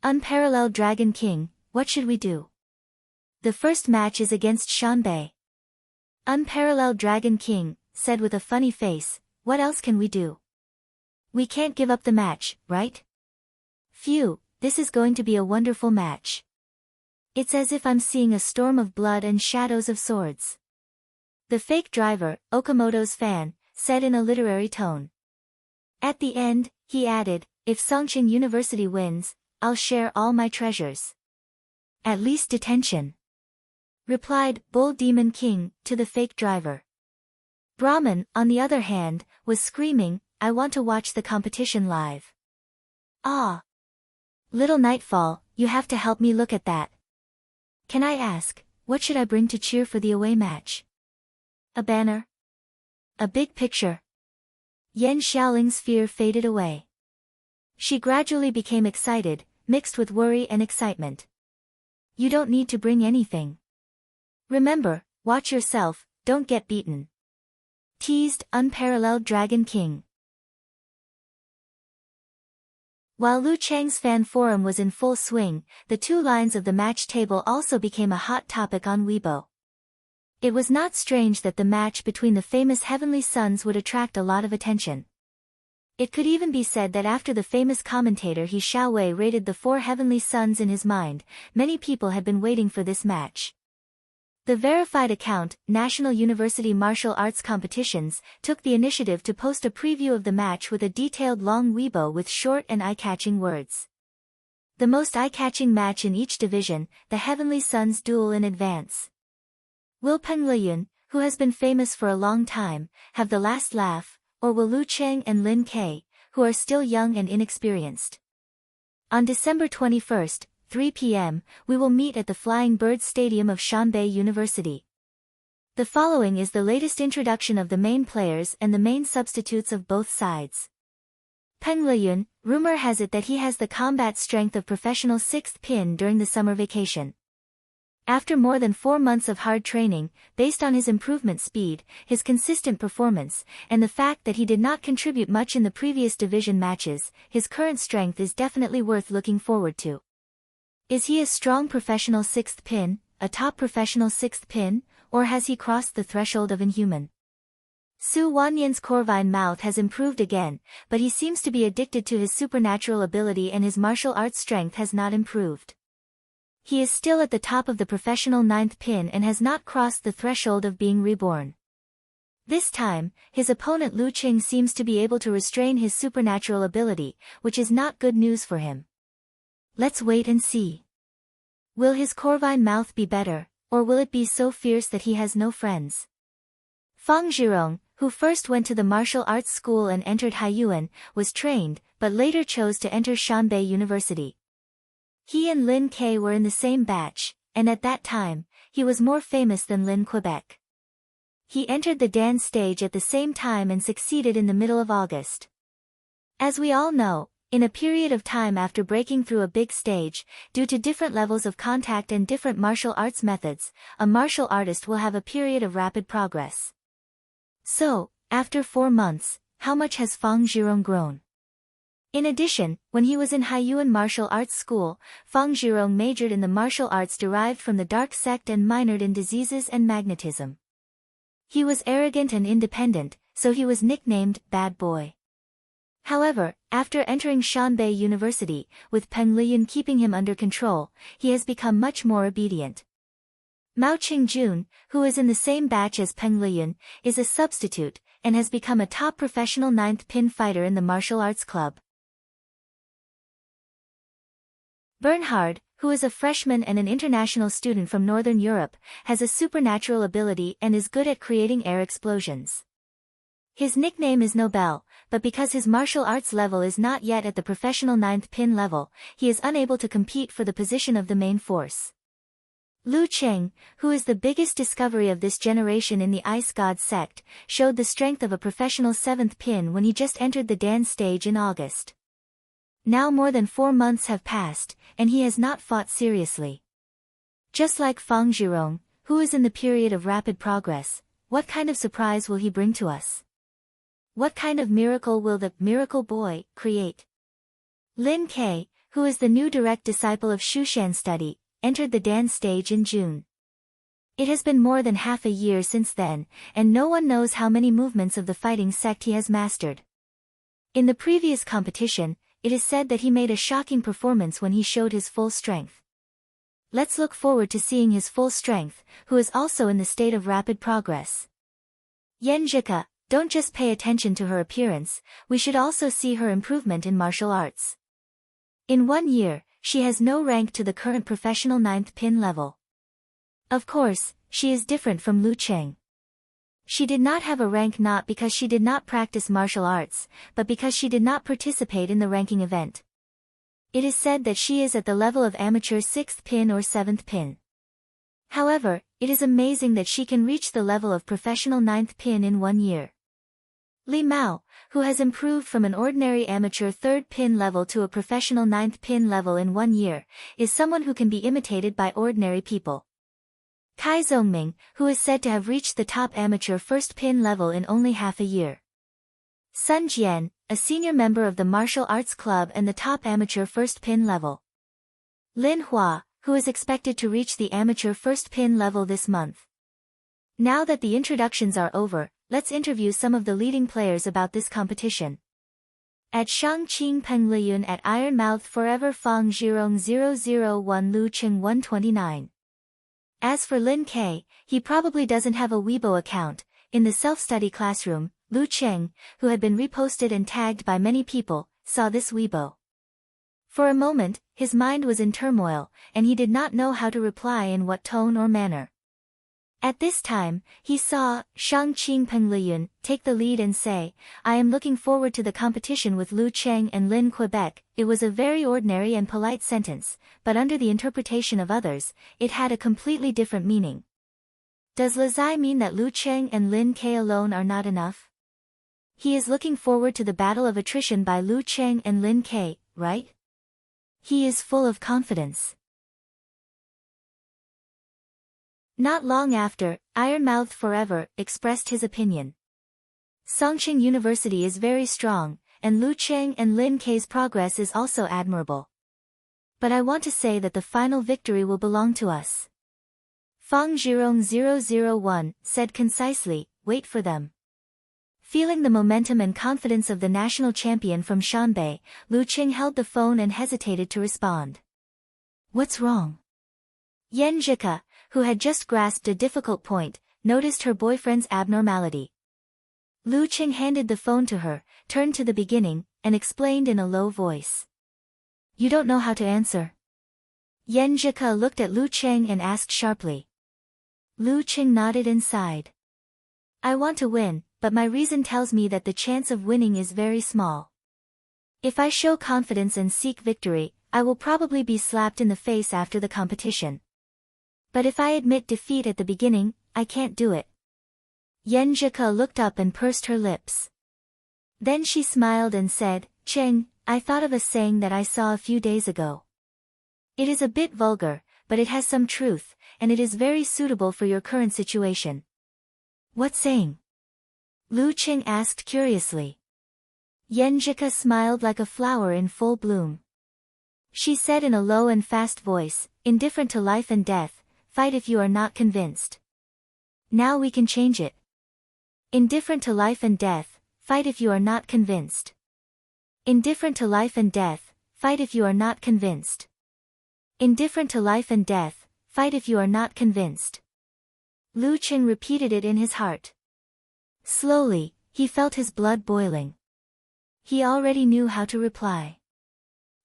Unparalleled Dragon King, what should we do? The first match is against Shanbei. Unparalleled Dragon King said with a funny face, what else can we do? We can't give up the match, right? Phew, this is going to be a wonderful match. It's as if I'm seeing a storm of blood and shadows of swords. The fake driver, Okamoto's fan, said in a literary tone. At the end, he added, if Songqing University wins, I'll share all my treasures. At least detention. Replied Bull Demon King to the fake driver. Brahman, on the other hand, was screaming, I want to watch the competition live. Ah! Little Nightfall, you have to help me look at that. Can I ask, what should I bring to cheer for the away match? A banner? A big picture? Yan Xiaoling's fear faded away. She gradually became excited, mixed with worry and excitement. You don't need to bring anything. Remember, watch yourself, don't get beaten. Teased Unparalleled Dragon King. While Lu Chang's fan forum was in full swing, the two lines of the match table also became a hot topic on Weibo. It was not strange that the match between the famous Heavenly Sons would attract a lot of attention. It could even be said that after the famous commentator He Xiaowei rated the four Heavenly Sons in his mind, many people had been waiting for this match. The verified account, National University Martial Arts Competitions, took the initiative to post a preview of the match with a detailed long Weibo with short and eye-catching words. The most eye-catching match in each division, the Heavenly Sons duel in advance. Will Pengliyun, who has been famous for a long time, have the last laugh, or will Lu Cheng and Lin Ke, who are still young and inexperienced? On December 21st, 3 p.m., we will meet at the Flying Bird Stadium of Shanbei University. The following is the latest introduction of the main players and the main substitutes of both sides. Pengliyun, rumor has it that he has the combat strength of professional 6th pin during the summer vacation. After more than 4 months of hard training, based on his improvement speed, his consistent performance, and the fact that he did not contribute much in the previous division matches, his current strength is definitely worth looking forward to. Is he a strong professional 6th pin, a top professional 6th pin, or has he crossed the threshold of inhuman? Su Wanyan's Corvine mouth has improved again, but he seems to be addicted to his supernatural ability and his martial arts strength has not improved. He is still at the top of the professional 9th pin and has not crossed the threshold of being reborn. This time, his opponent Lu Qing seems to be able to restrain his supernatural ability, which is not good news for him. Let's wait and see. Will his Corvine mouth be better, or will it be so fierce that he has no friends? Fang Zhirong, who first went to the martial arts school and entered Haiyuan, was trained, but later chose to enter Shanbei University. He and Lin Ke were in the same batch, and at that time, he was more famous than Lin Quebec. He entered the Dan stage at the same time and succeeded in the middle of August. As we all know, in a period of time after breaking through a big stage, due to different levels of contact and different martial arts methods, a martial artist will have a period of rapid progress. So, after 4 months, how much has Fang Zhirong grown? In addition, when he was in Haiyuan Martial Arts School, Fang Zhirong majored in the martial arts derived from the dark sect and minored in diseases and magnetism. He was arrogant and independent, so he was nicknamed Bad Boy. However, after entering Shanbei University, with Pengliyun keeping him under control, he has become much more obedient. Mao Qingjun, who is in the same batch as Pengliyun, is a substitute, and has become a top professional 9th pin fighter in the martial arts club. Bernhard, who is a freshman and an international student from Northern Europe, has a supernatural ability and is good at creating air explosions. His nickname is Nobel, but because his martial arts level is not yet at the professional 9th pin level, he is unable to compete for the position of the main force. Lu Cheng, who is the biggest discovery of this generation in the Ice God sect, showed the strength of a professional 7th pin when he just entered the Dan stage in August. Now more than 4 months have passed, and he has not fought seriously. Just like Fang Zhirong, who is in the period of rapid progress, what kind of surprise will he bring to us? What kind of miracle will the Miracle Boy create? Lin Ke, who is the new direct disciple of Shushan study, entered the dance stage in June. It has been more than half a year since then, and no one knows how many movements of the fighting sect he has mastered. In the previous competition, it is said that he made a shocking performance when he showed his full strength. Let's look forward to seeing his full strength, who is also in the state of rapid progress. Yenjika, don't just pay attention to her appearance, we should also see her improvement in martial arts. In 1 year, she has no rank to the current professional 9th pin level. Of course, she is different from Lu Cheng. She did not have a rank not because she did not practice martial arts, but because she did not participate in the ranking event. It is said that she is at the level of amateur 6th pin or 7th pin. However, it is amazing that she can reach the level of professional 9th pin in 1 year. Li Mao, who has improved from an ordinary amateur 3rd pin level to a professional 9th pin level in 1 year, is someone who can be imitated by ordinary people. Kai Zhongming, who is said to have reached the top amateur 1st pin level in only half a year. Sun Jian, a senior member of the martial arts club and the top amateur 1st pin level. Lin Hua, who is expected to reach the amateur 1st pin level this month. Now that the introductions are over, let's interview some of the leading players about this competition. At Shangqing Pengliyun at Ironmouth Forever Fang Zhirong 001 Lu Cheng 129. As for Lin K, he probably doesn't have a Weibo account. In the self-study classroom, Lu Cheng, who had been reposted and tagged by many people, saw this Weibo. For a moment, his mind was in turmoil, and he did not know how to reply in what tone or manner. At this time, he saw Shangqing Pengliyun take the lead and say, "I am looking forward to the competition with Lu Cheng and Lin Quebec." It was a very ordinary and polite sentence, but under the interpretation of others, it had a completely different meaning. Does Lazai mean that Lu Cheng and Lin K alone are not enough? He is looking forward to the battle of attrition by Lu Cheng and Lin K, right? He is full of confidence. Not long after, Ironmouth Forever expressed his opinion. Songqing University is very strong, and Lu Cheng and Lin K's progress is also admirable. But I want to say that the final victory will belong to us. Fang Zhirong 001 said concisely, "Wait for them." Feeling the momentum and confidence of the national champion from Shanbei, Lu Cheng held the phone and hesitated to respond. What's wrong? Yan Zhika, who had just grasped a difficult point, noticed her boyfriend's abnormality. Lu Cheng handed the phone to her, turned to the beginning, and explained in a low voice. You don't know how to answer? Yan Zhika looked at Lu Cheng and asked sharply. Lu Cheng nodded and sighed. I want to win, but my reason tells me that the chance of winning is very small. If I show confidence and seek victory, I will probably be slapped in the face after the competition. But if I admit defeat at the beginning, I can't do it. Yan Zhika looked up and pursed her lips. Then she smiled and said, Cheng, I thought of a saying that I saw a few days ago. It is a bit vulgar, but it has some truth, and it is very suitable for your current situation. What saying? Lu Cheng asked curiously. Yan Zhika smiled like a flower in full bloom. She said in a low and fast voice, indifferent to life and death, fight if you are not convinced. Now we can change it. Indifferent to life and death, fight if you are not convinced. Indifferent to life and death, fight if you are not convinced. Indifferent to life and death, fight if you are not convinced. Lu Cheng repeated it in his heart. Slowly, he felt his blood boiling. He already knew how to reply.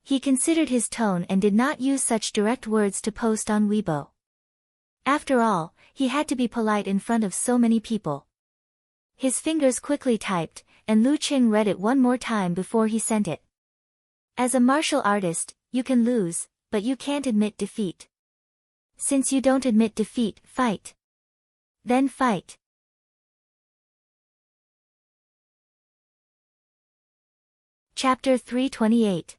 He considered his tone and did not use such direct words to post on Weibo. After all, he had to be polite in front of so many people. His fingers quickly typed, and Lu Cheng read it one more time before he sent it. As a martial artist, you can lose, but you can't admit defeat. Since you don't admit defeat, fight. Then fight. Chapter 328.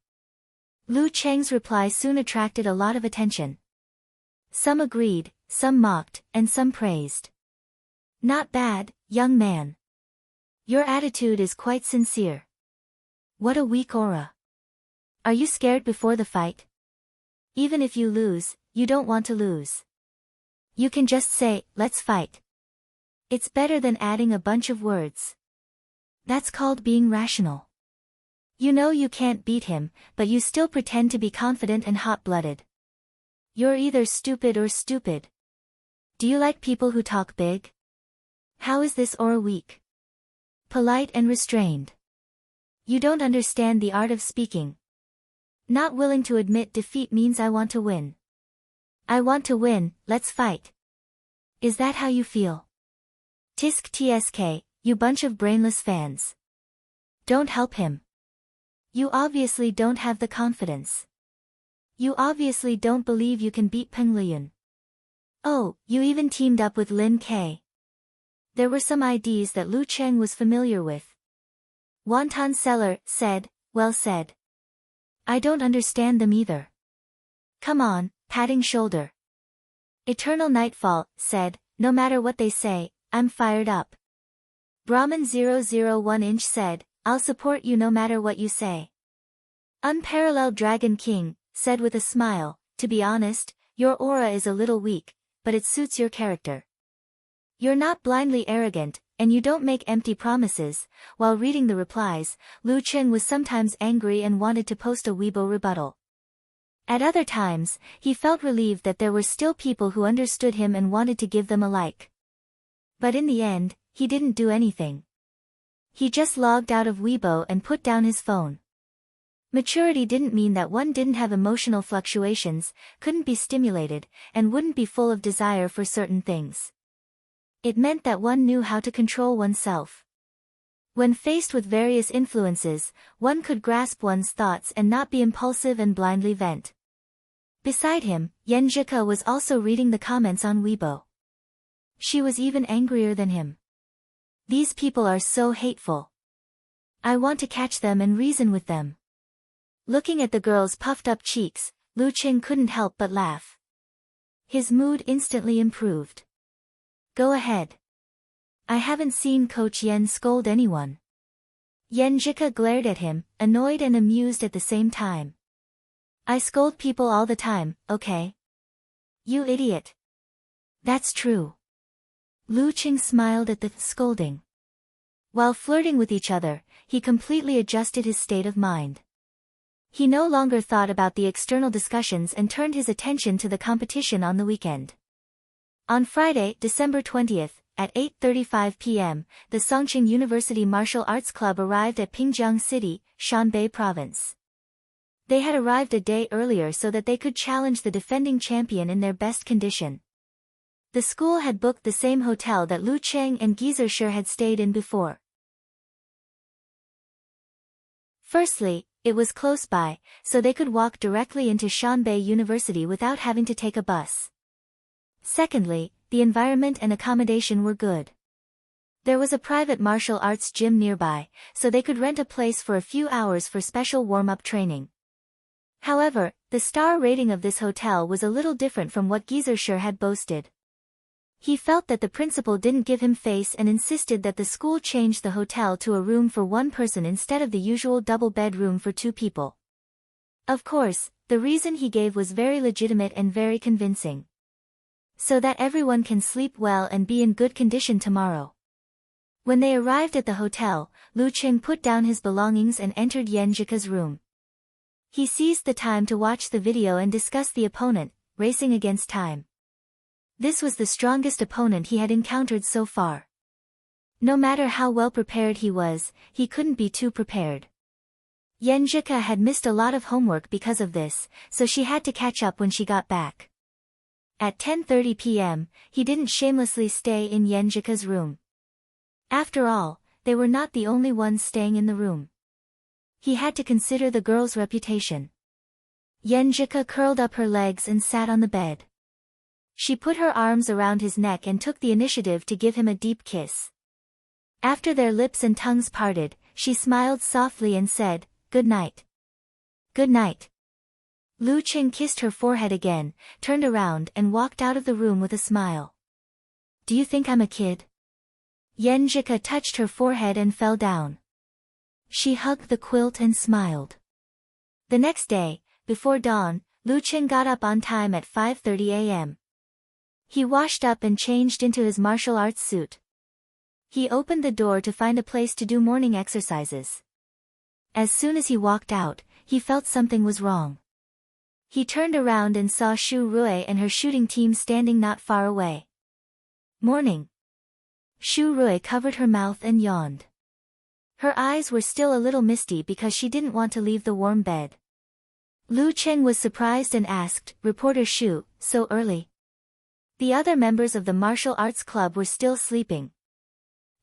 Lu Cheng's reply soon attracted a lot of attention. Some agreed, some mocked, and some praised. Not bad, young man. Your attitude is quite sincere. What a weak aura. Are you scared before the fight? Even if you lose, you don't want to lose. You can just say, let's fight. It's better than adding a bunch of words. That's called being rational. You know you can't beat him, but you still pretend to be confident and hot-blooded. You're either stupid or stupid. Do you like people who talk big? How is this aura weak? Polite and restrained. You don't understand the art of speaking. Not willing to admit defeat means I want to win. I want to win, let's fight. Is that how you feel? Tisk tsk, you bunch of brainless fans. Don't help him. You obviously don't have the confidence. You obviously don't believe you can beat Peng Liyun. Oh, you even teamed up with Lin K. There were some IDs that Lu Cheng was familiar with. Wonton Seller said, well said. I don't understand them either. Come on, patting shoulder. Eternal Nightfall said, no matter what they say, I'm fired up. Brahman 001 said, I'll support you no matter what you say. Unparalleled Dragon King said with a smile, to be honest, your aura is a little weak, but it suits your character. You're not blindly arrogant, and you don't make empty promises. While reading the replies, Lu Chen was sometimes angry and wanted to post a Weibo rebuttal. At other times, he felt relieved that there were still people who understood him and wanted to give them a like. But in the end, he didn't do anything. He just logged out of Weibo and put down his phone. Maturity didn't mean that one didn't have emotional fluctuations, couldn't be stimulated, and wouldn't be full of desire for certain things. It meant that one knew how to control oneself. When faced with various influences, one could grasp one's thoughts and not be impulsive and blindly vent. Beside him, Yen Zhika was also reading the comments on Weibo. She was even angrier than him. These people are so hateful. I want to catch them and reason with them. Looking at the girl's puffed-up cheeks, Lu Qing couldn't help but laugh. His mood instantly improved. Go ahead. I haven't seen Coach Yen scold anyone. Yen Zhika glared at him, annoyed and amused at the same time. I scold people all the time, okay? You idiot. That's true. Lu Qing smiled at the scolding. While flirting with each other, he completely adjusted his state of mind. He no longer thought about the external discussions and turned his attention to the competition on the weekend. On Friday, December 20th, at 8:35 p.m., the Songqing University Martial Arts Club arrived at Pingjiang City, Shanbei Province. They had arrived a day earlier so that they could challenge the defending champion in their best condition. The school had booked the same hotel that Lu Cheng and Gizershur had stayed in before. Firstly, it was close by, so they could walk directly into Shanbei University without having to take a bus. Secondly, the environment and accommodation were good. There was a private martial arts gym nearby, so they could rent a place for a few hours for special warm-up training. However, the star rating of this hotel was a little different from what Gizershur had boasted. He felt that the principal didn't give him face and insisted that the school change the hotel to a room for one person instead of the usual double-bed room for two people. Of course, the reason he gave was very legitimate and very convincing. So that everyone can sleep well and be in good condition tomorrow. When they arrived at the hotel, Lu Qing put down his belongings and entered Yen Zhika's room. He seized the time to watch the video and discuss the opponent, racing against time. This was the strongest opponent he had encountered so far. No matter how well prepared he was, he couldn't be too prepared. Yen Zhika had missed a lot of homework because of this, so she had to catch up when she got back. At 10:30 p.m., he didn't shamelessly stay in Yen Zhika's room. After all, they were not the only ones staying in the room. He had to consider the girl's reputation. Yen Zhika curled up her legs and sat on the bed. She put her arms around his neck and took the initiative to give him a deep kiss. After their lips and tongues parted, she smiled softly and said, "Good night." "Good night." Lu Qing kissed her forehead again, turned around and walked out of the room with a smile. "Do you think I'm a kid?" Yen Zhika touched her forehead and fell down. She hugged the quilt and smiled. The next day, before dawn, Lu Qing got up on time at 5:30 a.m. He washed up and changed into his martial arts suit. He opened the door to find a place to do morning exercises. As soon as he walked out, he felt something was wrong. He turned around and saw Shu Rui and her shooting team standing not far away. Morning. Shu Rui covered her mouth and yawned. Her eyes were still a little misty because she didn't want to leave the warm bed. Lu Qing was surprised and asked, "Reporter Shu, so early?" The other members of the martial arts club were still sleeping.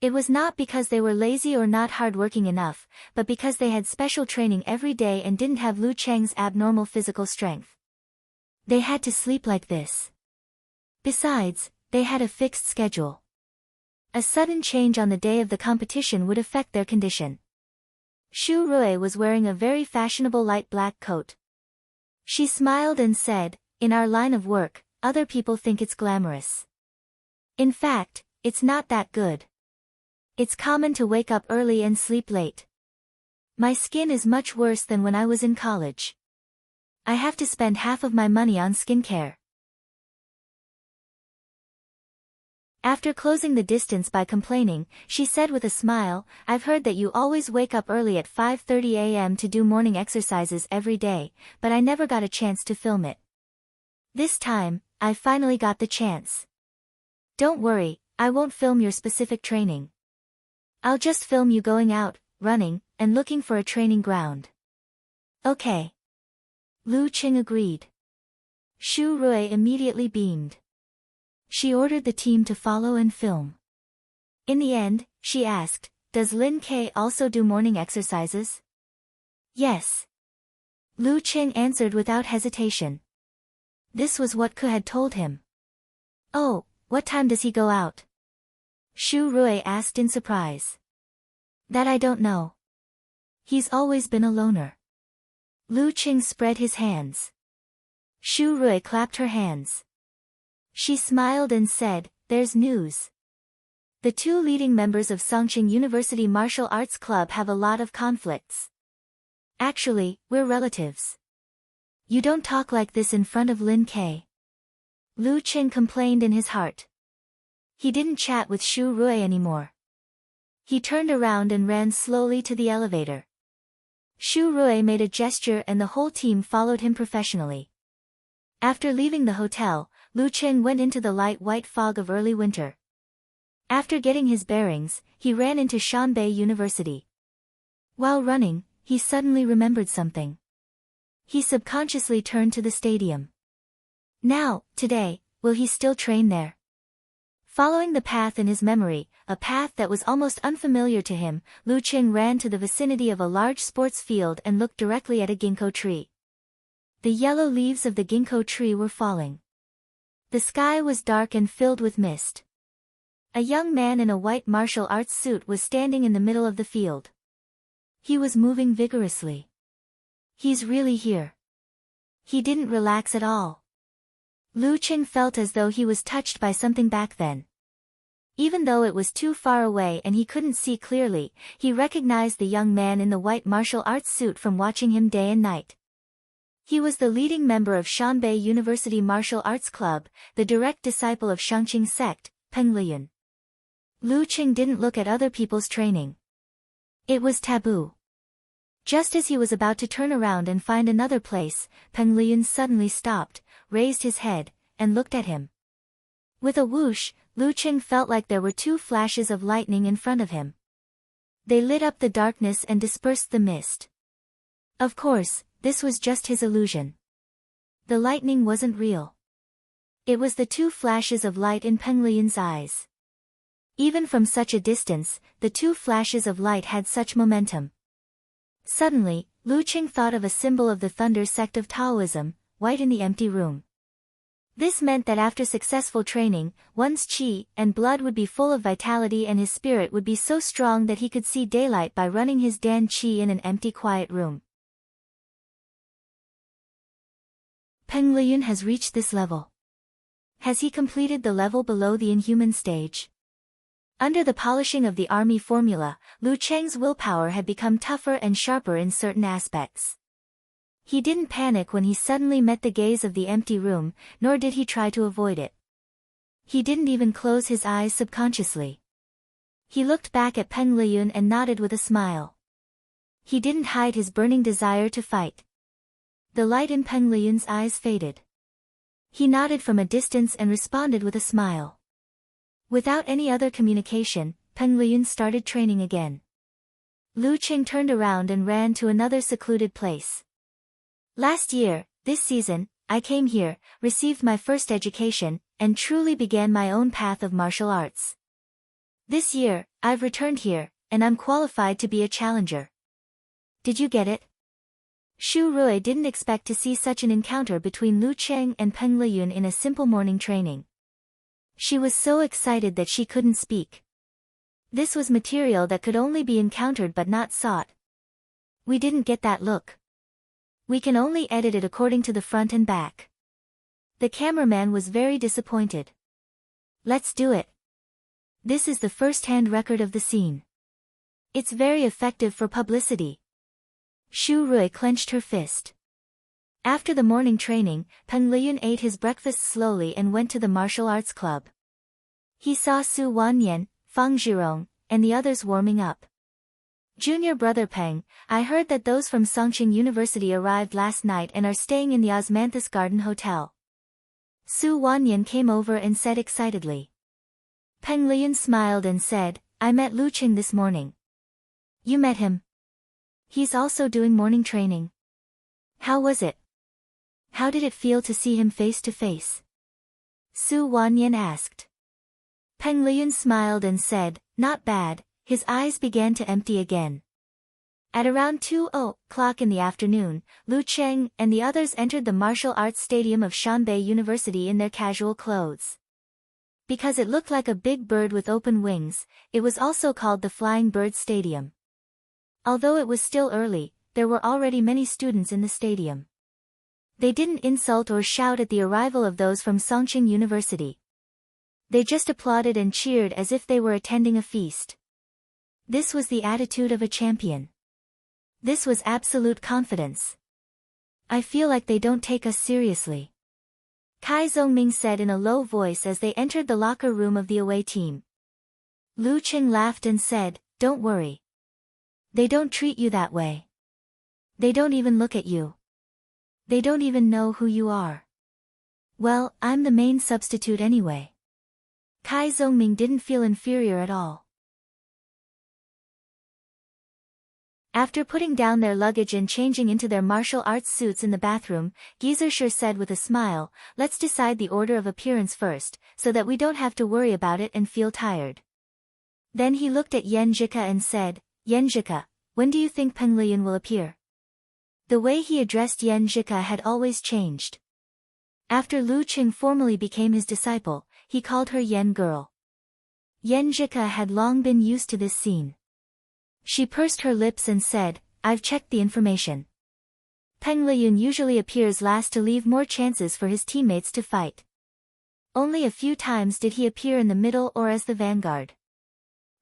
It was not because they were lazy or not hardworking enough, but because they had special training every day and didn't have Lu Cheng's abnormal physical strength. They had to sleep like this. Besides, they had a fixed schedule. A sudden change on the day of the competition would affect their condition. Shu Rui was wearing a very fashionable light black coat. She smiled and said, "In our line of work, other people think it's glamorous. In fact, it's not that good. It's common to wake up early and sleep late. My skin is much worse than when I was in college. I have to spend half of my money on skincare." After closing the distance by complaining, she said with a smile, "I've heard that you always wake up early at 5:30 a.m. to do morning exercises every day, but I never got a chance to film it. This time, I finally got the chance. Don't worry, I won't film your specific training. I'll just film you going out, running, and looking for a training ground." "Okay." Lu Qing agreed. Shu Rui immediately beamed. She ordered the team to follow and film. In the end, she asked, "Does Lin Ke also do morning exercises?" "Yes." Lu Qing answered without hesitation. This was what Ke had told him. "Oh, what time does he go out?" Shu Rui asked in surprise. "That I don't know. He's always been a loner." Lu Qing spread his hands. Shu Rui clapped her hands. She smiled and said, "There's news. The two leading members of Songqing University Martial Arts Club have a lot of conflicts. Actually, we're relatives. You don't talk like this in front of Lin Ke." Lu Qing complained in his heart. He didn't chat with Shu Rui anymore. He turned around and ran slowly to the elevator. Shu Rui made a gesture and the whole team followed him professionally. After leaving the hotel, Lu Qing went into the light white fog of early winter. After getting his bearings, he ran into Shanbei University. While running, he suddenly remembered something. He subconsciously turned to the stadium. Now, today, will he still train there? Following the path in his memory, a path that was almost unfamiliar to him, Lu Qing ran to the vicinity of a large sports field and looked directly at a ginkgo tree. The yellow leaves of the ginkgo tree were falling. The sky was dark and filled with mist. A young man in a white martial arts suit was standing in the middle of the field. He was moving vigorously. He's really here. He didn't relax at all. Lu Qing felt as though he was touched by something back then. Even though it was too far away and he couldn't see clearly, he recognized the young man in the white martial arts suit from watching him day and night. He was the leading member of Shanbei University Martial Arts Club, the direct disciple of Shangqing sect, Peng Liyun. Lu Qing didn't look at other people's training. It was taboo. Just as he was about to turn around and find another place, Peng Liyun suddenly stopped, raised his head, and looked at him. With a whoosh, Lu Qing felt like there were two flashes of lightning in front of him. They lit up the darkness and dispersed the mist. Of course, this was just his illusion. The lightning wasn't real. It was the two flashes of light in Peng Liyun's eyes. Even from such a distance, the two flashes of light had such momentum. Suddenly, Lu Qing thought of a symbol of the Thunder sect of Taoism, white in the empty room. This meant that after successful training, one's qi and blood would be full of vitality and his spirit would be so strong that he could see daylight by running his Dan qi in an empty quiet room. Peng Liyun has reached this level. Has he completed the level below the inhuman stage? Under the polishing of the army formula, Lu Cheng's willpower had become tougher and sharper in certain aspects. He didn't panic when he suddenly met the gaze of the empty room, nor did he try to avoid it. He didn't even close his eyes subconsciously. He looked back at Peng Liyun and nodded with a smile. He didn't hide his burning desire to fight. The light in Peng Liyun's eyes faded. He nodded from a distance and responded with a smile. Without any other communication, Peng Liyun started training again. Lu Qing turned around and ran to another secluded place. Last year, this season, I came here, received my first education, and truly began my own path of martial arts. This year, I've returned here, and I'm qualified to be a challenger. Did you get it? Shu Rui didn't expect to see such an encounter between Lu Qing and Peng Liyun in a simple morning training. She was so excited that she couldn't speak. This was material that could only be encountered but not sought. We didn't get that look. We can only edit it according to the front and back. The cameraman was very disappointed. Let's do it. This is the first-hand record of the scene. It's very effective for publicity. Shu Rui clenched her fist. After the morning training, Peng Liyun ate his breakfast slowly and went to the martial arts club. He saw Su Wanyan, Fang Zhirong, and the others warming up. Junior brother Peng, I heard that those from Songqing University arrived last night and are staying in the Osmanthus Garden Hotel. Su Wanyan came over and said excitedly. Peng Liyun smiled and said, I met Lu Qing this morning. You met him? He's also doing morning training. How was it? How did it feel to see him face to face? Su Wanyan asked. Peng Liyun smiled and said, not bad. His eyes began to empty again. At around 2:00 in the afternoon, Lu Qing and the others entered the martial arts stadium of Shanbei University in their casual clothes. Because it looked like a big bird with open wings, it was also called the Flying Bird Stadium. Although it was still early, there were already many students in the stadium. They didn't insult or shout at the arrival of those from Songqing University. They just applauded and cheered as if they were attending a feast. This was the attitude of a champion. This was absolute confidence. I feel like they don't take us seriously. Kai Zhongming said in a low voice as they entered the locker room of the away team. Lu Qing laughed and said, don't worry. They don't treat you that way. They don't even look at you. They don't even know who you are. Well, I'm the main substitute anyway. Kai Zhongming didn't feel inferior at all. After putting down their luggage and changing into their martial arts suits in the bathroom, Gizershur said with a smile, let's decide the order of appearance first, so that we don't have to worry about it and feel tired. Then he looked at Yenjika and said, Yenjika, when do you think Peng Liyun will appear? The way he addressed Yenjika had always changed. After Lu Qing formally became his disciple, he called her Yen girl. Yenjika had long been used to this scene. She pursed her lips and said, I've checked the information. Peng Liyun usually appears last to leave more chances for his teammates to fight. Only a few times did he appear in the middle or as the vanguard.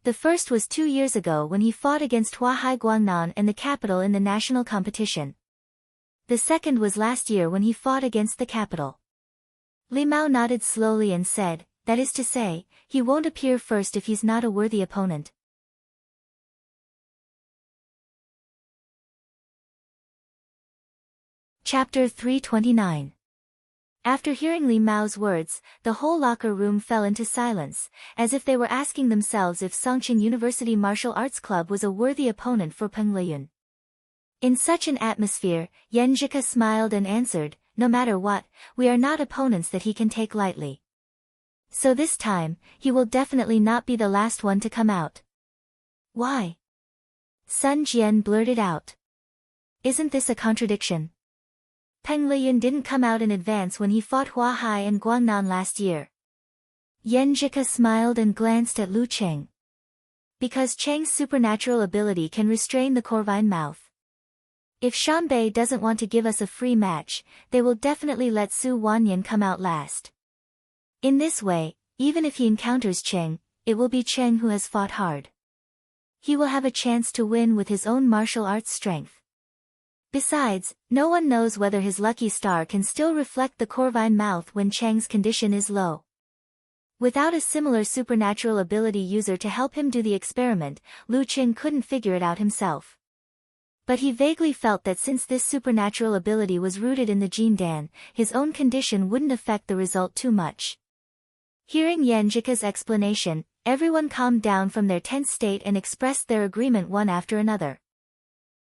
The first was 2 years ago when he fought against Huahai Guangnan and the capital in the national competition. The second was last year when he fought against the capital. Li Mao nodded slowly and said, that is to say, he won't appear first if he's not a worthy opponent. Chapter 329. After hearing Li Mao's words, the whole locker room fell into silence, as if they were asking themselves if Songqing University Martial Arts Club was a worthy opponent for Peng Liyun. In such an atmosphere, Yenjika smiled and answered, no matter what, we are not opponents that he can take lightly. So this time, he will definitely not be the last one to come out. Why? Sun Jian blurted out. Isn't this a contradiction? Peng Liyun didn't come out in advance when he fought Huahai and Guangnan last year. Yenjika smiled and glanced at Lu Qing. Because Cheng's supernatural ability can restrain the Corvine mouth. If Shanbei doesn't want to give us a free match, they will definitely let Su Wanyan come out last. In this way, even if he encounters Cheng, it will be Cheng who has fought hard. He will have a chance to win with his own martial arts strength. Besides, no one knows whether his lucky star can still reflect the Corvine mouth when Chang's condition is low. Without a similar supernatural ability user to help him do the experiment, Lu Qing couldn't figure it out himself. But he vaguely felt that since this supernatural ability was rooted in the gene Dan, his own condition wouldn't affect the result too much. Hearing Yanjika's explanation, everyone calmed down from their tense state and expressed their agreement one after another.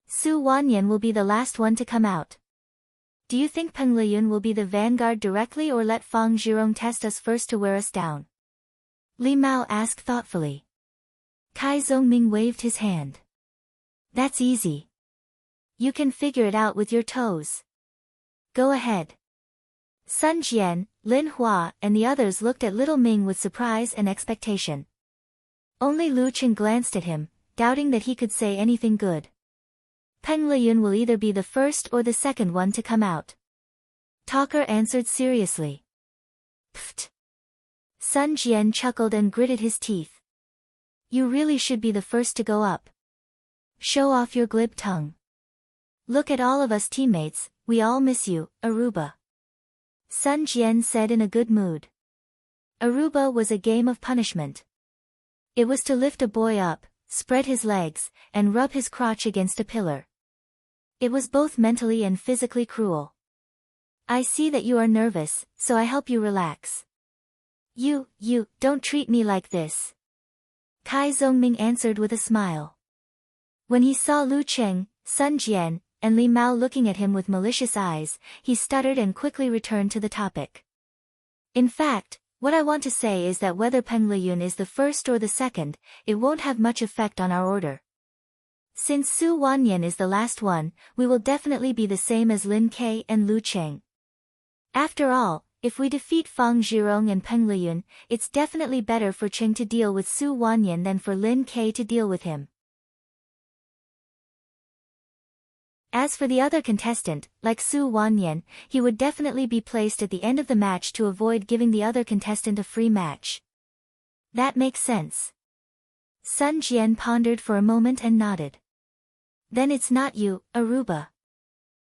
Su Wanyan will be the last one to come out. Do you think Peng Liyun will be the vanguard directly or let Fang Zhirong test us first to wear us down? Li Mao asked thoughtfully. Kai Zhongming waved his hand. That's easy. You can figure it out with your toes. Go ahead. Sun Jian, Lin Hua, and the others looked at little Ming with surprise and expectation. Only Lu Qing glanced at him, doubting that he could say anything good. Peng Liyun will either be the first or the second one to come out. Talker answered seriously. Pfft. Sun Jian chuckled and gritted his teeth. You really should be the first to go up. Show off your glib tongue. Look at all of us teammates, we all miss you, Aruba. Sun Jian said in a good mood. Aruba was a game of punishment. It was to lift a boy up, spread his legs, and rub his crotch against a pillar. It was both mentally and physically cruel. I see that you are nervous, so I help you relax. You, don't treat me like this. Kai Zhongming answered with a smile. When he saw Lu Qing, Sun Jian, and Li Mao looking at him with malicious eyes, he stuttered and quickly returned to the topic. In fact, what I want to say is that whether Peng Liyun is the first or the second, it won't have much effect on our order. Since Su Wanyan is the last one, we will definitely be the same as Lin Ke and Lu Qing. After all, if we defeat Fang Zhirong and Peng Liyun, it's definitely better for Qing to deal with Su Wanyan than for Lin Ke to deal with him. As for the other contestant, like Su Wanyan, he would definitely be placed at the end of the match to avoid giving the other contestant a free match. That makes sense. Sun Jian pondered for a moment and nodded. Then it's not you, Aruba.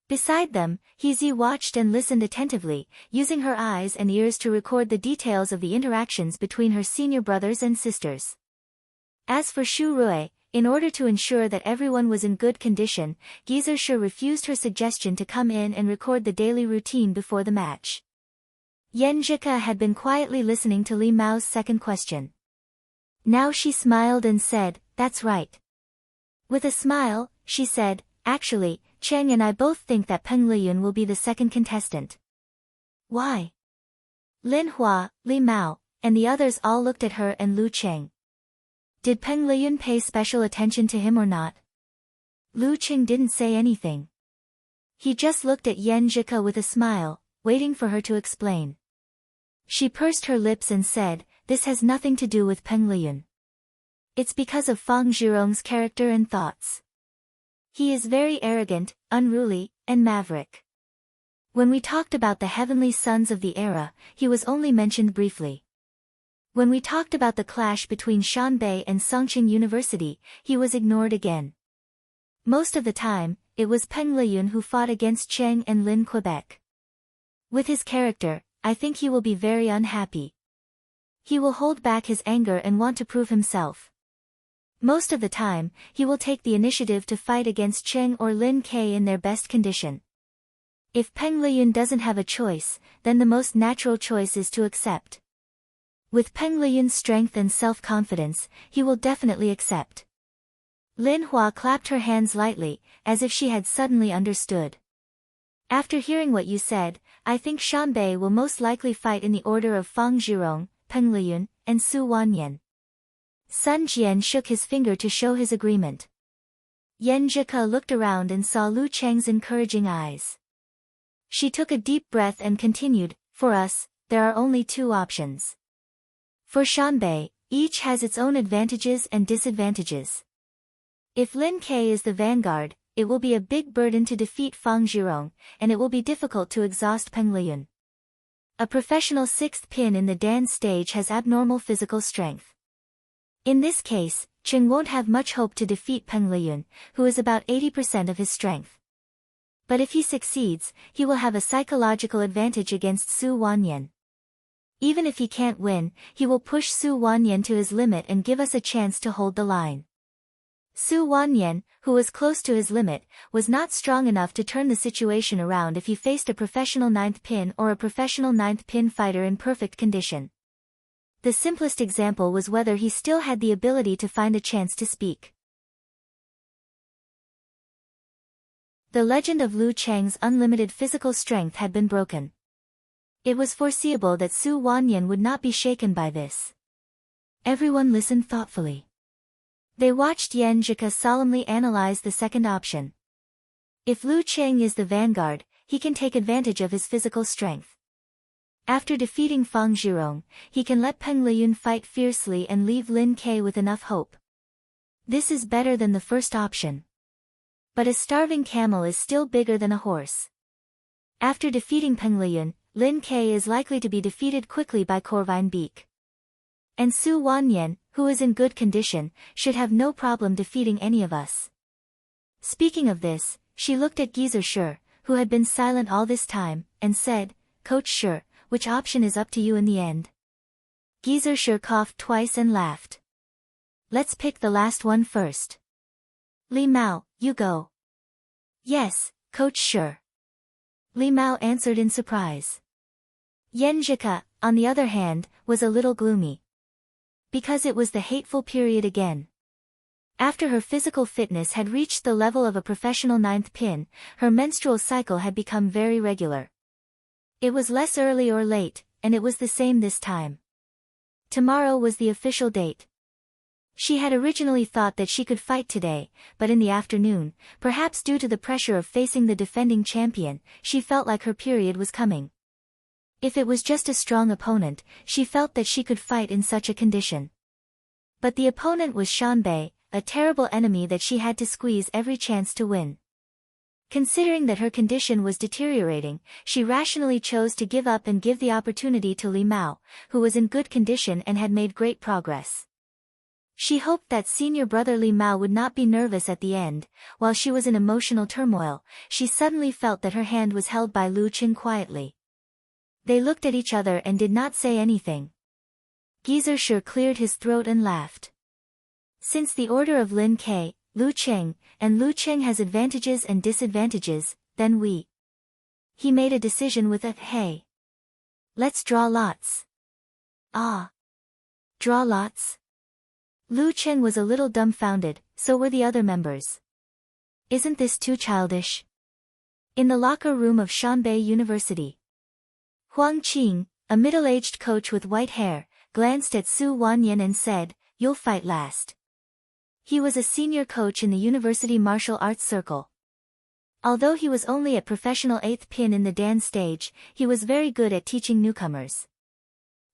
Beside them, Hezi watched and listened attentively, using her eyes and ears to record the details of the interactions between her senior brothers and sisters. As for Shu Rui, in order to ensure that everyone was in good condition, Gizershi refused her suggestion to come in and record the daily routine before the match. Yanjika had been quietly listening to Li Mao's second question. Now she smiled and said, "That's right." With a smile, she said, "Actually, Cheng and I both think that Peng Liyun will be the second contestant." Why? Lin Hua, Li Mao, and the others all looked at her and Lu Qing. Did Peng Liyun pay special attention to him or not? Lu Qing didn't say anything. He just looked at Yanjika with a smile, waiting for her to explain. She pursed her lips and said, "This has nothing to do with Peng Liyun. It's because of Fang Zhirong's character and thoughts. He is very arrogant, unruly, and maverick. When we talked about the heavenly sons of the era, he was only mentioned briefly. When we talked about the clash between Shanbei and Songqing University, he was ignored again. Most of the time, it was Peng Liyun who fought against Cheng and Lin Quebec. With his character, I think he will be very unhappy. He will hold back his anger and want to prove himself. Most of the time, he will take the initiative to fight against Cheng or Lin Ke in their best condition. If Peng Liyun doesn't have a choice, then the most natural choice is to accept. With Peng Liyun's strength and self-confidence, he will definitely accept." Lin Hua clapped her hands lightly, as if she had suddenly understood. "After hearing what you said, I think Shanbei will most likely fight in the order of Fang Zhirong, Peng Liyun, and Su Wanyan." Sun Jian shook his finger to show his agreement. Yanjika looked around and saw Lu Cheng's encouraging eyes. She took a deep breath and continued, "For us, there are only two options. For Shanbei, each has its own advantages and disadvantages. If Lin Ke is the vanguard, it will be a big burden to defeat Fang Zhirong, and it will be difficult to exhaust Peng Liyun. A professional sixth pin in the dance stage has abnormal physical strength. In this case, Cheng won't have much hope to defeat Peng Liyun, who is about 80% of his strength. But if he succeeds, he will have a psychological advantage against Su Wanyan. Even if he can't win, he will push Su Wanyan to his limit and give us a chance to hold the line. Su Wanyan, who was close to his limit, was not strong enough to turn the situation around if he faced a professional 9th pin or a professional 9th pin fighter in perfect condition. The simplest example was whether he still had the ability to find a chance to speak. The legend of Lu Cheng's unlimited physical strength had been broken. It was foreseeable that Su Wanyan would not be shaken by this. Everyone listened thoughtfully. They watched Yan Zhika solemnly analyze the second option. If Lu Cheng is the vanguard, he can take advantage of his physical strength. After defeating Fang Zhirong, he can let Peng Liyun fight fiercely and leave Lin Ke with enough hope. This is better than the first option. But a starving camel is still bigger than a horse. After defeating Peng Liyun, Lin Ke is likely to be defeated quickly by Corvine Beak. And Su Wanyan, who is in good condition, should have no problem defeating any of us. Speaking of this, she looked at Geezer Shi, who had been silent all this time, and said, "Coach Shi, which option is up to you in the end?" Geezer Shi coughed twice and laughed. "Let's pick the last one first. Li Mao, you go." "Yes, Coach Shi." Li Mao answered in surprise. Yan Zhika, on the other hand, was a little gloomy. Because it was the hateful period again. After her physical fitness had reached the level of a professional 9th pin, her menstrual cycle had become very regular. It was less early or late, and it was the same this time. Tomorrow was the official date. She had originally thought that she could fight today, but in the afternoon, perhaps due to the pressure of facing the defending champion, she felt like her period was coming. If it was just a strong opponent, she felt that she could fight in such a condition. But the opponent was Shanbei, a terrible enemy that she had to squeeze every chance to win. Considering that her condition was deteriorating, she rationally chose to give up and give the opportunity to Li Mao, who was in good condition and had made great progress. She hoped that senior brother Li Mao would not be nervous at the end. While she was in emotional turmoil, she suddenly felt that her hand was held by Lu Qing quietly. They looked at each other and did not say anything. Geezer Shi cleared his throat and laughed. Since the order of Lin Ke, Lu Cheng, and Lu Cheng has advantages and disadvantages, then we. He made a decision with a, "Hey. Let's draw lots." "Ah. Draw lots?" Lu Cheng was a little dumbfounded, so were the other members. "Isn't this too childish?" In the locker room of Shanbei University. Huang Qing, a middle-aged coach with white hair, glanced at Su Wanyan and said, "You'll fight last." He was a senior coach in the university martial arts circle. Although he was only at professional 8th pin in the Dan stage, he was very good at teaching newcomers.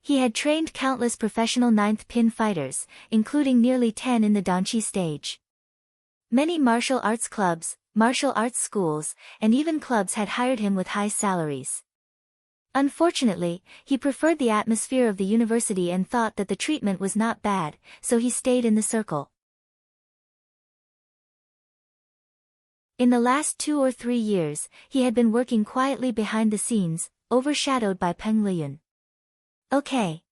He had trained countless professional 9th pin fighters, including nearly 10 in the Danchi stage. Many martial arts clubs, martial arts schools, and even clubs had hired him with high salaries. Unfortunately, he preferred the atmosphere of the university and thought that the treatment was not bad, so he stayed in the circle. In the last 2 or 3 years, he had been working quietly behind the scenes, overshadowed by Peng Liyun. "Okay."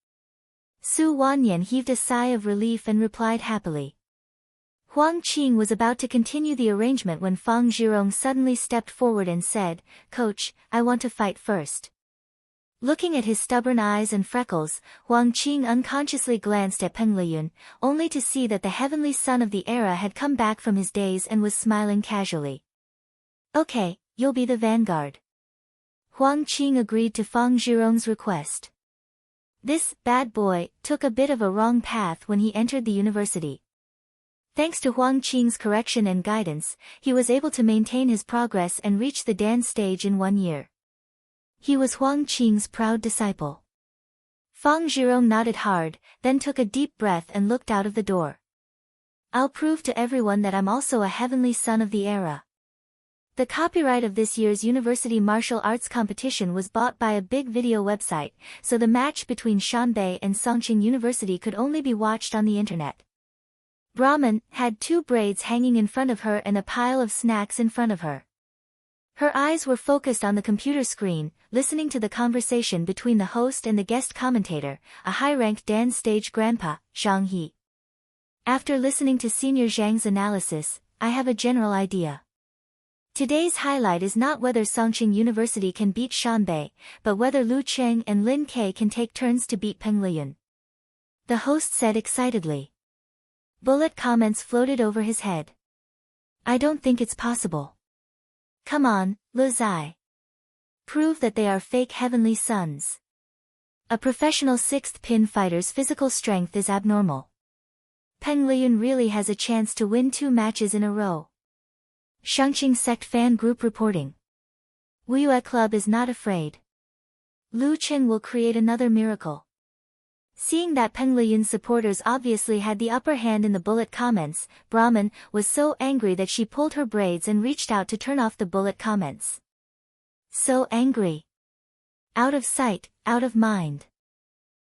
Su Wanyan heaved a sigh of relief and replied happily. Huang Qing was about to continue the arrangement when Fang Zhirong suddenly stepped forward and said, "Coach, I want to fight first." Looking at his stubborn eyes and freckles, Huang Qing unconsciously glanced at Peng Liyun, only to see that the heavenly son of the era had come back from his daze and was smiling casually. "Okay, you'll be the vanguard." Huang Qing agreed to Fang Zhirong's request. This bad boy took a bit of a wrong path when he entered the university. Thanks to Huang Qing's correction and guidance, he was able to maintain his progress and reach the Dan stage in 1 year. He was Huang Qing's proud disciple. Fang Zhirong nodded hard, then took a deep breath and looked out of the door. "I'll prove to everyone that I'm also a heavenly son of the era." The copyright of this year's university martial arts competition was bought by a big video website, so the match between Shanbei and Songqing University could only be watched on the internet. Brahman had 2 braids hanging in front of her and a pile of snacks in front of her. Her eyes were focused on the computer screen, listening to the conversation between the host and the guest commentator, a high-ranked dance stage grandpa, Zhang He. After listening to Senior Zhang's analysis, I have a general idea. Today's highlight is not whether Songqing University can beat Shanbei, but whether Lu Cheng and Lin Ke can take turns to beat Peng Liyun. The host said excitedly. Bullet comments floated over his head. I don't think it's possible. Come on, Lu Zai. Prove that they are fake heavenly sons. A professional sixth pin fighter's physical strength is abnormal. Peng Liyun really has a chance to win 2 matches in a row. Shangqing Sect Fan Group reporting. Wuyue Club is not afraid. Lu Cheng will create another miracle. Seeing that Peng Liyun's supporters obviously had the upper hand in the bullet comments, Brahman was so angry that she pulled her braids and reached out to turn off the bullet comments. So angry. Out of sight, out of mind.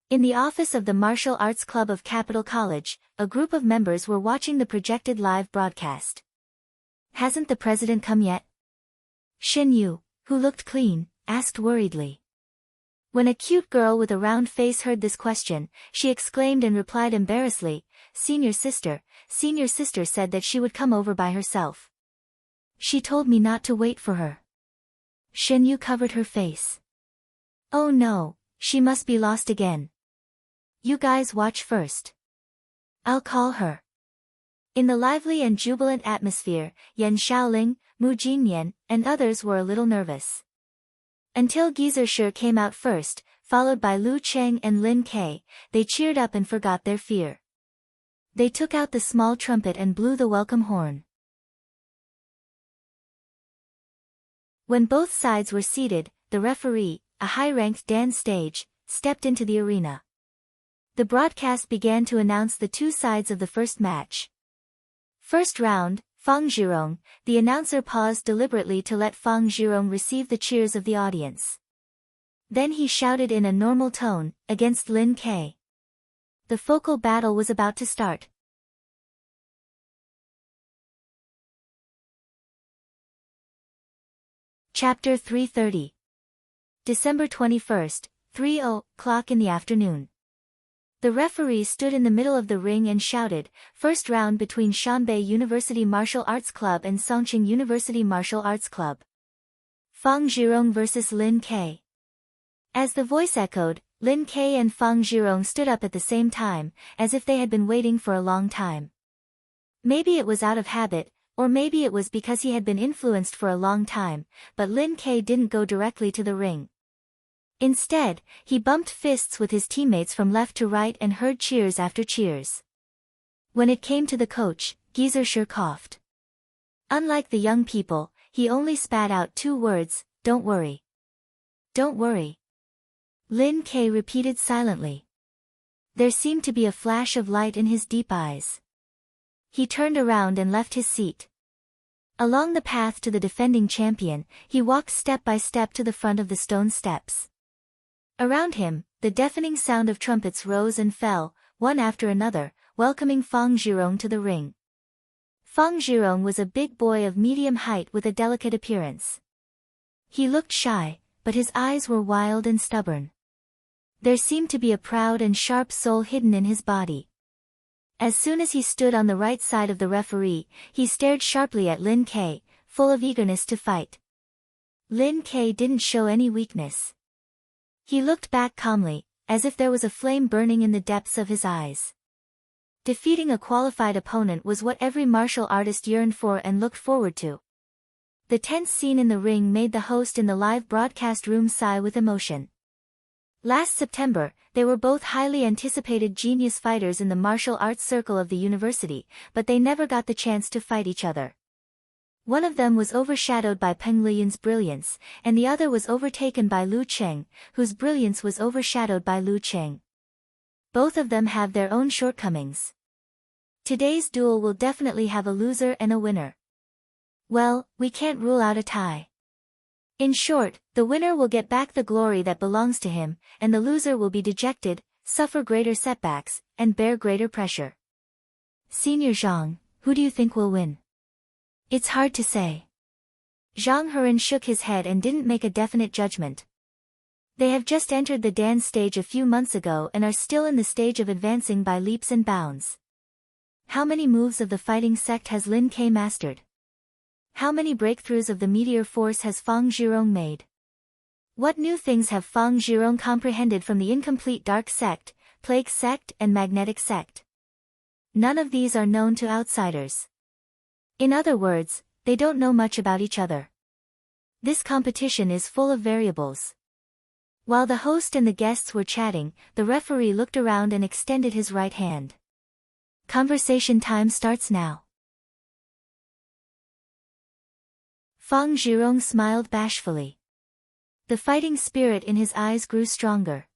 In the office of the Martial Arts Club of Capital College, a group of members were watching the projected live broadcast. Hasn't the president come yet? Shin Yu, who looked clean, asked worriedly. When a cute girl with a round face heard this question, she exclaimed and replied embarrassedly, Senior sister said that she would come over by herself. She told me not to wait for her. Shin Yu covered her face. Oh no, she must be lost again. You guys watch first. I'll call her. In the lively and jubilant atmosphere, Yan Shaoling, Mu Jinyan, and others were a little nervous. Until Geyser came out first, followed by Lu Cheng and Lin Ke, they cheered up and forgot their fear. They took out the small trumpet and blew the welcome horn. When both sides were seated, the referee, a high-ranked Dan Stage, stepped into the arena. The broadcast began to announce the 2 sides of the first match. First round, Fang Zhirong, the announcer paused deliberately to let Fang Zhirong receive the cheers of the audience. Then he shouted in a normal tone, against Lin Ke. The focal battle was about to start. Chapter 330. December 21st, 3:00 in the afternoon. The referee stood in the middle of the ring and shouted, first round between Shanbei University Martial Arts Club and Songqing University Martial Arts Club. Fang Zhirong vs. Lin Ke. As the voice echoed, Lin Ke and Fang Zhirong stood up at the same time, as if they had been waiting for a long time. Maybe it was out of habit, or maybe it was because he had been influenced for a long time, but Lin Ke didn't go directly to the ring. Instead, he bumped fists with his teammates from left to right and heard cheers after cheers. When it came to the coach, Geyser coughed. Unlike the young people, he only spat out 2 words, don't worry. Don't worry. Lin Ke repeated silently. There seemed to be a flash of light in his deep eyes. He turned around and left his seat. Along the path to the defending champion, he walked step by step to the front of the stone steps. Around him, the deafening sound of trumpets rose and fell, one after another, welcoming Fang Zhirong to the ring. Fang Zhirong was a big boy of medium height with a delicate appearance. He looked shy, but his eyes were wild and stubborn. There seemed to be a proud and sharp soul hidden in his body. As soon as he stood on the right side of the referee, he stared sharply at Lin Ke, full of eagerness to fight. Lin Ke didn't show any weakness. He looked back calmly, as if there was a flame burning in the depths of his eyes. Defeating a qualified opponent was what every martial artist yearned for and looked forward to. The tense scene in the ring made the host in the live broadcast room sigh with emotion. Last September, they were both highly anticipated genius fighters in the martial arts circle of the university, but they never got the chance to fight each other. One of them was overshadowed by Peng Liyun's brilliance, and the other was overtaken by Lu Cheng, whose brilliance was overshadowed by Lu Cheng. Both of them have their own shortcomings. Today's duel will definitely have a loser and a winner. Well, we can't rule out a tie. In short, the winner will get back the glory that belongs to him, and the loser will be dejected, suffer greater setbacks, and bear greater pressure. Senior Zhang, who do you think will win? It's hard to say. Zhang Heran shook his head and didn't make a definite judgment. They have just entered the dance stage a few months ago and are still in the stage of advancing by leaps and bounds. How many moves of the fighting sect has Lin Ke mastered? How many breakthroughs of the meteor force has Fang Zhirong made? What new things have Fang Zhirong comprehended from the incomplete dark sect, plague sect and magnetic sect? None of these are known to outsiders. In other words, they don't know much about each other. This competition is full of variables. While the host and the guests were chatting, the referee looked around and extended his right hand. Conversation time starts now. Fang Zhirong smiled bashfully. The fighting spirit in his eyes grew stronger.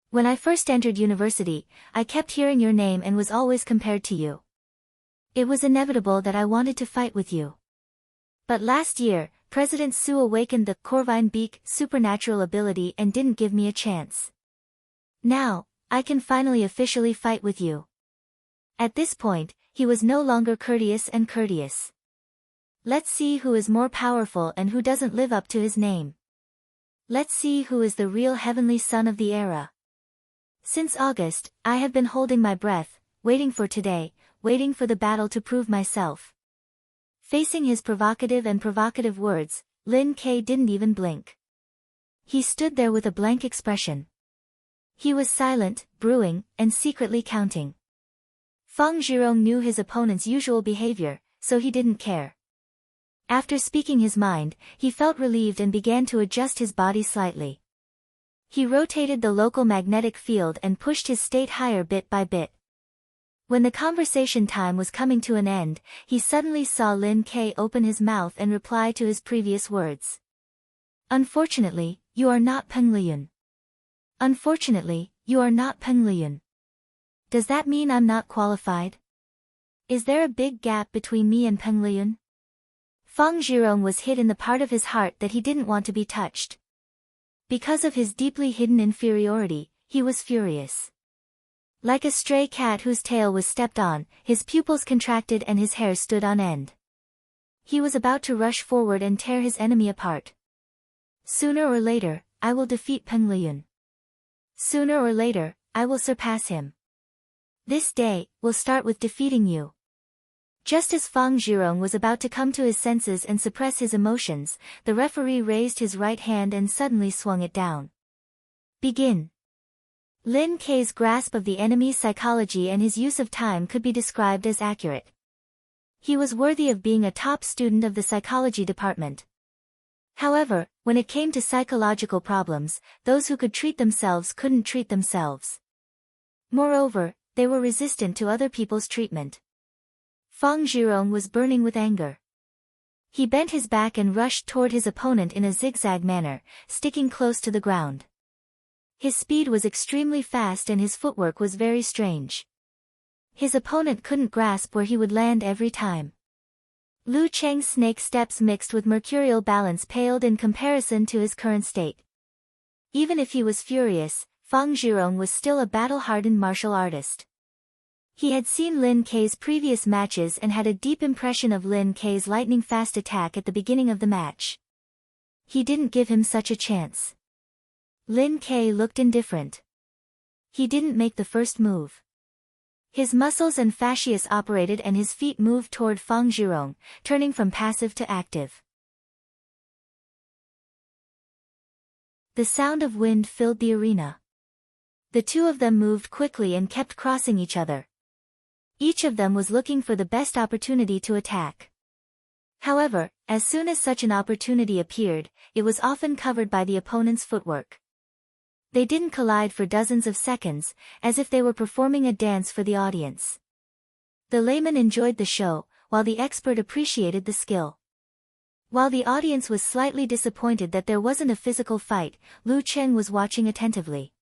When I first entered university, I kept hearing your name and was always compared to you. It was inevitable that I wanted to fight with you. But last year, President Su awakened the Corvine Beak supernatural ability and didn't give me a chance. Now, I can finally officially fight with you. At this point, he was no longer courteous. Let's see who is more powerful and who doesn't live up to his name. Let's see who is the real heavenly son of the era. Since August, I have been holding my breath, waiting for today, waiting for the battle to prove myself. Facing his provocative words, Lin Ke didn't even blink. He stood there with a blank expression. He was silent, brewing, and secretly counting. Fang Zhirong knew his opponent's usual behavior, so he didn't care. After speaking his mind, he felt relieved and began to adjust his body slightly. He rotated the local magnetic field and pushed his state higher bit by bit. When the conversation time was coming to an end, he suddenly saw Lin Ke open his mouth and reply to his previous words. Unfortunately, you are not Peng Liyun. Unfortunately, you are not Peng Liyun. Does that mean I'm not qualified? Is there a big gap between me and Peng Liyun? Fang Zhirong was hit in the part of his heart that he didn't want to be touched. Because of his deeply hidden inferiority, he was furious. Like a stray cat whose tail was stepped on, his pupils contracted and his hair stood on end. He was about to rush forward and tear his enemy apart. Sooner or later, I will defeat Peng Liyun. Sooner or later, I will surpass him. This day, will start with defeating you. Just as Fang Zhirong was about to come to his senses and suppress his emotions, the referee raised his right hand and suddenly swung it down. Begin. Lin Ke's grasp of the enemy's psychology and his use of time could be described as accurate. He was worthy of being a top student of the psychology department. However, when it came to psychological problems, those who could treat themselves couldn't treat themselves. Moreover, they were resistant to other people's treatment. Fang Zhirong was burning with anger. He bent his back and rushed toward his opponent in a zigzag manner, sticking close to the ground. His speed was extremely fast and his footwork was very strange. His opponent couldn't grasp where he would land every time. Lu Cheng's snake steps mixed with mercurial balance paled in comparison to his current state. Even if he was furious, Fang Zhirong was still a battle-hardened martial artist. He had seen Lin Ke's previous matches and had a deep impression of Lin Ke's lightning-fast attack at the beginning of the match. He didn't give him such a chance. Lin Ke looked indifferent. He didn't make the first move. His muscles and fascias operated and his feet moved toward Fang Zhirong, turning from passive to active. The sound of wind filled the arena. The two of them moved quickly and kept crossing each other. Each of them was looking for the best opportunity to attack. However, as soon as such an opportunity appeared, it was often covered by the opponent's footwork. They didn't collide for dozens of seconds, as if they were performing a dance for the audience. The layman enjoyed the show, while the expert appreciated the skill. While the audience was slightly disappointed that there wasn't a physical fight, Lu Cheng was watching attentively.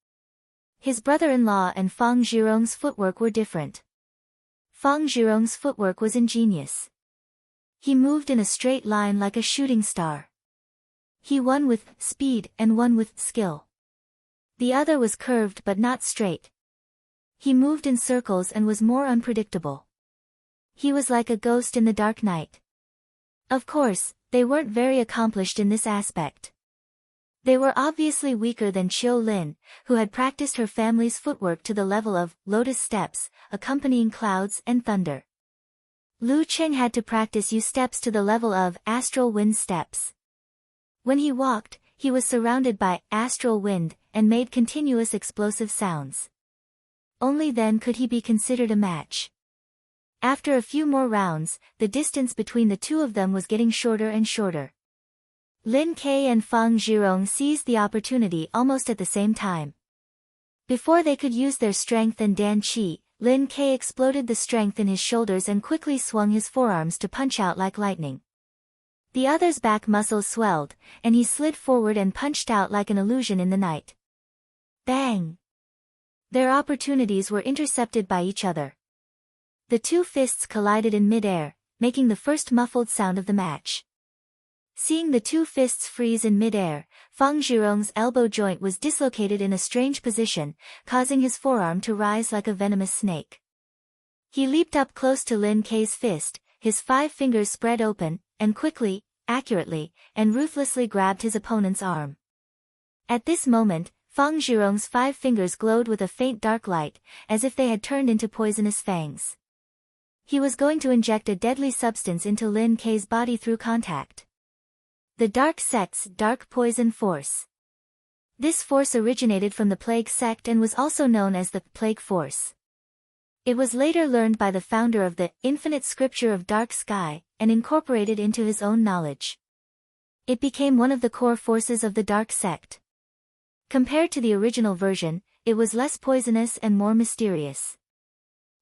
His brother-in-law and Fang Zhirong's footwork were different. Fang Zhirong's footwork was ingenious. He moved in a straight line like a shooting star. He won with speed and won with skill. The other was curved but not straight. He moved in circles and was more unpredictable. He was like a ghost in the dark night. Of course, They weren't very accomplished in this aspect. They were obviously weaker than Qiu Lin, who had practiced her family's footwork to the level of lotus steps, accompanying clouds and thunder. Lu Cheng had to practice yu steps to the level of astral wind steps. When he walked, he was surrounded by astral wind and made continuous explosive sounds. Only then could he be considered a match. After a few more rounds, the distance between the two of them was getting shorter and shorter. Lin Ke and Fang Zhirong seized the opportunity almost at the same time. Before they could use their strength and Dan Qi, Lin Ke exploded the strength in his shoulders and quickly swung his forearms to punch out like lightning. The other's back muscles swelled, and he slid forward and punched out like an illusion in the night. Bang! Their opportunities were intercepted by each other. The two fists collided in mid-air, making the first muffled sound of the match. Seeing the two fists freeze in mid-air, Fang Zhirong's elbow joint was dislocated in a strange position, causing his forearm to rise like a venomous snake. He leaped up close to Lin Ke's fist, his 5 fingers spread open, and quickly, accurately, and ruthlessly grabbed his opponent's arm. At this moment, Fang Zhirong's 5 fingers glowed with a faint dark light, as if they had turned into poisonous fangs. He was going to inject a deadly substance into Lin Ke's body through contact. The Dark Sect's Dark Poison Force. This force originated from the Plague Sect and was also known as the Plague Force. It was later learned by the founder of the Infinite Scripture of Dark Sky, and incorporated into his own knowledge. It became one of the core forces of the Dark Sect. Compared to the original version, it was less poisonous and more mysterious.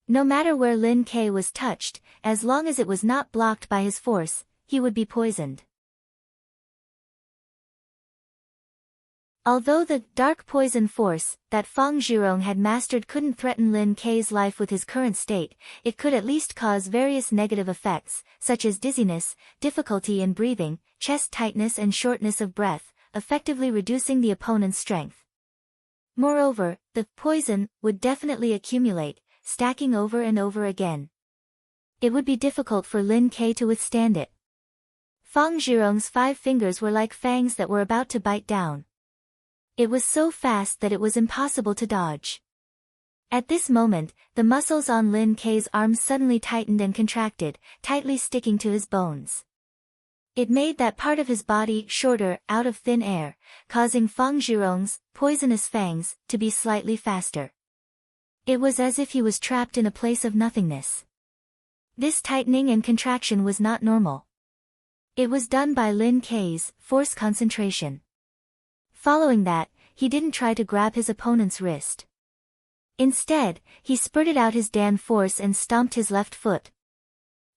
No matter where Lin Ke was touched, as long as it was not blocked by his force, he would be poisoned. Although the dark poison force that Fang Zhirong had mastered couldn't threaten Lin Ke's life with his current state, it could at least cause various negative effects, such as dizziness, difficulty in breathing, chest tightness and shortness of breath, effectively reducing the opponent's strength. Moreover, the poison would definitely accumulate, stacking over and over again. It would be difficult for Lin Ke to withstand it. Fang Zhirong's 5 fingers were like fangs that were about to bite down. It was so fast that it was impossible to dodge. At this moment, the muscles on Lin Ke's arms suddenly tightened and contracted, tightly sticking to his bones. It made that part of his body shorter out of thin air, causing Fang Zhirong's poisonous fangs to be slightly faster. It was as if he was trapped in a place of nothingness. This tightening and contraction was not normal. It was done by Lin Ke's force concentration. Following that, he didn't try to grab his opponent's wrist. Instead, he spurted out his Dan force and stomped his left foot.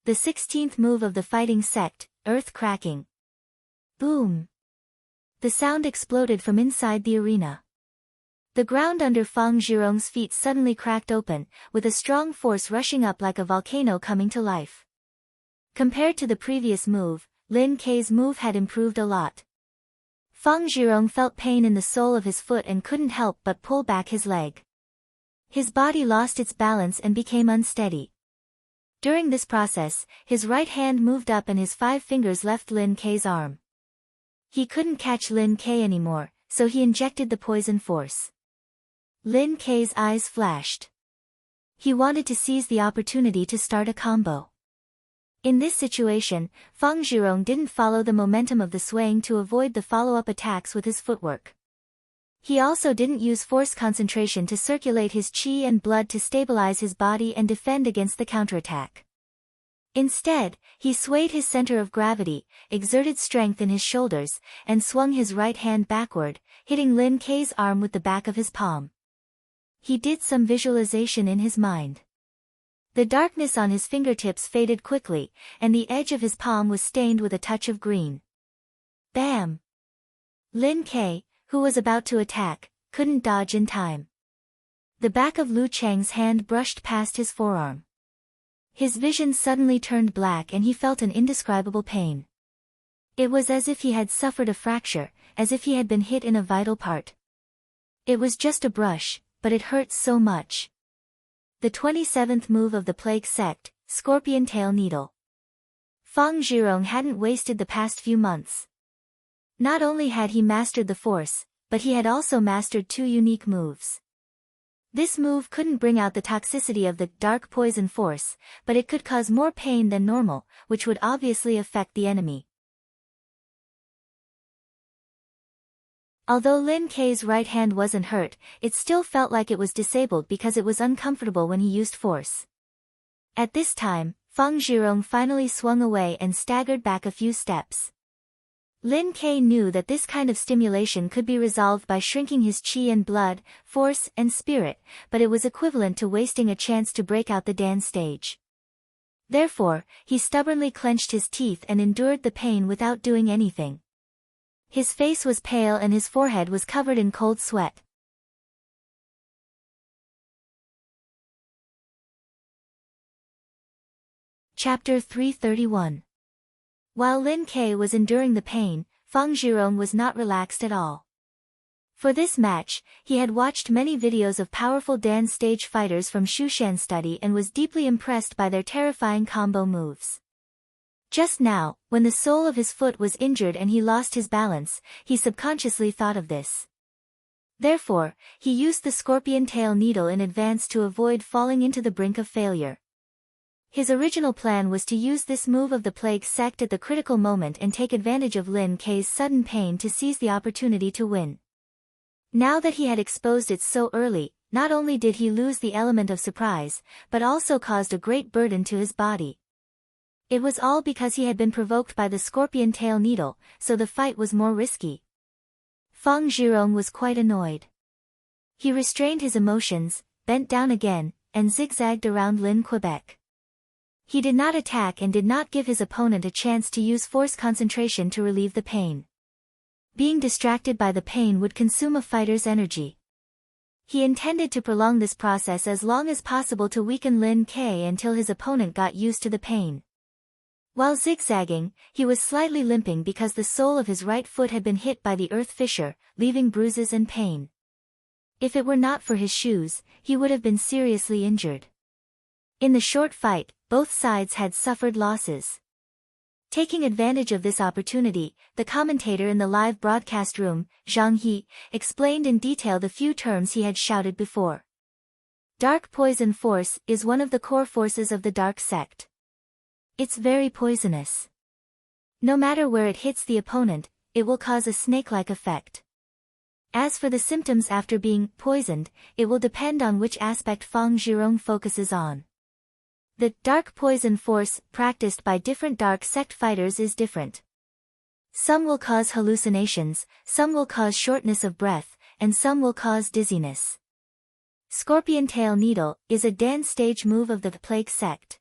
The 16th move of the fighting sect, earth cracking. Boom! The sound exploded from inside the arena. The ground under Fang Zhirong's feet suddenly cracked open, with a strong force rushing up like a volcano coming to life. Compared to the previous move, Lin Ke's move had improved a lot. Fang Zhirong felt pain in the sole of his foot and couldn't help but pull back his leg. His body lost its balance and became unsteady. During this process, his right hand moved up and his 5 fingers left Lin Ke's arm. He couldn't catch Lin Ke anymore, so he injected the poison force. Lin Ke's eyes flashed. He wanted to seize the opportunity to start a combo. In this situation, Fang Zhirong didn't follow the momentum of the swaying to avoid the follow-up attacks with his footwork. He also didn't use force concentration to circulate his qi and blood to stabilize his body and defend against the counterattack. Instead, he swayed his center of gravity, exerted strength in his shoulders, and swung his right hand backward, hitting Lin Ke's arm with the back of his palm. He did some visualization in his mind. The darkness on his fingertips faded quickly, and the edge of his palm was stained with a touch of green. Bam! Lin Ke, who was about to attack, couldn't dodge in time. The back of Lu Cheng's hand brushed past his forearm. His vision suddenly turned black and he felt an indescribable pain. It was as if he had suffered a fracture, as if he had been hit in a vital part. It was just a brush, but it hurt so much. The 27th move of the Plague Sect, Scorpion Tail Needle. Feng Zhirong hadn't wasted the past few months. Not only had he mastered the force, but he had also mastered two unique moves. This move couldn't bring out the toxicity of the dark poison force, but it could cause more pain than normal, which would obviously affect the enemy. Although Lin Kei's right hand wasn't hurt, it still felt like it was disabled because it was uncomfortable when he used force. At this time, Feng Zhirong finally swung away and staggered back a few steps. Lin Kei knew that this kind of stimulation could be resolved by shrinking his qi and blood, force and spirit, but it was equivalent to wasting a chance to break out the Dan stage. Therefore, he stubbornly clenched his teeth and endured the pain without doing anything. His face was pale and his forehead was covered in cold sweat. Chapter 331. While Lin Kei was enduring the pain, Feng Zhirong was not relaxed at all. For this match, he had watched many videos of powerful Dan stage fighters from Shushan study and was deeply impressed by their terrifying combo moves. Just now, when the sole of his foot was injured and he lost his balance, he subconsciously thought of this. Therefore, he used the scorpion tail needle in advance to avoid falling into the brink of failure. His original plan was to use this move of the plague sect at the critical moment and take advantage of Lin Kei's sudden pain to seize the opportunity to win. Now that he had exposed it so early, not only did he lose the element of surprise, but also caused a great burden to his body. It was all because he had been provoked by the scorpion tail needle, so the fight was more risky. Feng Zhirong was quite annoyed. He restrained his emotions, bent down again, and zigzagged around Lin Quebec. He did not attack and did not give his opponent a chance to use force concentration to relieve the pain. Being distracted by the pain would consume a fighter's energy. He intended to prolong this process as long as possible to weaken Lin Kei until his opponent got used to the pain. While zigzagging, he was slightly limping because the sole of his right foot had been hit by the earth fissure, leaving bruises and pain. If it were not for his shoes, he would have been seriously injured. In the short fight, both sides had suffered losses. Taking advantage of this opportunity, the commentator in the live broadcast room, Zhang He, explained in detail the few terms he had shouted before. Dark poison force is one of the core forces of the dark sect. It's very poisonous. No matter where it hits the opponent, it will cause a snake-like effect. As for the symptoms after being poisoned, it will depend on which aspect Feng Zhirong focuses on. The dark poison force practiced by different dark sect fighters is different. Some will cause hallucinations, some will cause shortness of breath, and some will cause dizziness. Scorpion tail needle is a Dan stage move of the plague sect.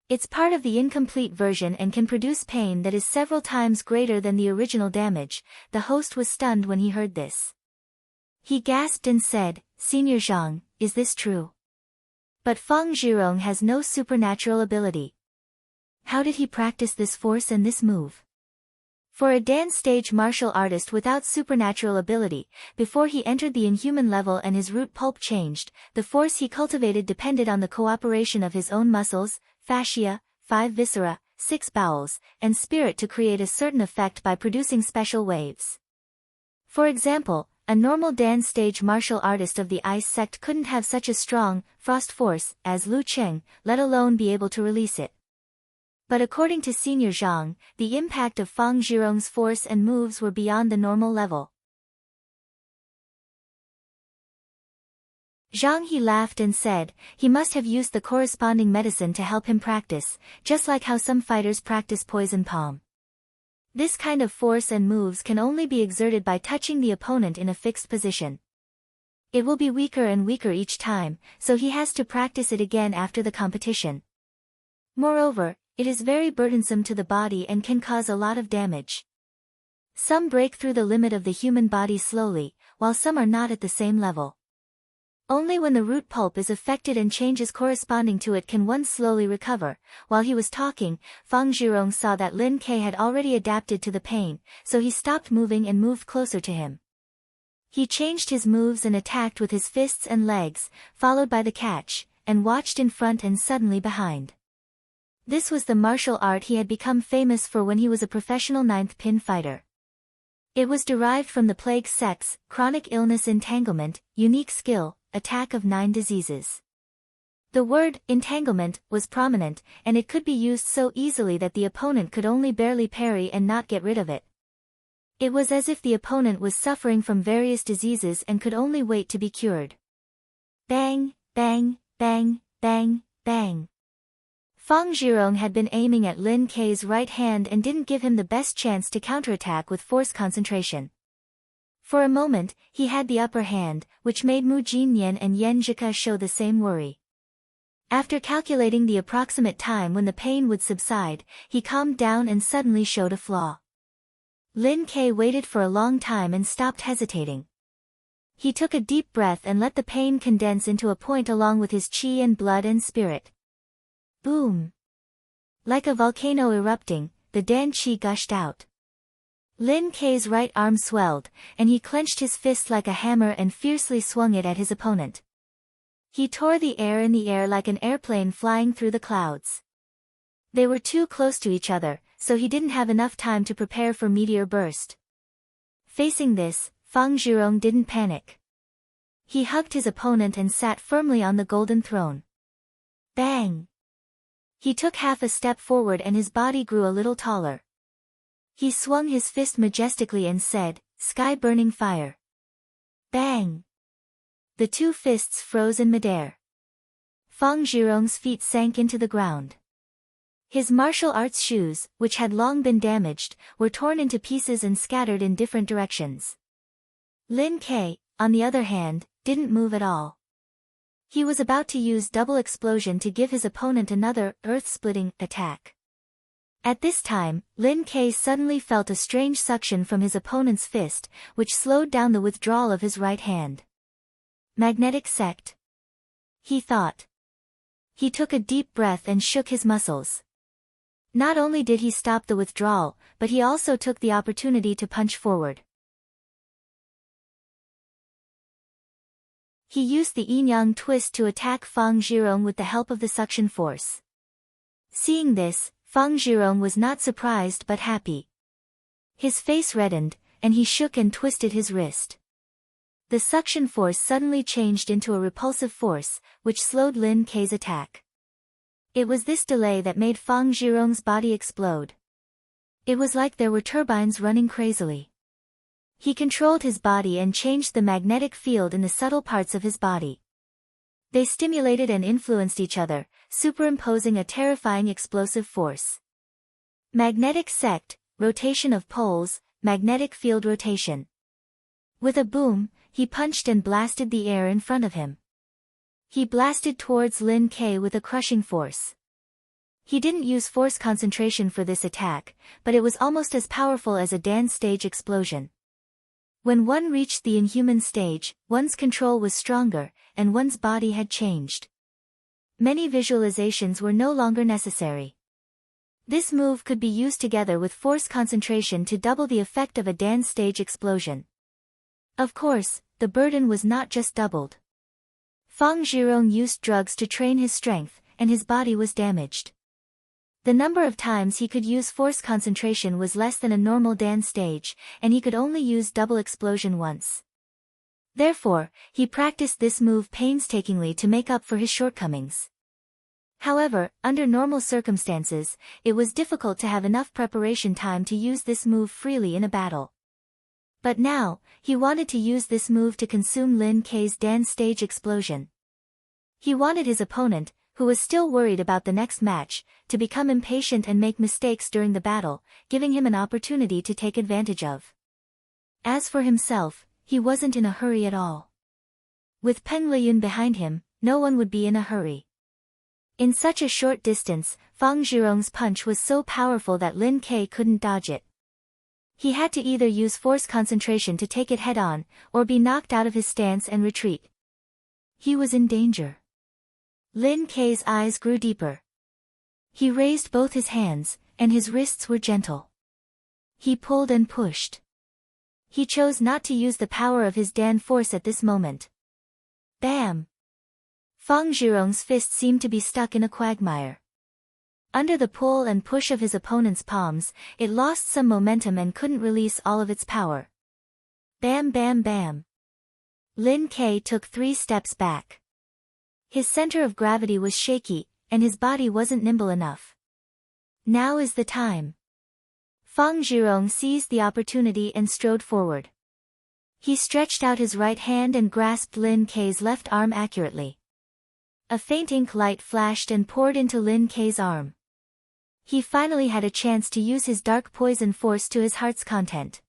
It's part of the incomplete version and can produce pain that is several times greater than the original damage. The host was stunned when he heard this. He gasped and said, "Senior Zhang, is this true?" But Feng Zhirong has no supernatural ability. How did he practice this force and this move? For a Dan stage martial artist without supernatural ability, before he entered the inhuman level and his root pulp changed, the force he cultivated depended on the cooperation of his own muscles, fascia, 5 viscera, 6 bowels, and spirit to create a certain effect by producing special waves. For example, a normal Dan stage martial artist of the ice sect couldn't have such a strong, frost force as Lu Cheng, let alone be able to release it. But according to Senior Zhang, the impact of Feng Zhirong's force and moves were beyond the normal level. Zhang He laughed and said, he must have used the corresponding medicine to help him practice, just like how some fighters practice poison palm. This kind of force and moves can only be exerted by touching the opponent in a fixed position. It will be weaker and weaker each time, so he has to practice it again after the competition. Moreover, it is very burdensome to the body and can cause a lot of damage. Some break through the limit of the human body slowly, while some are not at the same level. Only when the root pulp is affected and changes corresponding to it can one slowly recover. While he was talking, Feng Zhirong saw that Lin Kei had already adapted to the pain, so he stopped moving and moved closer to him. He changed his moves and attacked with his fists and legs, followed by the catch, and watched in front and suddenly behind. This was the martial art he had become famous for when he was a professional ninth pin fighter. It was derived from the plague sex, chronic illness entanglement, unique skill, attack of 9 diseases. The word, entanglement, was prominent, and it could be used so easily that the opponent could only barely parry and not get rid of it. It was as if the opponent was suffering from various diseases and could only wait to be cured. Bang, bang, bang, bang, bang. Fang Zhirong had been aiming at Lin Kei's right hand and didn't give him the best chance to counterattack with force concentration. For a moment, he had the upper hand, which made Mu Jinyan and Yan Zhika show the same worry. After calculating the approximate time when the pain would subside, he calmed down and suddenly showed a flaw. Lin Kei waited for a long time and stopped hesitating. He took a deep breath and let the pain condense into a point along with his qi and blood and spirit. Boom! Like a volcano erupting, the Dan qi gushed out. Lin Kei's right arm swelled, and he clenched his fist like a hammer and fiercely swung it at his opponent. He tore the air in the air like an airplane flying through the clouds. They were too close to each other, so he didn't have enough time to prepare for meteor burst. Facing this, Fang Zhirong didn't panic. He hugged his opponent and sat firmly on the golden throne. Bang! He took half a step forward and his body grew a little taller. He swung his fist majestically and said, "Sky burning fire." Bang! The 2 fists froze in midair. Fang Zhirong's feet sank into the ground. His martial arts shoes, which had long been damaged, were torn into pieces and scattered in different directions. Lin Kei, on the other hand, didn't move at all. He was about to use double explosion to give his opponent another, earth-splitting, attack. At this time, Lin Kei suddenly felt a strange suction from his opponent's fist, which slowed down the withdrawal of his right hand. Magnetic sect. He thought. He took a deep breath and shook his muscles. Not only did he stop the withdrawal, but he also took the opportunity to punch forward. He used the yin-yang twist to attack Fang Zhirong with the help of the suction force. Seeing this, Fang Zhirong was not surprised but happy. His face reddened, and he shook and twisted his wrist. The suction force suddenly changed into a repulsive force, which slowed Lin Kei's attack. It was this delay that made Fang Zhirong's body explode. It was like there were turbines running crazily. He controlled his body and changed the magnetic field in the subtle parts of his body. They stimulated and influenced each other, superimposing a terrifying explosive force. Magnetic sect, rotation of poles, magnetic field rotation. With a boom, he punched and blasted the air in front of him. He blasted towards Lin Kei with a crushing force. He didn't use force concentration for this attack, but it was almost as powerful as a Dan stage explosion. When one reached the inhuman stage, one's control was stronger, and one's body had changed. Many visualizations were no longer necessary. This move could be used together with force concentration to double the effect of a Dan stage explosion. Of course, the burden was not just doubled. Fang Zhirong used drugs to train his strength, and his body was damaged. The number of times he could use force concentration was less than a normal Dan stage, and he could only use double explosion once. Therefore, he practiced this move painstakingly to make up for his shortcomings. However, under normal circumstances, it was difficult to have enough preparation time to use this move freely in a battle. But now, he wanted to use this move to consume Lin Kei's Dan stage explosion. He wanted his opponent, who was still worried about the next match, to become impatient and make mistakes during the battle, giving him an opportunity to take advantage of. As for himself, he wasn't in a hurry at all. With Peng Liyun behind him, no one would be in a hurry. In such a short distance, Fang Zhirong's punch was so powerful that Lin Kei couldn't dodge it. He had to either use force concentration to take it head-on, or be knocked out of his stance and retreat. He was in danger. Lin Kei's eyes grew deeper. He raised both his hands, and his wrists were gentle. He pulled and pushed. He chose not to use the power of his Dan force at this moment. Bam! Fang Zhirong's fist seemed to be stuck in a quagmire. Under the pull and push of his opponent's palms, it lost some momentum and couldn't release all of its power. Bam bam bam. Lin Ke took 3 steps back. His center of gravity was shaky, and his body wasn't nimble enough. Now is the time. Fang Zhirong seized the opportunity and strode forward. He stretched out his right hand and grasped Lin Ke's left arm accurately. A faint ink light flashed and poured into Lin Ke's arm. He finally had a chance to use his dark poison force to his heart's content.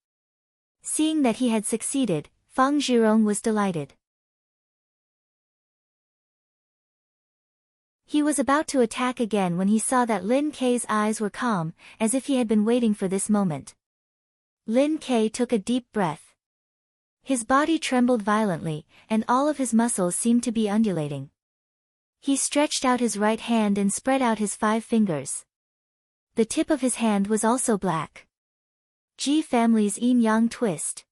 Seeing that he had succeeded, Fang Zhirong was delighted. He was about to attack again when he saw that Lin Ke's eyes were calm, as if he had been waiting for this moment. Lin Ke took a deep breath. His body trembled violently, and all of his muscles seemed to be undulating. He stretched out his right hand and spread out his 5 fingers. The tip of his hand was also black. Ji family's yin-yang twist.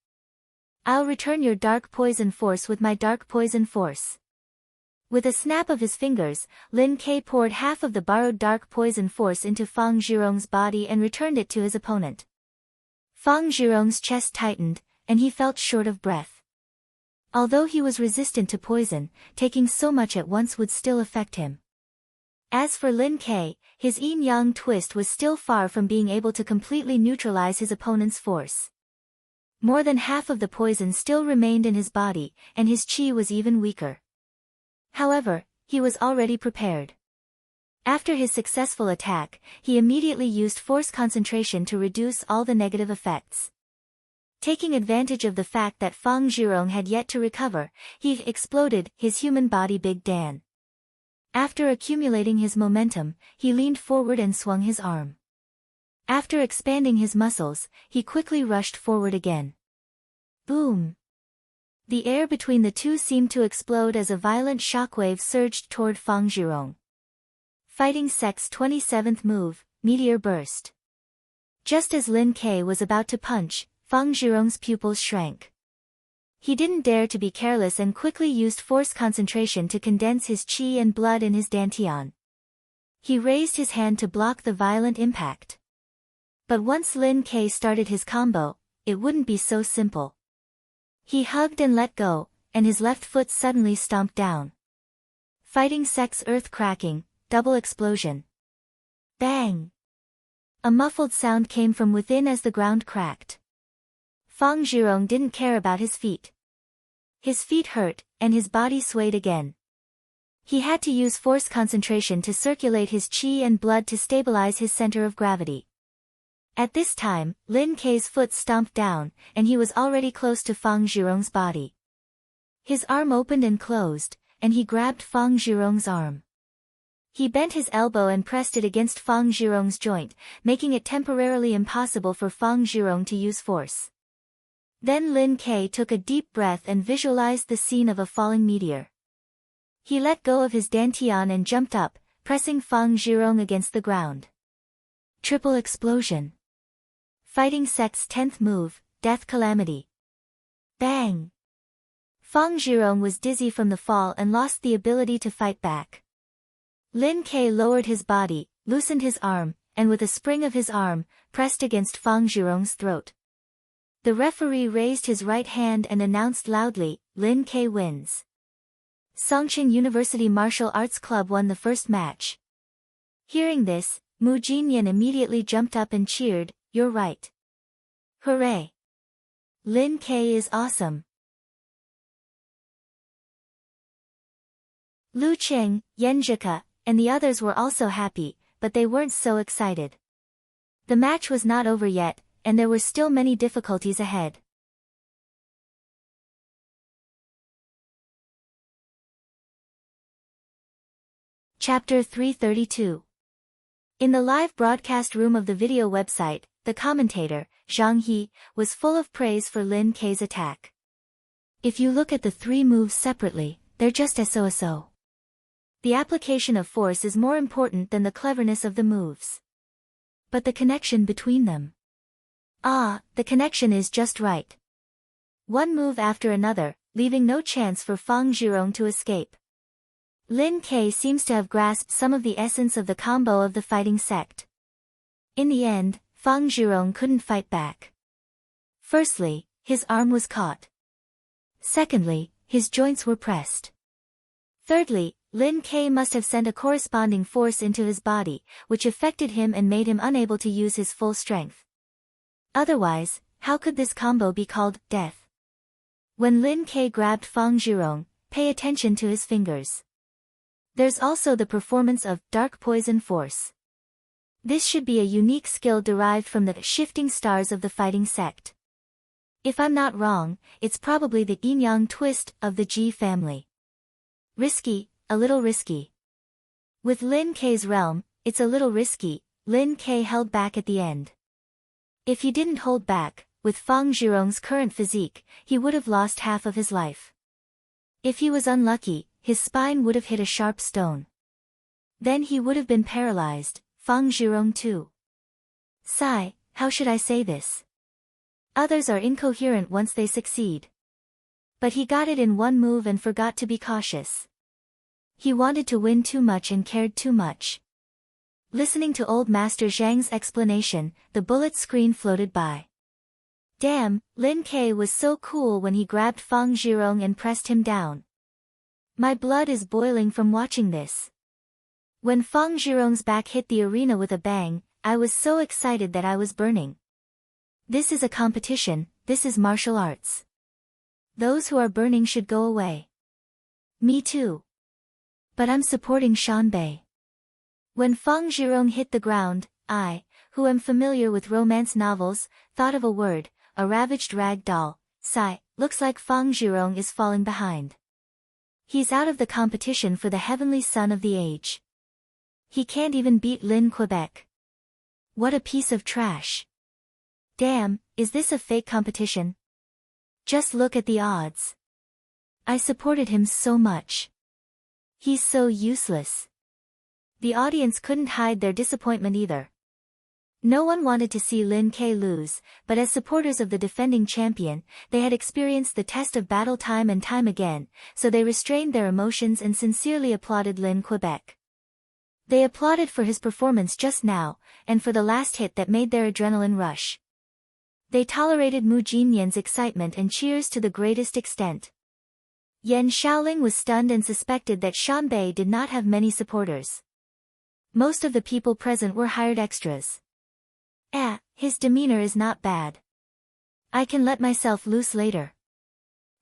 I'll return your dark poison force with my dark poison force. With a snap of his fingers, Lin Ke poured half of the borrowed dark poison force into Fang Zhirong's body and returned it to his opponent. Fang Zhirong's chest tightened, and he felt short of breath. Although he was resistant to poison, taking so much at once would still affect him. As for Lin Ke, his yin-yang twist was still far from being able to completely neutralize his opponent's force. More than half of the poison still remained in his body, and his qi was even weaker. However, he was already prepared. After his successful attack, he immediately used force concentration to reduce all the negative effects. Taking advantage of the fact that Fang Zhirong had yet to recover, he exploded his human body Big Dan. After accumulating his momentum, he leaned forward and swung his arm. After expanding his muscles, he quickly rushed forward again. Boom! The air between the two seemed to explode as a violent shockwave surged toward Fang Zhirong. Fighting Sex 27th move, Meteor Burst. Just as Lin Ke was about to punch, Fang Zhirong's pupils shrank. He didn't dare to be careless and quickly used force concentration to condense his qi and blood in his dantian. He raised his hand to block the violent impact. But once Lin Ke started his combo, it wouldn't be so simple. He hugged and let go, and his left foot suddenly stomped down. Fighting Sex earth cracking, double explosion. Bang! A muffled sound came from within as the ground cracked. Fang Zhirong didn't care about his feet. His feet hurt, and his body swayed again. He had to use force concentration to circulate his qi and blood to stabilize his center of gravity. At this time, Lin Ke's foot stomped down, and he was already close to Fang Zhirong's body. His arm opened and closed, and he grabbed Fang Zhirong's arm. He bent his elbow and pressed it against Fang Zhirong's joint, making it temporarily impossible for Fang Zhirong to use force. Then Lin Ke took a deep breath and visualized the scene of a falling meteor. He let go of his dantian and jumped up, pressing Fang Zhirong against the ground. Triple explosion. Fighting Sex 10th move, Death Calamity. Bang! Fang Zhirong was dizzy from the fall and lost the ability to fight back. Lin Ke lowered his body, loosened his arm, and with a spring of his arm, pressed against Fang Zhirong's throat. The referee raised his right hand and announced loudly, Lin Ke wins. Songqing University Martial Arts Club won the first match. Hearing this, Mu Jinyan immediately jumped up and cheered, "You're right. Hooray! Lin Ke is awesome." Lu Qing, Yenjika, and the others were also happy, but they weren't so excited. The match was not over yet, and there were still many difficulties ahead. Chapter 332. In the live broadcast room of the video website, the commentator, Zhang He, was full of praise for Lin Ke's attack. If you look at the 3 moves separately, they're just so. The application of force is more important than the cleverness of the moves. But the connection between them. The connection is just right. One move after another, leaving no chance for Fang Zhirong to escape. Lin Ke seems to have grasped some of the essence of the combo of the fighting sect. In the end, Fang Zhirong couldn't fight back. Firstly, his arm was caught. Secondly, his joints were pressed. Thirdly, Lin Ke must have sent a corresponding force into his body, which affected him and made him unable to use his full strength. Otherwise, how could this combo be called death? When Lin Ke grabbed Fang Zhirong, pay attention to his fingers. There's also the performance of dark poison force. This should be a unique skill derived from the shifting stars of the fighting sect. If I'm not wrong, it's probably the yin-yang twist of the Ji family. Risky, a little risky. With Lin Ke's realm, it's a little risky. Lin Ke held back at the end. If he didn't hold back, with Fang Zhirong's current physique, he would have lost half of his life. If he was unlucky, his spine would have hit a sharp stone. Then he would have been paralyzed, Fang Zhirong too. Sigh, how should I say this? Others are incoherent once they succeed. But he got it in one move and forgot to be cautious. He wanted to win too much and cared too much. Listening to old Master Zhang's explanation, the bullet screen floated by. Damn, Lin Ke was so cool when he grabbed Fang Zhirong and pressed him down. My blood is boiling from watching this. When Fang Zhirong's back hit the arena with a bang, I was so excited that I was burning. This is a competition, this is martial arts. Those who are burning should go away. Me too. But I'm supporting Shanbei. When Fang Zhirong hit the ground, I, who am familiar with romance novels, thought of a word, a ravaged rag doll. Sigh, looks like Fang Zhirong is falling behind. He's out of the competition for the heavenly son of the age. He can't even beat Lin Quebec. What a piece of trash. Damn, is this a fake competition? Just look at the odds. I supported him so much. He's so useless. The audience couldn't hide their disappointment either. No one wanted to see Lin Ke lose, but as supporters of the defending champion, they had experienced the test of battle time and time again, so they restrained their emotions and sincerely applauded Lin Quebec. They applauded for his performance just now, and for the last hit that made their adrenaline rush. They tolerated Mu Jinyan's excitement and cheers to the greatest extent. Yan Shaoling was stunned and suspected that Shanbei did not have many supporters. Most of the people present were hired extras. His demeanor is not bad. I can let myself loose later.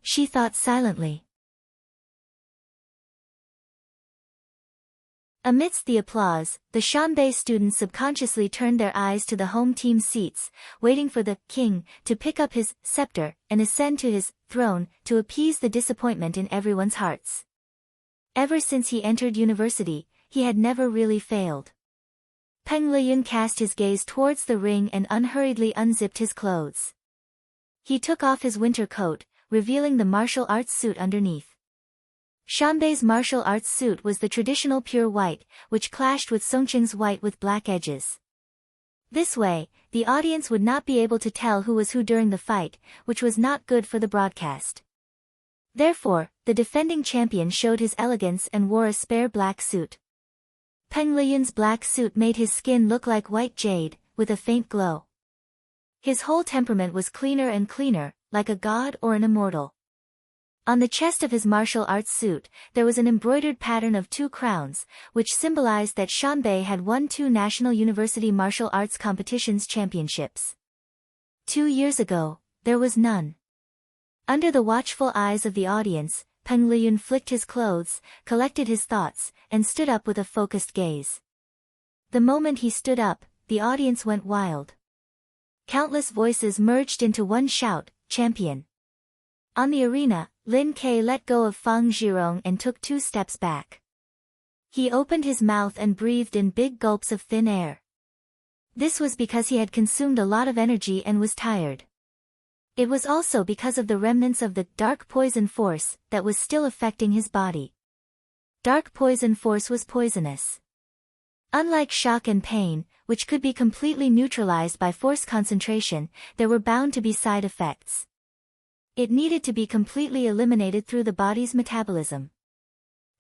She thought silently. Amidst the applause, the Shanbei students subconsciously turned their eyes to the home team seats, waiting for the king to pick up his scepter and ascend to his throne to appease the disappointment in everyone's hearts. Ever since he entered university, he had never really failed. Peng Liyun cast his gaze towards the ring and unhurriedly unzipped his clothes. He took off his winter coat, revealing the martial arts suit underneath. Shanbei's martial arts suit was the traditional pure white, which clashed with Songqing's white with black edges. This way, the audience would not be able to tell who was who during the fight, which was not good for the broadcast. Therefore, the defending champion showed his elegance and wore a spare black suit. Peng Liyun's black suit made his skin look like white jade, with a faint glow. His whole temperament was cleaner and cleaner, like a god or an immortal. On the chest of his martial arts suit, there was an embroidered pattern of 2 crowns, which symbolized that Shanbei had won 2 national university martial arts competitions championships. 2 years ago, there was none. Under the watchful eyes of the audience, Peng Liyun flicked his clothes, collected his thoughts, and stood up with a focused gaze. The moment he stood up, the audience went wild. Countless voices merged into one shout, "Champion!" On the arena, Lin Ke let go of Fang Zhirong and took 2 steps back. He opened his mouth and breathed in big gulps of thin air. This was because he had consumed a lot of energy and was tired. It was also because of the remnants of the dark poison force that was still affecting his body. Dark poison force was poisonous. Unlike shock and pain, which could be completely neutralized by force concentration, there were bound to be side effects. It needed to be completely eliminated through the body's metabolism.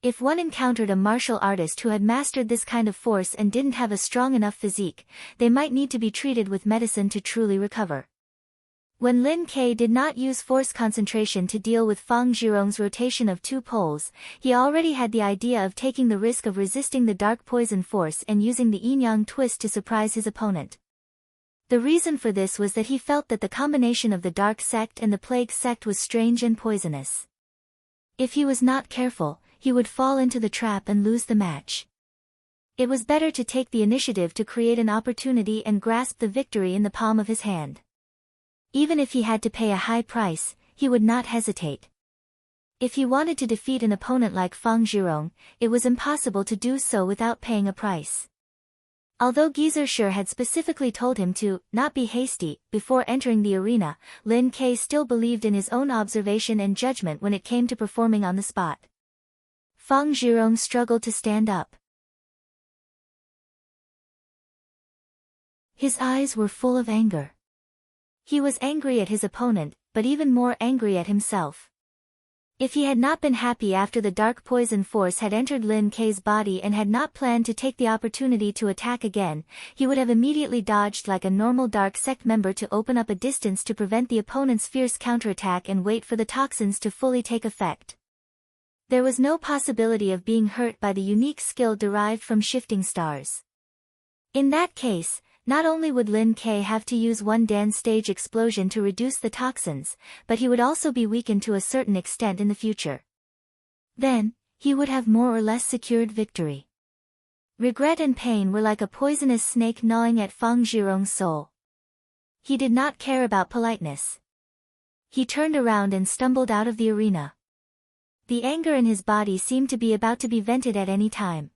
If one encountered a martial artist who had mastered this kind of force and didn't have a strong enough physique, they might need to be treated with medicine to truly recover. When Lin Ke did not use force concentration to deal with Fang Zhirong's rotation of 2 poles, he already had the idea of taking the risk of resisting the dark poison force and using the yin-yang twist to surprise his opponent. The reason for this was that he felt that the combination of the dark sect and the plague sect was strange and poisonous. If he was not careful, he would fall into the trap and lose the match. It was better to take the initiative to create an opportunity and grasp the victory in the palm of his hand. Even if he had to pay a high price, he would not hesitate. If he wanted to defeat an opponent like Fang Zhirong, it was impossible to do so without paying a price. Although Geyser had specifically told him to not be hasty before entering the arena, Lin Ke still believed in his own observation and judgment when it came to performing on the spot. Fang Zhirong struggled to stand up. His eyes were full of anger. He was angry at his opponent, but even more angry at himself. If he had not been happy after the dark poison force had entered Lin Ke's body and had not planned to take the opportunity to attack again, he would have immediately dodged like a normal dark sect member to open up a distance to prevent the opponent's fierce counterattack and wait for the toxins to fully take effect. There was no possibility of being hurt by the unique skill derived from shifting stars. In that case, not only would Lin Ke have to use one Dan stage explosion to reduce the toxins, but he would also be weakened to a certain extent in the future. Then, he would have more or less secured victory. Regret and pain were like a poisonous snake gnawing at Fang Zhirong's soul. He did not care about politeness. He turned around and stumbled out of the arena. The anger in his body seemed to be about to be vented at any time.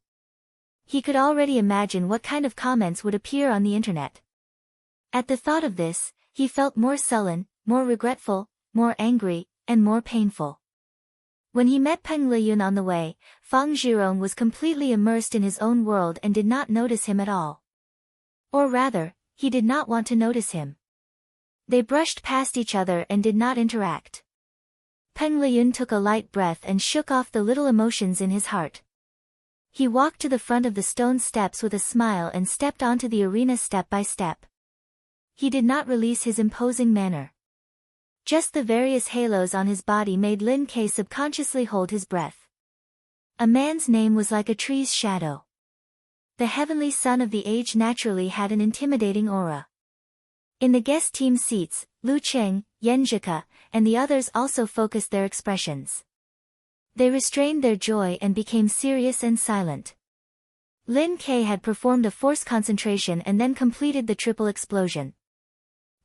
He could already imagine what kind of comments would appear on the internet. At the thought of this, he felt more sullen, more regretful, more angry, and more painful. When he met Peng Liyun on the way, Fang Zhirong was completely immersed in his own world and did not notice him at all. Or rather, he did not want to notice him. They brushed past each other and did not interact. Peng Liyun took a light breath and shook off the little emotions in his heart. He walked to the front of the stone steps with a smile and stepped onto the arena step by step. He did not release his imposing manner. Just the various halos on his body made Lin Ke subconsciously hold his breath. A man's name was like a tree's shadow. The heavenly son of the age naturally had an intimidating aura. In the guest team seats, Lu Cheng, Yan Zhika, and the others also focused their expressions. They restrained their joy and became serious and silent. Lin Ke had performed a force concentration and then completed the triple explosion.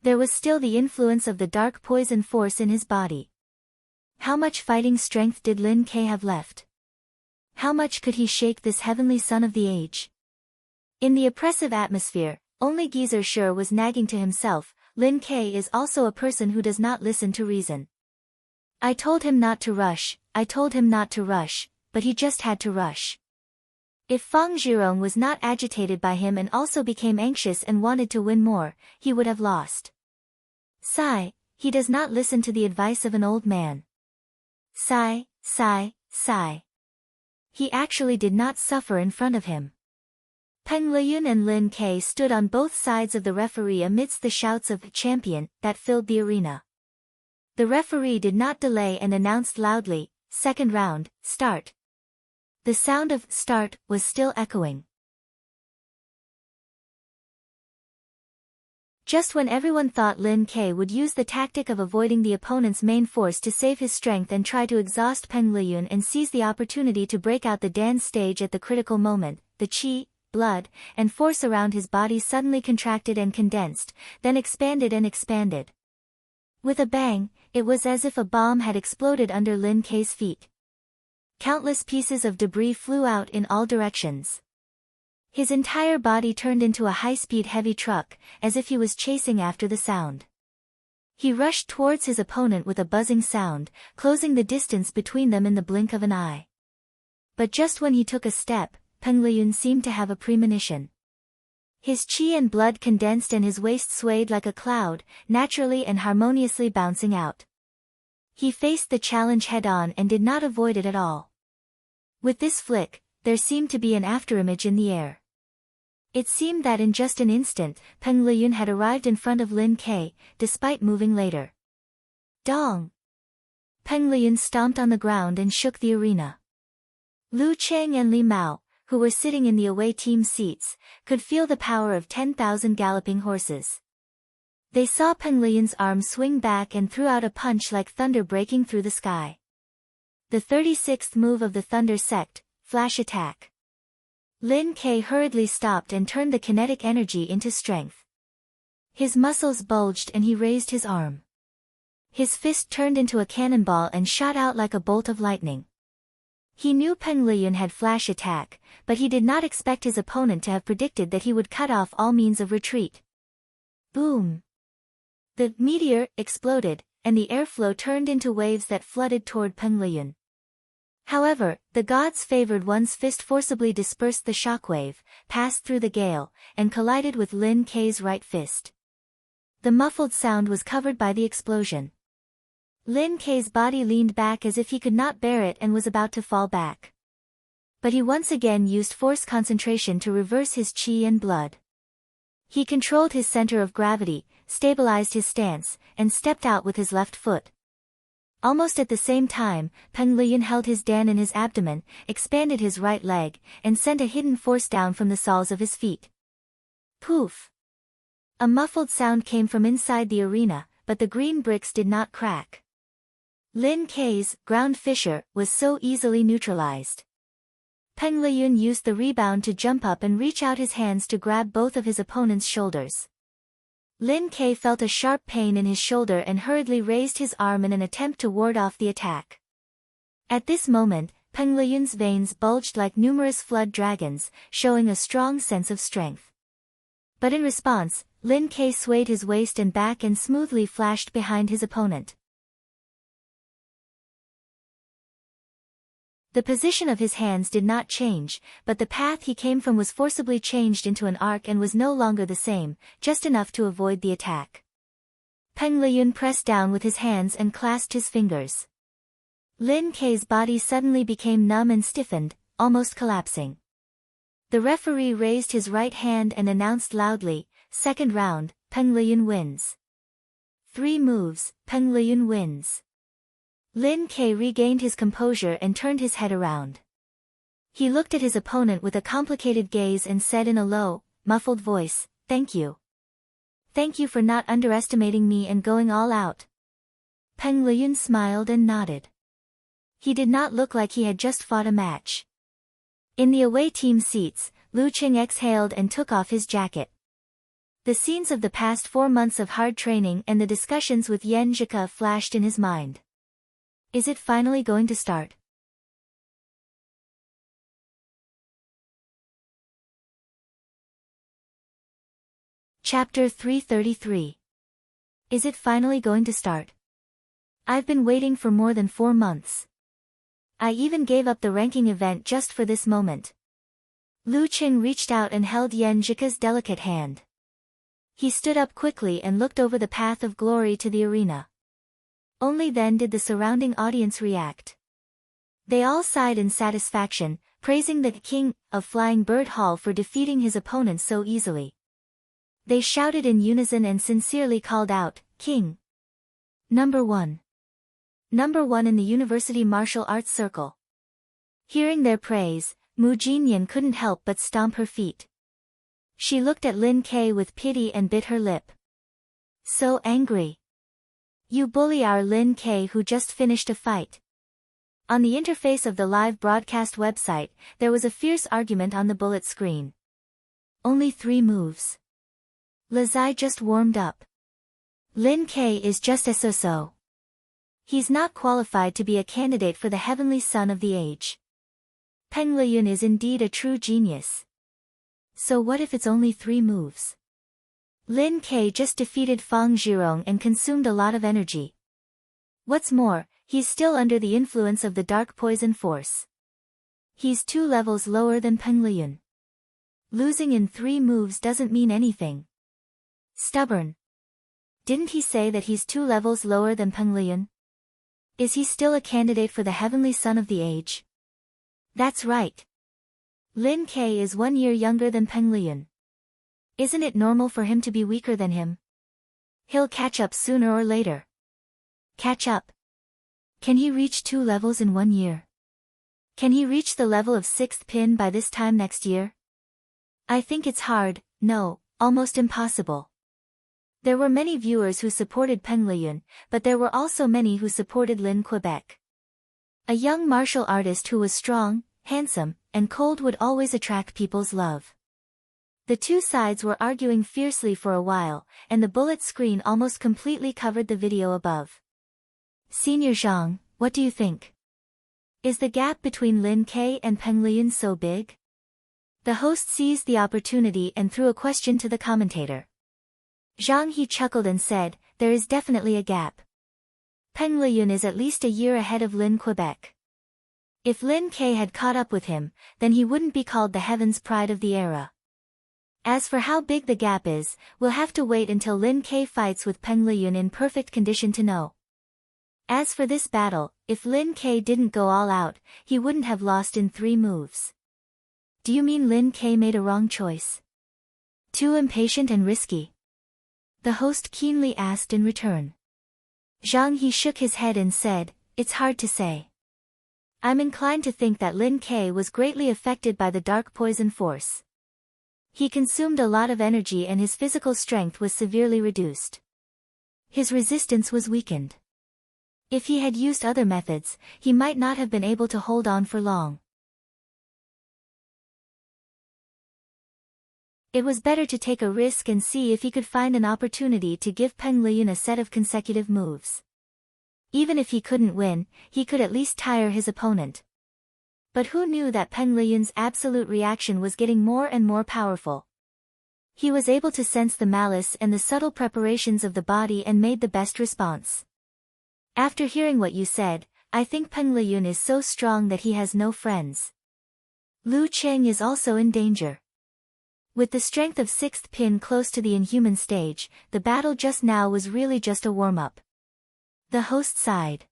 There was still the influence of the dark poison force in his body. How much fighting strength did Lin Ke have left? How much could he shake this heavenly son of the age? In the oppressive atmosphere, only Geyser was nagging to himself, Lin Ke is also a person who does not listen to reason. I told him not to rush, but he just had to rush. If Fang Zhirong was not agitated by him and also became anxious and wanted to win more, he would have lost. Sigh, he does not listen to the advice of an old man. Sigh, sigh, sigh. He actually did not suffer in front of him. Peng Liyun and Lin Ke stood on both sides of the referee amidst the shouts of "champion" that filled the arena. The referee did not delay and announced loudly, "Second round, start." The sound of "start" was still echoing. Just when everyone thought Lin Ke would use the tactic of avoiding the opponent's main force to save his strength and try to exhaust Peng Liyun and seize the opportunity to break out the dance stage at the critical moment, the qi, blood, and force around his body suddenly contracted and condensed, then expanded and expanded. With a bang, it was as if a bomb had exploded under Lin Ke's feet. Countless pieces of debris flew out in all directions. His entire body turned into a high-speed heavy truck, as if he was chasing after the sound. He rushed towards his opponent with a buzzing sound, closing the distance between them in the blink of an eye. But just when he took a step, Peng Liyun seemed to have a premonition. His qi and blood condensed and his waist swayed like a cloud, naturally and harmoniously bouncing out. He faced the challenge head-on and did not avoid it at all. With this flick, there seemed to be an afterimage in the air. It seemed that in just an instant, Peng Liyun had arrived in front of Lin Ke, despite moving later. Dong! Peng Liyun stomped on the ground and shook the arena. Lu Cheng and Li Mao, who were sitting in the away team seats, could feel the power of 10,000 galloping horses. They saw Peng Liyun's arm swing back and threw out a punch like thunder breaking through the sky. The 36th move of the Thunder Sect, Flash Attack. Lin Ke hurriedly stopped and turned the kinetic energy into strength. His muscles bulged and he raised his arm. His fist turned into a cannonball and shot out like a bolt of lightning. He knew Peng Liyun had Flash Attack, but he did not expect his opponent to have predicted that he would cut off all means of retreat. Boom! The meteor exploded, and the airflow turned into waves that flooded toward Peng Liyun. However, the god's favored one's fist forcibly dispersed the shockwave, passed through the gale, and collided with Lin Ke's right fist. The muffled sound was covered by the explosion. Lin Ke's body leaned back as if he could not bear it and was about to fall back. But he once again used force concentration to reverse his chi and blood. He controlled his center of gravity, stabilized his stance, and stepped out with his left foot. Almost at the same time, Peng Liyun held his Dan in his abdomen, expanded his right leg, and sent a hidden force down from the soles of his feet. Poof! A muffled sound came from inside the arena, but the green bricks did not crack. Lin Ke's ground fissure was so easily neutralized. Peng Liyun used the rebound to jump up and reach out his hands to grab both of his opponent's shoulders. Lin Ke felt a sharp pain in his shoulder and hurriedly raised his arm in an attempt to ward off the attack. At this moment, Peng Liyun's veins bulged like numerous flood dragons, showing a strong sense of strength. But in response, Lin Ke swayed his waist and back and smoothly flashed behind his opponent. The position of his hands did not change, but the path he came from was forcibly changed into an arc and was no longer the same, just enough to avoid the attack. Peng Liyun pressed down with his hands and clasped his fingers. Lin Ke's body suddenly became numb and stiffened, almost collapsing. The referee raised his right hand and announced loudly, "Second round, Peng Liyun wins." 3 moves, Peng Liyun wins. Lin Ke regained his composure and turned his head around. He looked at his opponent with a complicated gaze and said in a low, muffled voice, "Thank you. Thank you for not underestimating me and going all out." Peng Liyun smiled and nodded. He did not look like he had just fought a match. In the away team seats, Lu Qing exhaled and took off his jacket. The scenes of the past 4 months of hard training and the discussions with Yan Zhika flashed in his mind. Is it finally going to start? Chapter 333. Is it finally going to start? I've been waiting for more than 4 months. I even gave up the ranking event just for this moment. Lu Qing reached out and held Yan Zhika's delicate hand. He stood up quickly and looked over the path of glory to the arena. Only then did the surrounding audience react. They all sighed in satisfaction, praising the king of Flying Bird Hall for defeating his opponent so easily. They shouted in unison and sincerely called out, "King! Number 1! Number 1 in the University Martial Arts Circle." Hearing their praise, Mu Jinyan couldn't help but stomp her feet. She looked at Lin Ke with pity and bit her lip. So angry. You bully our Lin Ke who just finished a fight. On the interface of the live broadcast website, there was a fierce argument on the bullet screen. Only 3 moves. Lazai just warmed up. Lin Ke is just a so-so. He's not qualified to be a candidate for the heavenly son of the age. Peng Liyun is indeed a true genius. So what if it's only 3 moves? Lin Ke just defeated Fang Zhirong and consumed a lot of energy. What's more, he's still under the influence of the dark poison force. He's 2 levels lower than Peng Liyun. Losing in 3 moves doesn't mean anything. Stubborn. Didn't he say that he's 2 levels lower than Peng Liyun? Is he still a candidate for the heavenly son of the age? That's right. Lin Ke is 1 year younger than Peng Liyun. Isn't it normal for him to be weaker than him? He'll catch up sooner or later. Catch up? Can he reach 2 levels in 1 year? Can he reach the level of 6th pin by this time next year? I think it's hard, no, almost impossible. There were many viewers who supported Peng Liyun, but there were also many who supported Lin Quebec. A young martial artist who was strong, handsome, and cold would always attract people's love. The two sides were arguing fiercely for a while, and the bullet screen almost completely covered the video above. Senior Zhang, what do you think? Is the gap between Lin Ke and Peng Liyun so big? The host seized the opportunity and threw a question to the commentator. Zhang He chuckled and said, there is definitely a gap. Peng Liyun is at least a year ahead of Lin Quebec. If Lin Ke had caught up with him, then he wouldn't be called the Heaven's Pride of the era. As for how big the gap is, we'll have to wait until Lin Ke fights with Peng Liyun in perfect condition to know. As for this battle, if Lin Ke didn't go all out, he wouldn't have lost in 3 moves. Do you mean Lin Ke made a wrong choice? Too impatient and risky? The host keenly asked in return. Zhang He shook his head and said, it's hard to say. I'm inclined to think that Lin Ke was greatly affected by the dark poison force. He consumed a lot of energy and his physical strength was severely reduced. His resistance was weakened. If he had used other methods, he might not have been able to hold on for long. It was better to take a risk and see if he could find an opportunity to give Peng Liyun a set of consecutive moves. Even if he couldn't win, he could at least tire his opponent. But who knew that Peng Liyun's absolute reaction was getting more and more powerful? He was able to sense the malice and the subtle preparations of the body and made the best response. After hearing what you said, I think Peng Liyun is so strong that he has no friends. Lu Cheng is also in danger. With the strength of 6th pin close to the inhuman stage, the battle just now was really just a warm-up. The host sighed.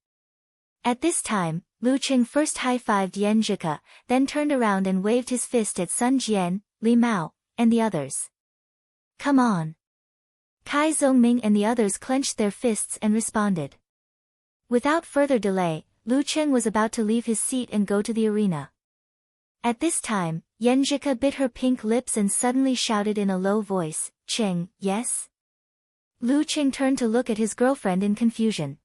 At this time, Lu Cheng first high-fived Yan Zhika, then turned around and waved his fist at Sun Jian, Li Mao, and the others. Come on. Kai Zhongming and the others clenched their fists and responded. Without further delay, Lu Cheng was about to leave his seat and go to the arena. At this time, Yan Zhika bit her pink lips and suddenly shouted in a low voice, Cheng, yes? Lu Cheng turned to look at his girlfriend in confusion.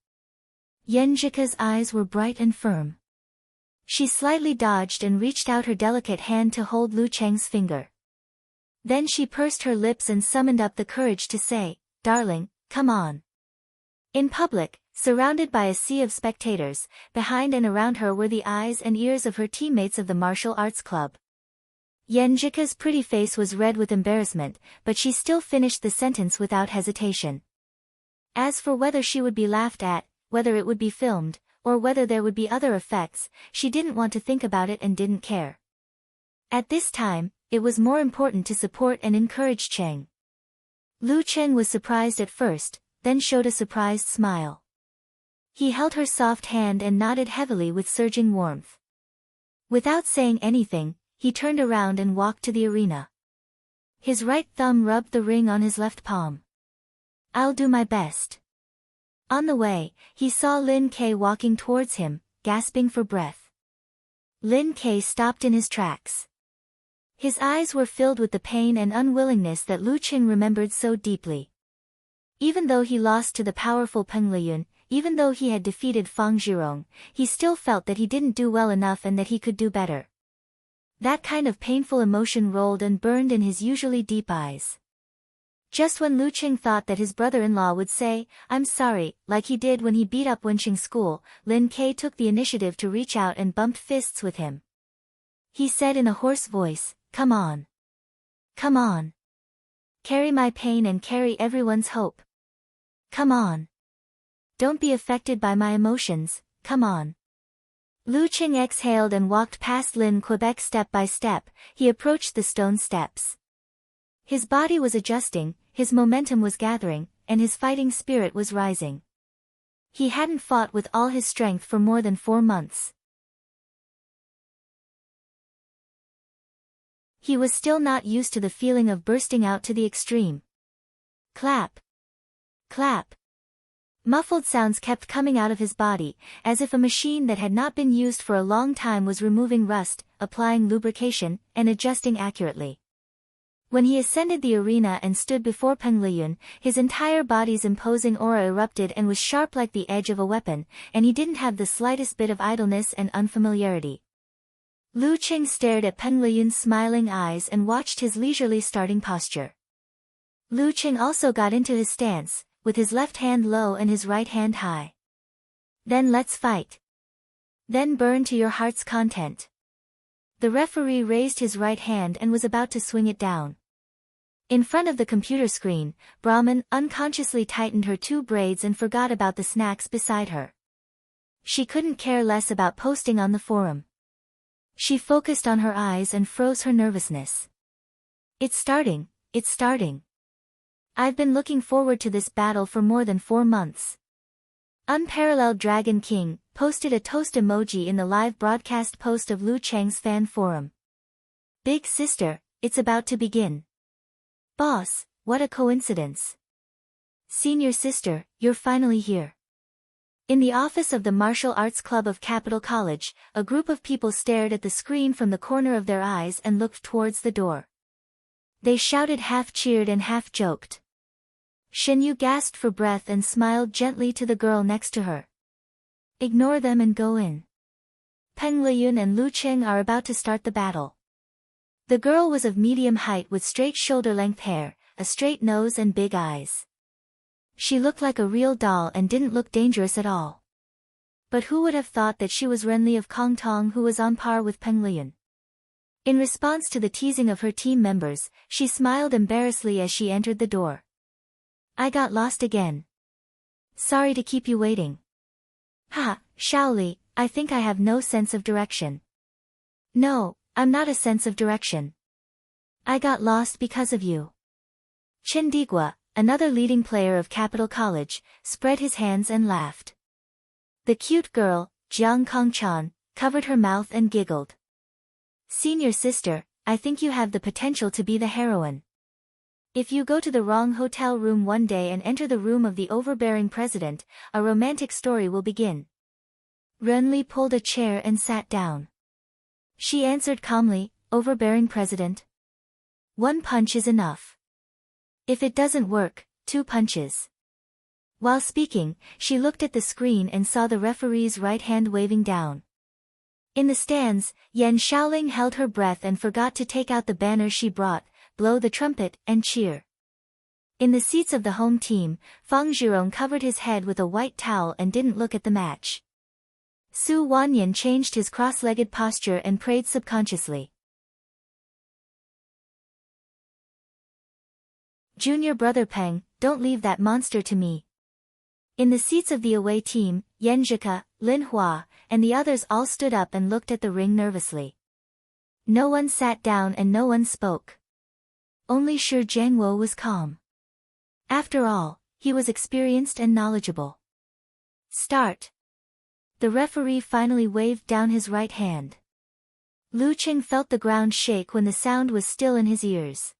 Yan Zhika's eyes were bright and firm. She slightly dodged and reached out her delicate hand to hold Lu Cheng's finger. Then she pursed her lips and summoned up the courage to say, darling, come on. In public, surrounded by a sea of spectators, behind and around her were the eyes and ears of her teammates of the martial arts club. Yan Zhika's pretty face was red with embarrassment, but she still finished the sentence without hesitation. As for whether she would be laughed at, whether it would be filmed, or whether there would be other effects, she didn't want to think about it and didn't care. At this time, it was more important to support and encourage Cheng. Lu Cheng was surprised at first, then showed a surprised smile. He held her soft hand and nodded heavily with surging warmth. Without saying anything, he turned around and walked to the arena. His right thumb rubbed the ring on his left palm. I'll do my best. On the way, he saw Lin Ke walking towards him, gasping for breath. Lin Ke stopped in his tracks. His eyes were filled with the pain and unwillingness that Lu Cheng remembered so deeply. Even though he lost to the powerful Peng Liyun, even though he had defeated Fang Zhirong, he still felt that he didn't do well enough and that he could do better. That kind of painful emotion rolled and burned in his usually deep eyes. Just when Lu Cheng thought that his brother-in-law would say, I'm sorry, like he did when he beat up Wenqing School, Lin Ke took the initiative to reach out and bumped fists with him. He said in a hoarse voice, come on. Come on. Carry my pain and carry everyone's hope. Come on. Don't be affected by my emotions, come on. Lu Cheng exhaled and walked past Lin Quebec step by step. He approached the stone steps. His body was adjusting, his momentum was gathering, and his fighting spirit was rising. He hadn't fought with all his strength for more than 4 months. He was still not used to the feeling of bursting out to the extreme. Clap. Clap. Muffled sounds kept coming out of his body, as if a machine that had not been used for a long time was removing rust, applying lubrication, and adjusting accurately. When he ascended the arena and stood before Peng Liyun, his entire body's imposing aura erupted and was sharp like the edge of a weapon, and he didn't have the slightest bit of idleness and unfamiliarity. Lu Qing stared at Peng Liyun's smiling eyes and watched his leisurely starting posture. Lu Qing also got into his stance, with his left hand low and his right hand high. Then let's fight. Then burn to your heart's content. The referee raised his right hand and was about to swing it down. In front of the computer screen, Brahman unconsciously tightened her 2 braids and forgot about the snacks beside her. She couldn't care less about posting on the forum. She focused on her eyes and froze her nervousness. It's starting, it's starting. I've been looking forward to this battle for more than 4 months. Unparalleled Dragon King posted a toast emoji in the live broadcast post of Lu Cheng's fan forum. Big sister, it's about to begin. Boss, what a coincidence. Senior sister, you're finally here. In the office of the Martial Arts Club of Capital College, a group of people stared at the screen from the corner of their eyes and looked towards the door. They shouted, half cheered and half joked. Shen Yu gasped for breath and smiled gently to the girl next to her. Ignore them and go in. Peng Liyun and Lu Qing are about to start the battle. The girl was of medium height with straight shoulder-length hair, a straight nose and big eyes. She looked like a real doll and didn't look dangerous at all. But who would have thought that she was Renli of Kongtong, who was on par with Peng Liyun? In response to the teasing of her team members, she smiled embarrassedly as she entered the door. I got lost again. Sorry to keep you waiting. Ha, Shaoli, I think I have no sense of direction. No, I'm not a sense of direction. I got lost because of you. Chen Digua, another leading player of Capital College, spread his hands and laughed. The cute girl, Jiang Kongchan, covered her mouth and giggled. Senior sister, I think you have the potential to be the heroine. If you go to the wrong hotel room one day and enter the room of the overbearing president, a romantic story will begin. Renli pulled a chair and sat down. She answered calmly, overbearing president. 1 punch is enough. If it doesn't work, 2 punches. While speaking, she looked at the screen and saw the referee's right hand waving down. In the stands, Yan Shaoling held her breath and forgot to take out the banner she brought, blow the trumpet, and cheer. In the seats of the home team, Fang Zhirong covered his head with a white towel and didn't look at the match. Su Wanyan changed his cross-legged posture and prayed subconsciously. Junior brother Peng, don't leave that monster to me. In the seats of the away team, Yan Zhika, Lin Hua, and the others all stood up and looked at the ring nervously. No one sat down and no one spoke. Only Shi Jiangwo was calm. After all, he was experienced and knowledgeable. Start. The referee finally waved down his right hand. Lu Qing felt the ground shake when the sound was still in his ears.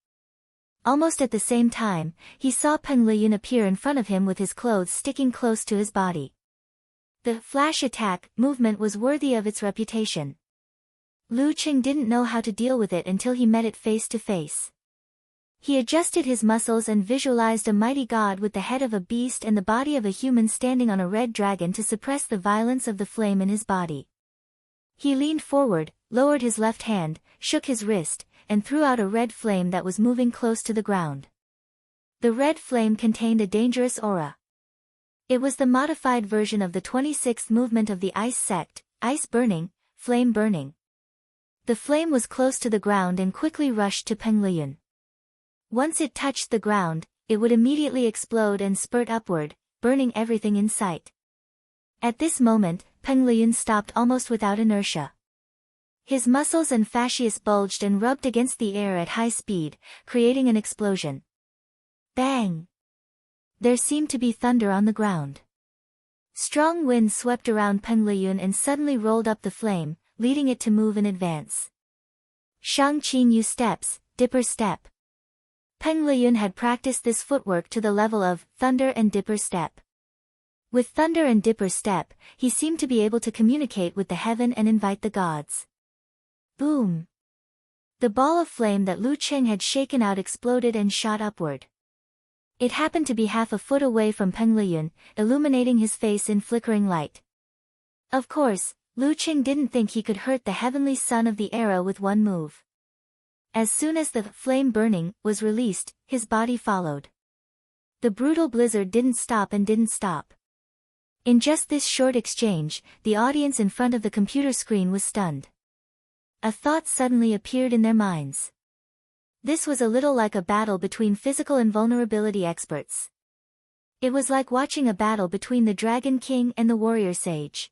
Almost at the same time, he saw Peng Liyun appear in front of him with his clothes sticking close to his body. The flash attack movement was worthy of its reputation. Lu Qing didn't know how to deal with it until he met it face to face. He adjusted his muscles and visualized a mighty god with the head of a beast and the body of a human standing on a red dragon to suppress the violence of the flame in his body. He leaned forward, lowered his left hand, shook his wrist, and threw out a red flame that was moving close to the ground. The red flame contained a dangerous aura. It was the modified version of the 26th movement of the ice sect, ice burning, flame burning. The flame was close to the ground and quickly rushed to Peng Liyun. Once it touched the ground, it would immediately explode and spurt upward, burning everything in sight. At this moment, Peng Liyun stopped almost without inertia. His muscles and fascias bulged and rubbed against the air at high speed, creating an explosion. Bang! There seemed to be thunder on the ground. Strong wind swept around Peng Liyun and suddenly rolled up the flame, leading it to move in advance. Shang-Qing Yu steps, dipper step. Peng Liyun had practiced this footwork to the level of thunder and dipper step. With thunder and dipper step, he seemed to be able to communicate with the heaven and invite the gods. Boom! The ball of flame that Lu Cheng had shaken out exploded and shot upward. It happened to be half a foot away from Peng Liyun, illuminating his face in flickering light. Of course, Lu Cheng didn't think he could hurt the heavenly son of the era with one move. As soon as the flame burning was released, his body followed. The brutal blizzard didn't stop and didn't stop. In just this short exchange, the audience in front of the computer screen was stunned. A thought suddenly appeared in their minds. This was a little like a battle between physical invulnerability experts. It was like watching a battle between the Dragon King and the Warrior Sage.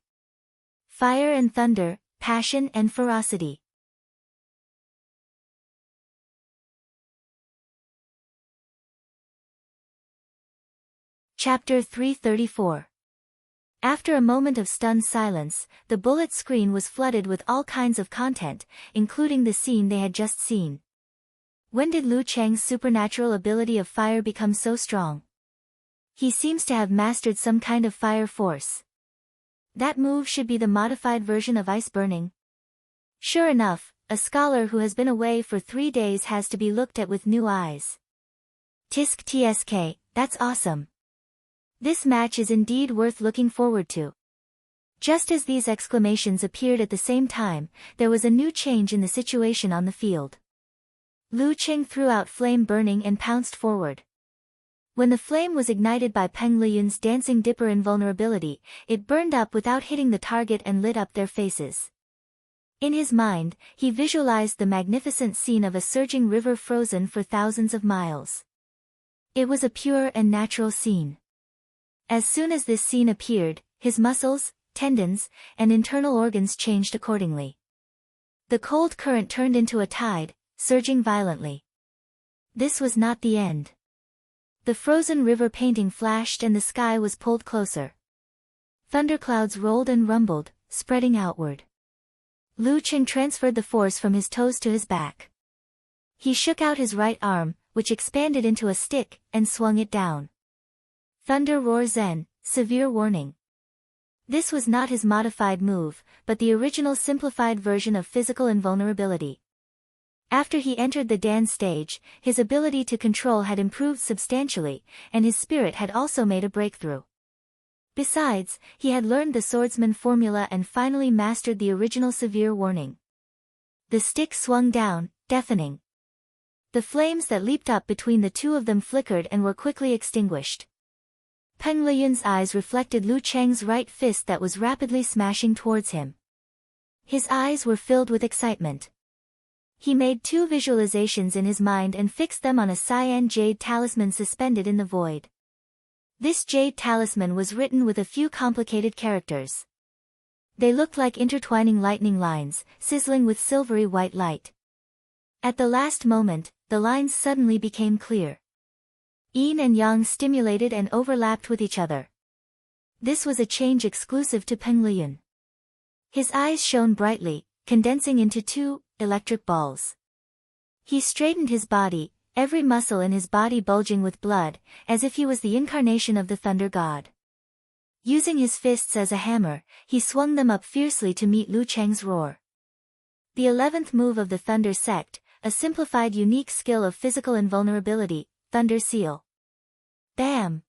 Fire and thunder, passion and ferocity. Chapter 334. After a moment of stunned silence, the bullet screen was flooded with all kinds of content, including the scene they had just seen. When did Lu Cheng's supernatural ability of fire become so strong? He seems to have mastered some kind of fire force. That move should be the modified version of ice burning. Sure enough, a scholar who has been away for 3 days has to be looked at with new eyes. Tisk tsk, that's awesome. This match is indeed worth looking forward to. Just as these exclamations appeared at the same time, there was a new change in the situation on the field. Lu Cheng threw out flame burning and pounced forward. When the flame was ignited by Peng Liyun's dancing dipper invulnerability, it burned up without hitting the target and lit up their faces. In his mind, he visualized the magnificent scene of a surging river frozen for thousands of miles. It was a pure and natural scene. As soon as this scene appeared, his muscles, tendons, and internal organs changed accordingly. The cold current turned into a tide, surging violently. This was not the end. The frozen river painting flashed and the sky was pulled closer. Thunderclouds rolled and rumbled, spreading outward. Lu Cheng transferred the force from his toes to his back. He shook out his right arm, which expanded into a stick, and swung it down. Thunder Roar Zen, severe warning. This was not his modified move, but the original simplified version of physical invulnerability. After he entered the Dan stage, his ability to control had improved substantially, and his spirit had also made a breakthrough. Besides, he had learned the swordsman formula and finally mastered the original severe warning. The stick swung down, deafening. The flames that leaped up between the two of them flickered and were quickly extinguished. Peng Liyun's eyes reflected Lu Cheng's right fist that was rapidly smashing towards him. His eyes were filled with excitement. He made 2 visualizations in his mind and fixed them on a cyan jade talisman suspended in the void. This jade talisman was written with a few complicated characters. They looked like intertwining lightning lines, sizzling with silvery white light. At the last moment, the lines suddenly became clear. Yin and Yang stimulated and overlapped with each other. This was a change exclusive to Peng Liyun. His eyes shone brightly, condensing into 2 electric balls. He straightened his body, every muscle in his body bulging with blood, as if he was the incarnation of the thunder god. Using his fists as a hammer, he swung them up fiercely to meet Lu Cheng's roar. The 11th move of the Thunder Sect, a simplified unique skill of physical invulnerability, Thunder Seal. Bam!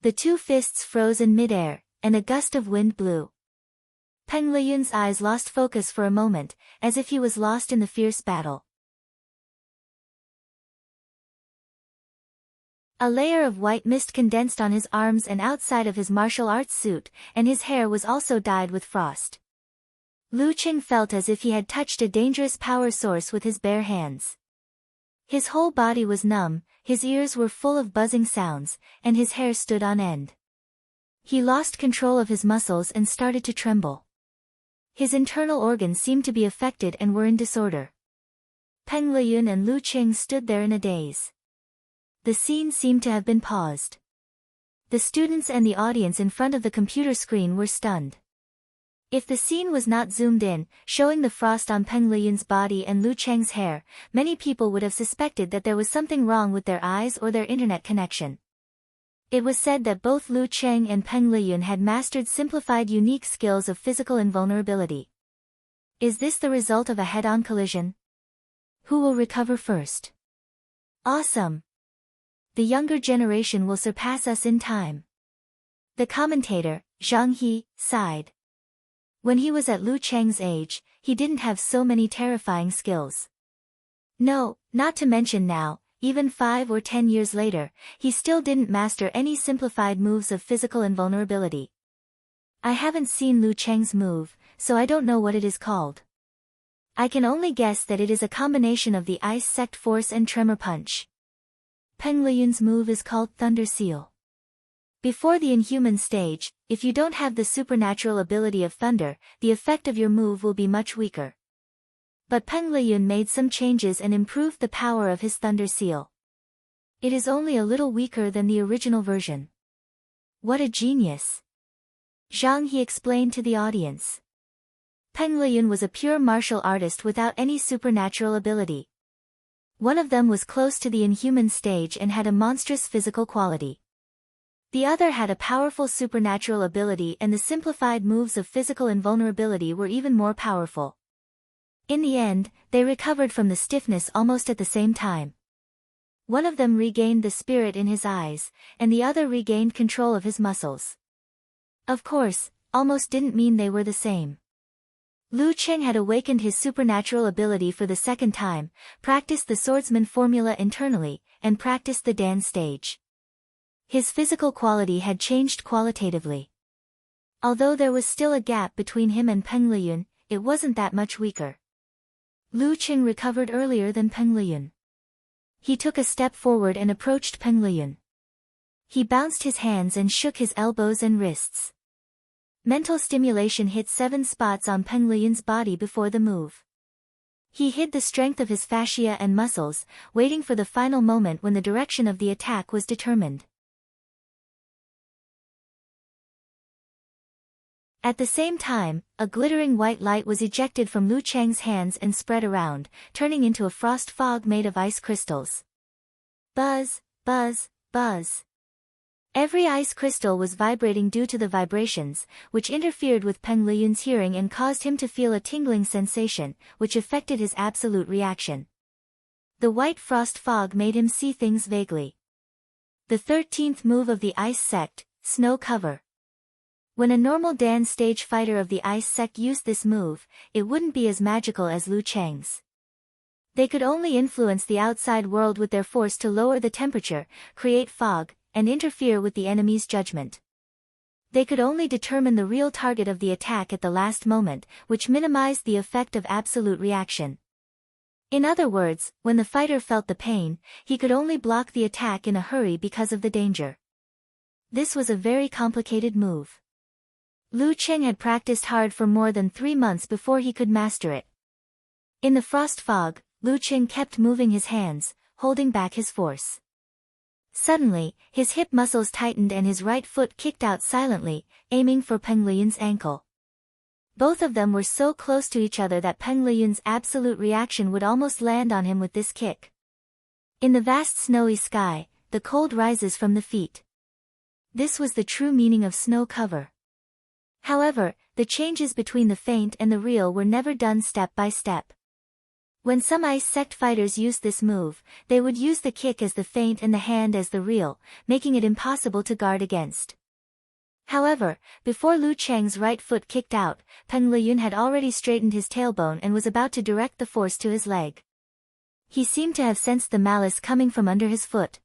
The 2 fists froze in midair, and a gust of wind blew. Peng Liyun's eyes lost focus for a moment, as if he was lost in the fierce battle. A layer of white mist condensed on his arms and outside of his martial arts suit, and his hair was also dyed with frost. Lu Cheng felt as if he had touched a dangerous power source with his bare hands. His whole body was numb, his ears were full of buzzing sounds, and his hair stood on end. He lost control of his muscles and started to tremble. His internal organs seemed to be affected and were in disorder. Peng Liyun and Lu Cheng stood there in a daze. The scene seemed to have been paused. The students and the audience in front of the computer screen were stunned. If the scene was not zoomed in, showing the frost on Peng Liyun's body and Lu Cheng's hair, many people would have suspected that there was something wrong with their eyes or their internet connection. It was said that both Lu Cheng and Peng Liyun had mastered simplified unique skills of physical invulnerability. Is this the result of a head-on collision? Who will recover first? Awesome! The younger generation will surpass us in time. The commentator, Zhang He, sighed. When he was at Lu Cheng's age, he didn't have so many terrifying skills. No, not to mention now, even 5 or 10 years later, he still didn't master any simplified moves of physical invulnerability. I haven't seen Lu Cheng's move, so I don't know what it is called. I can only guess that it is a combination of the Ice Sect Force and Tremor Punch. Peng Liyun's move is called Thunder Seal. Before the inhuman stage, if you don't have the supernatural ability of thunder, the effect of your move will be much weaker. But Peng Liyun made some changes and improved the power of his Thunder Seal. It is only a little weaker than the original version. What a genius! Zhang He explained to the audience. Peng Liyun was a pure martial artist without any supernatural ability. One of them was close to the inhuman stage and had a monstrous physical quality. The other had a powerful supernatural ability, and the simplified moves of physical invulnerability were even more powerful. In the end, they recovered from the stiffness almost at the same time. One of them regained the spirit in his eyes, and the other regained control of his muscles. Of course, almost didn't mean they were the same. Lu Cheng had awakened his supernatural ability for the second time, practiced the swordsman formula internally, and practiced the Dan stage. His physical quality had changed qualitatively. Although there was still a gap between him and Peng Liyun, it wasn't that much weaker. Lu Cheng recovered earlier than Peng Liyun. He took a step forward and approached Peng Liyun. He bounced his hands and shook his elbows and wrists. Mental stimulation hit 7 spots on Peng Liyun's body before the move. He hid the strength of his fascia and muscles, waiting for the final moment when the direction of the attack was determined. At the same time, a glittering white light was ejected from Lu Cheng's hands and spread around, turning into a frost fog made of ice crystals. Buzz, buzz, buzz. Every ice crystal was vibrating due to the vibrations, which interfered with Peng Liyun's hearing and caused him to feel a tingling sensation, which affected his absolute reaction. The white frost fog made him see things vaguely. The 13th move of the Ice Sect, Snow Cover. When a normal Dan stage fighter of the Ice Sect used this move, it wouldn't be as magical as Lu Cheng's. They could only influence the outside world with their force to lower the temperature, create fog, and interfere with the enemy's judgment. They could only determine the real target of the attack at the last moment, which minimized the effect of absolute reaction. In other words, when the fighter felt the pain, he could only block the attack in a hurry because of the danger. This was a very complicated move. Lu Cheng had practiced hard for more than 3 months before he could master it. In the frost fog, Lu Cheng kept moving his hands, holding back his force. Suddenly, his hip muscles tightened and his right foot kicked out silently, aiming for Peng Liyun's ankle. Both of them were so close to each other that Peng Liyun's absolute reaction would almost land on him with this kick. In the vast snowy sky, the cold rises from the feet. This was the true meaning of snow cover. However, the changes between the feint and the real were never done step by step. When some Ice Sect fighters used this move, they would use the kick as the feint and the hand as the real, making it impossible to guard against. However, before Lu Cheng's right foot kicked out, Peng Liyun had already straightened his tailbone and was about to direct the force to his leg. He seemed to have sensed the malice coming from under his foot.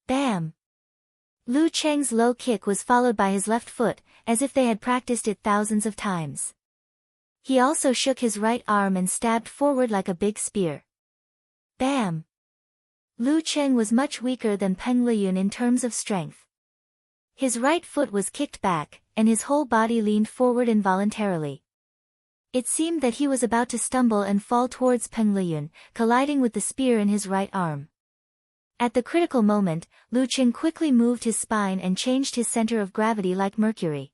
Bam! Lu Cheng's low kick was followed by his left foot, as if they had practiced it thousands of times. He also shook his right arm and stabbed forward like a big spear. Bam! Lu Cheng was much weaker than Peng Liyun in terms of strength. His right foot was kicked back, and his whole body leaned forward involuntarily. It seemed that he was about to stumble and fall towards Peng Liyun, colliding with the spear in his right arm. At the critical moment, Lu Cheng quickly moved his spine and changed his center of gravity like Mercury.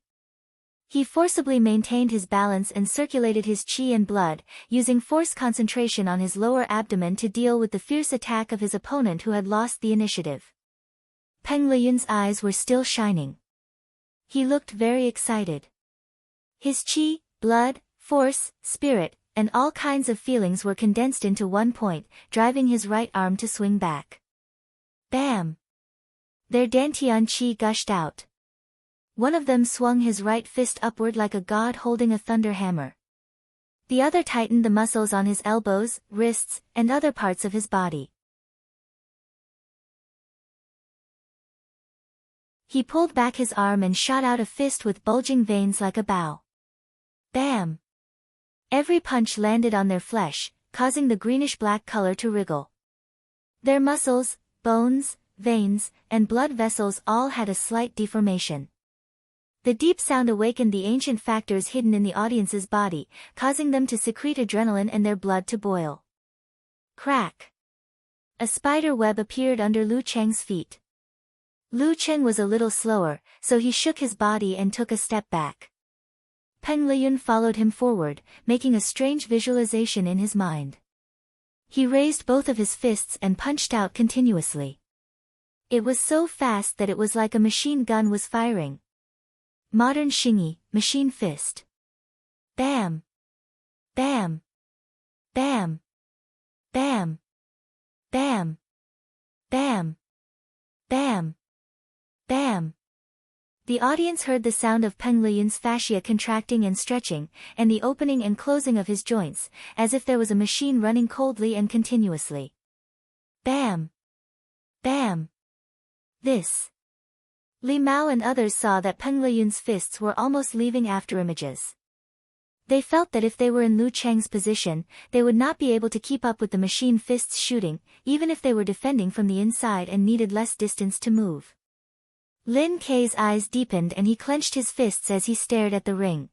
He forcibly maintained his balance and circulated his qi and blood, using force concentration on his lower abdomen to deal with the fierce attack of his opponent who had lost the initiative. Peng Liyun's eyes were still shining. He looked very excited. His qi, blood, force, spirit, and all kinds of feelings were condensed into one point, driving his right arm to swing back. Bam! Their dantian qi gushed out. One of them swung his right fist upward like a god holding a thunder hammer. The other tightened the muscles on his elbows, wrists, and other parts of his body. He pulled back his arm and shot out a fist with bulging veins like a bow. Bam! Every punch landed on their flesh, causing the greenish-black color to wriggle. Their muscles, bones, veins, and blood vessels all had a slight deformation. The deep sound awakened the ancient factors hidden in the audience's body, causing them to secrete adrenaline and their blood to boil. Crack! A spider web appeared under Lu Cheng's feet. Lu Cheng was a little slower, so he shook his body and took a step back. Peng Liyun followed him forward, making a strange visualization in his mind. He raised both of his fists and punched out continuously. It was so fast that it was like a machine gun was firing. Modern Xingyi, machine fist. Bam! Bam! Bam! Bam! Bam! Bam! Bam! Bam! The audience heard the sound of Peng Liyun's fascia contracting and stretching, and the opening and closing of his joints, as if there was a machine running coldly and continuously. Bam! Bam! This. Li Mao and others saw that Peng Liyun's fists were almost leaving afterimages. They felt that if they were in Lu Cheng's position, they would not be able to keep up with the machine fists shooting, even if they were defending from the inside and needed less distance to move. Lin Kei's eyes deepened and he clenched his fists as he stared at the ring.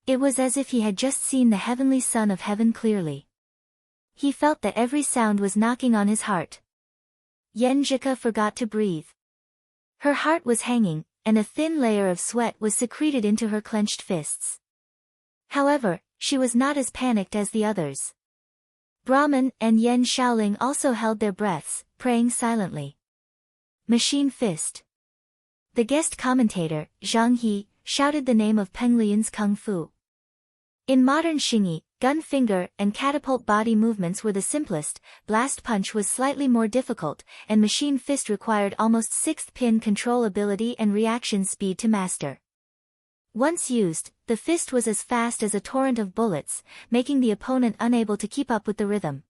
It was as if he had just seen the heavenly Son of Heaven clearly. He felt that every sound was knocking on his heart. Yen Zhika forgot to breathe. Her heart was hanging, and a thin layer of sweat was secreted into her clenched fists. However, she was not as panicked as the others. Brahman and Yen Shaoling also held their breaths, praying silently. Machine fist. The guest commentator, Zhang He, shouted the name of Peng Liyun's kung fu. In modern Xingyi, gun finger and catapult body movements were the simplest, blast punch was slightly more difficult, and machine fist required almost sixth pin control ability and reaction speed to master. Once used, the fist was as fast as a torrent of bullets, making the opponent unable to keep up with the rhythm.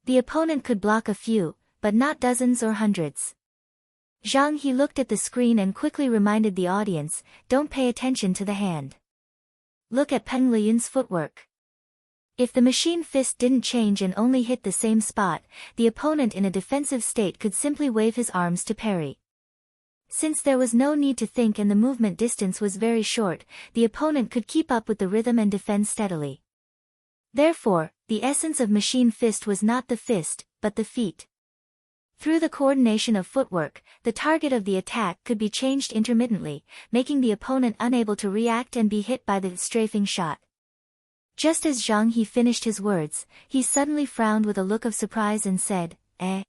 The opponent could block a few, but not dozens or hundreds. Zhang He looked at the screen and quickly reminded the audience, don't pay attention to the hand. Look at Peng Liyun's footwork. If the machine fist didn't change and only hit the same spot, the opponent in a defensive state could simply wave his arms to parry. Since there was no need to think and the movement distance was very short, the opponent could keep up with the rhythm and defend steadily. Therefore, the essence of machine fist was not the fist, but the feet. Through the coordination of footwork, the target of the attack could be changed intermittently, making the opponent unable to react and be hit by the strafing shot. Just as Zhang He finished his words, he suddenly frowned with a look of surprise and said, "Eh?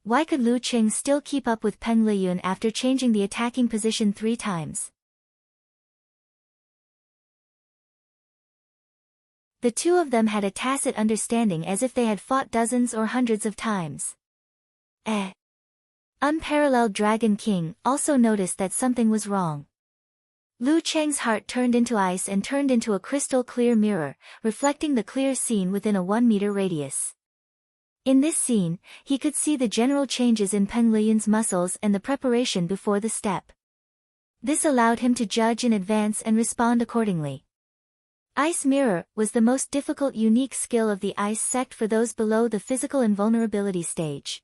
Why could Lu Cheng still keep up with Peng Liyun after changing the attacking position 3 times? The two of them had a tacit understanding as if they had fought dozens or hundreds of times. Unparalleled Dragon King also noticed that something was wrong. Lu Cheng's heart turned into ice and turned into a crystal-clear mirror, reflecting the clear scene within a 1-meter radius. In this scene, he could see the general changes in Peng Liyun's muscles and the preparation before the step. This allowed him to judge in advance and respond accordingly. Ice Mirror was the most difficult unique skill of the ice sect for those below the physical invulnerability stage.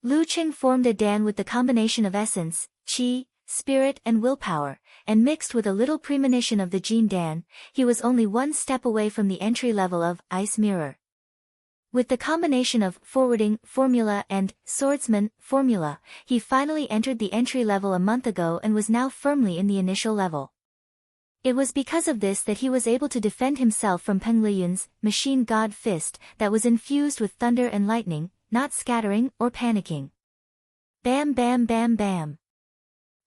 Lu Cheng formed a Dan with the combination of essence, qi, spirit and willpower, and mixed with a little premonition of the Jin Dan, he was only 1 step away from the entry level of Ice Mirror. With the combination of forwarding formula and swordsman formula, he finally entered the entry level a month ago and was now firmly in the initial level. It was because of this that he was able to defend himself from Peng Liyun's machine god fist that was infused with thunder and lightning, not scattering or panicking. Bam bam bam bam.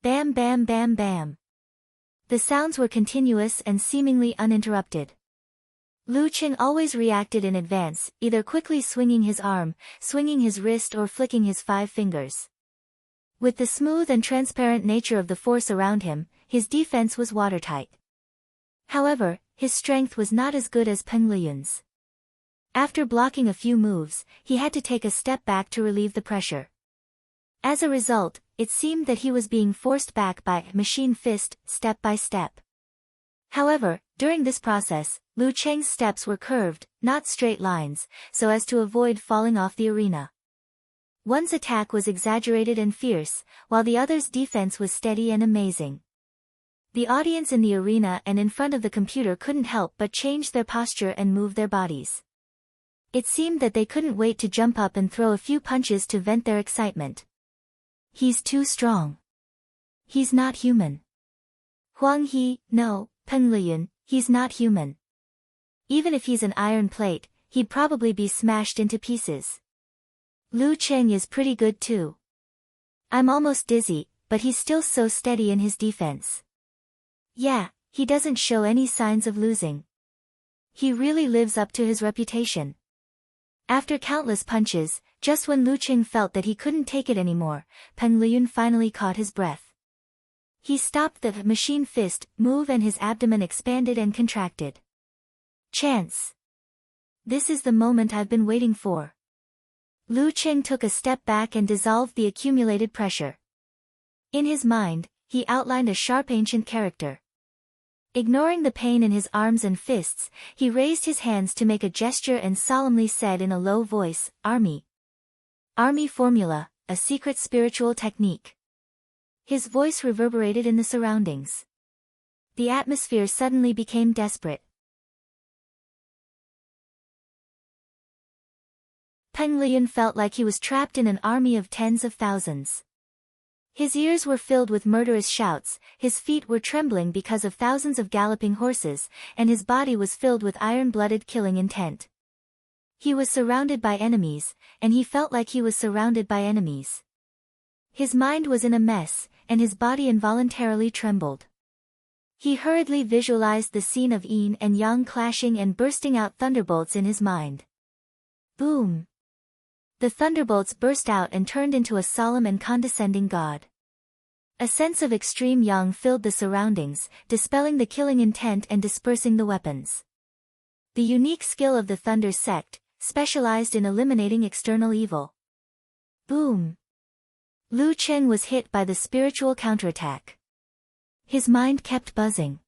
Bam bam bam bam. The sounds were continuous and seemingly uninterrupted. Lu Qing always reacted in advance, either quickly swinging his arm, swinging his wrist or flicking his 5 fingers. With the smooth and transparent nature of the force around him, his defense was watertight. However, his strength was not as good as Peng Liyun's. After blocking a few moves, he had to take a step back to relieve the pressure. As a result, it seemed that he was being forced back by machine fist, step by step. However, during this process, Lu Cheng's steps were curved, not straight lines, so as to avoid falling off the arena. One's attack was exaggerated and fierce, while the other's defense was steady and amazing. The audience in the arena and in front of the computer couldn't help but change their posture and move their bodies. It seemed that they couldn't wait to jump up and throw a few punches to vent their excitement. He's too strong. He's not human. Huang He, no, Peng Liyun, he's not human. Even if he's an iron plate, he'd probably be smashed into pieces. Lu Cheng is pretty good too. I'm almost dizzy, but he's still so steady in his defense. Yeah, he doesn't show any signs of losing. He really lives up to his reputation. After countless punches, just when Lu Qing felt that he couldn't take it anymore, Peng Liyun finally caught his breath. He stopped the machine fist move and his abdomen expanded and contracted. Chance. This is the moment I've been waiting for. Lu Qing took a step back and dissolved the accumulated pressure. In his mind, he outlined a sharp ancient character. Ignoring the pain in his arms and fists, he raised his hands to make a gesture and solemnly said in a low voice, Army. Army formula, a secret spiritual technique. His voice reverberated in the surroundings. The atmosphere suddenly became desperate. Peng Liyun felt like he was trapped in an army of tens of thousands. His ears were filled with murderous shouts, his feet were trembling because of thousands of galloping horses, and his body was filled with iron-blooded killing intent. He was surrounded by enemies, and he felt like he was surrounded by enemies. His mind was in a mess, and his body involuntarily trembled. He hurriedly visualized the scene of yin and yang clashing and bursting out thunderbolts in his mind. Boom! The thunderbolts burst out and turned into a solemn and condescending god. A sense of extreme yang filled the surroundings, dispelling the killing intent and dispersing the weapons. The unique skill of the Thunder sect, specialized in eliminating external evil. Boom! Lu Cheng was hit by the spiritual counterattack. His mind kept buzzing.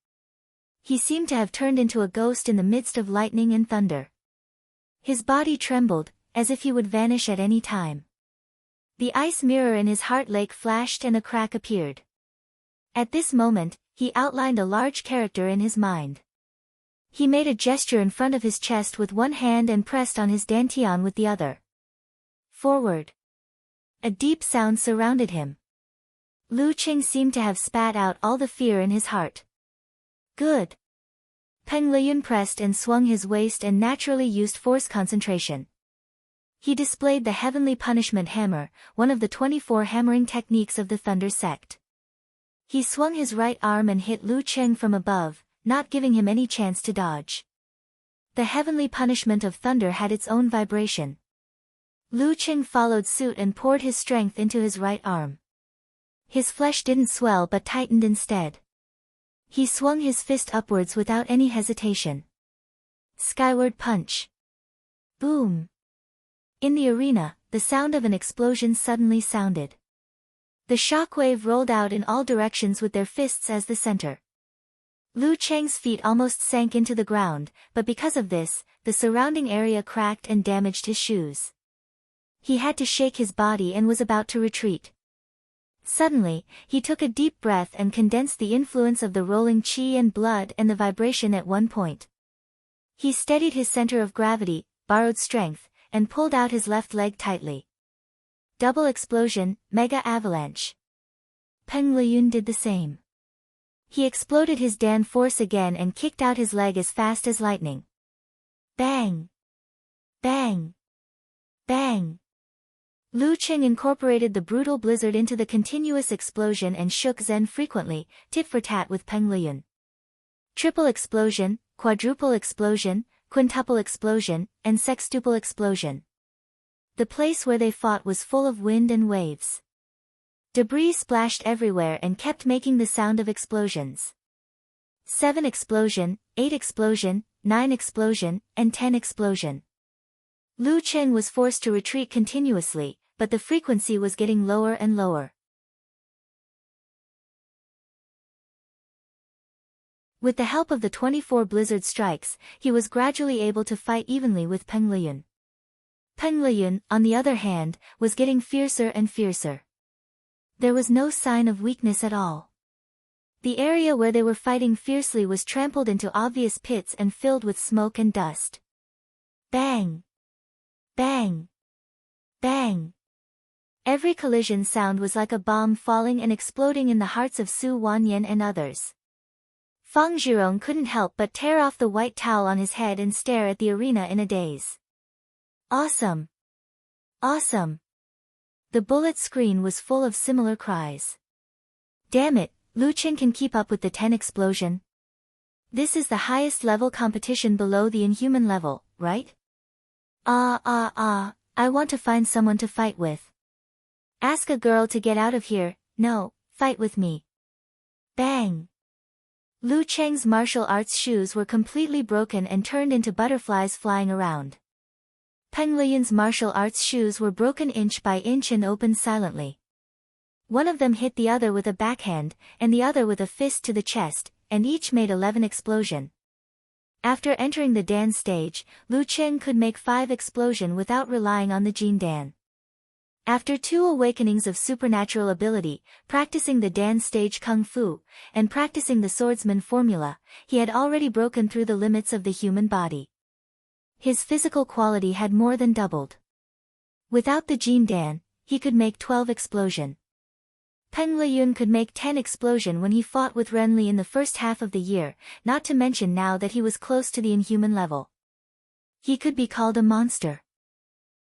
He seemed to have turned into a ghost in the midst of lightning and thunder. His body trembled, as if he would vanish at any time. The ice mirror in his heart lake flashed and a crack appeared. At this moment, he outlined a large character in his mind. He made a gesture in front of his chest with one hand and pressed on his dantian with the other. Forward. A deep sound surrounded him. Lu Qing seemed to have spat out all the fear in his heart. Good. Peng Liyun pressed and swung his waist and naturally used force concentration. He displayed the Heavenly Punishment Hammer, one of the 24 hammering techniques of the Thunder sect. He swung his right arm and hit Lu Cheng from above, not giving him any chance to dodge. The Heavenly Punishment of Thunder had its own vibration. Lu Cheng followed suit and poured his strength into his right arm. His flesh didn't swell but tightened instead. He swung his fist upwards without any hesitation. Skyward punch. Boom. In the arena, the sound of an explosion suddenly sounded. The shockwave rolled out in all directions with their fists as the center. Lu Cheng's feet almost sank into the ground, but because of this, the surrounding area cracked and damaged his shoes. He had to shake his body and was about to retreat. Suddenly, he took a deep breath and condensed the influence of the rolling qi and blood and the vibration at one point. He steadied his center of gravity, borrowed strength, and pulled out his left leg tightly. Double explosion, mega avalanche. Peng Liyun did the same. He exploded his Dan force again and kicked out his leg as fast as lightning. Bang! Bang! Bang! Lu Qing incorporated the brutal blizzard into the continuous explosion and shook Zen frequently, tit for tat with Peng Liyun. Triple explosion, quadruple explosion, quintuple explosion, and sextuple explosion. The place where they fought was full of wind and waves. Debris splashed everywhere and kept making the sound of explosions. 7 explosion, 8 explosion, 9 explosion, and 10 explosion. Lu Qing was forced to retreat continuously, but the frequency was getting lower and lower. With the help of the 24 blizzard strikes, he was gradually able to fight evenly with Peng Liyun. Peng Liyun, on the other hand, was getting fiercer and fiercer. There was no sign of weakness at all. The area where they were fighting fiercely was trampled into obvious pits and filled with smoke and dust. Bang! Bang! Bang! Every collision sound was like a bomb falling and exploding in the hearts of Su Wanyan and others. Feng Zhirong couldn't help but tear off the white towel on his head and stare at the arena in a daze. Awesome! Awesome! The bullet screen was full of similar cries. Damn it, Lu Qing can keep up with the 10 explosion. This is the highest level competition below the inhuman level, right? I want to find someone to fight with. Ask a girl to get out of here, no, fight with me. Bang! Lu Cheng's martial arts shoes were completely broken and turned into butterflies flying around. Peng Liyun's martial arts shoes were broken inch by inch and opened silently. One of them hit the other with a backhand, and the other with a fist to the chest, and each made 11 explosion. After entering the Dan stage, Lu Cheng could make 5 explosion without relying on the Jin Dan. After 2 awakenings of supernatural ability, practicing the Dan stage Kung Fu, and practicing the swordsman formula, he had already broken through the limits of the human body. His physical quality had more than doubled. Without the Jin Dan, he could make 12 explosion. Peng Liyun could make 10 explosion when he fought with Renli in the first half of the year, not to mention now that he was close to the inhuman level. He could be called a monster.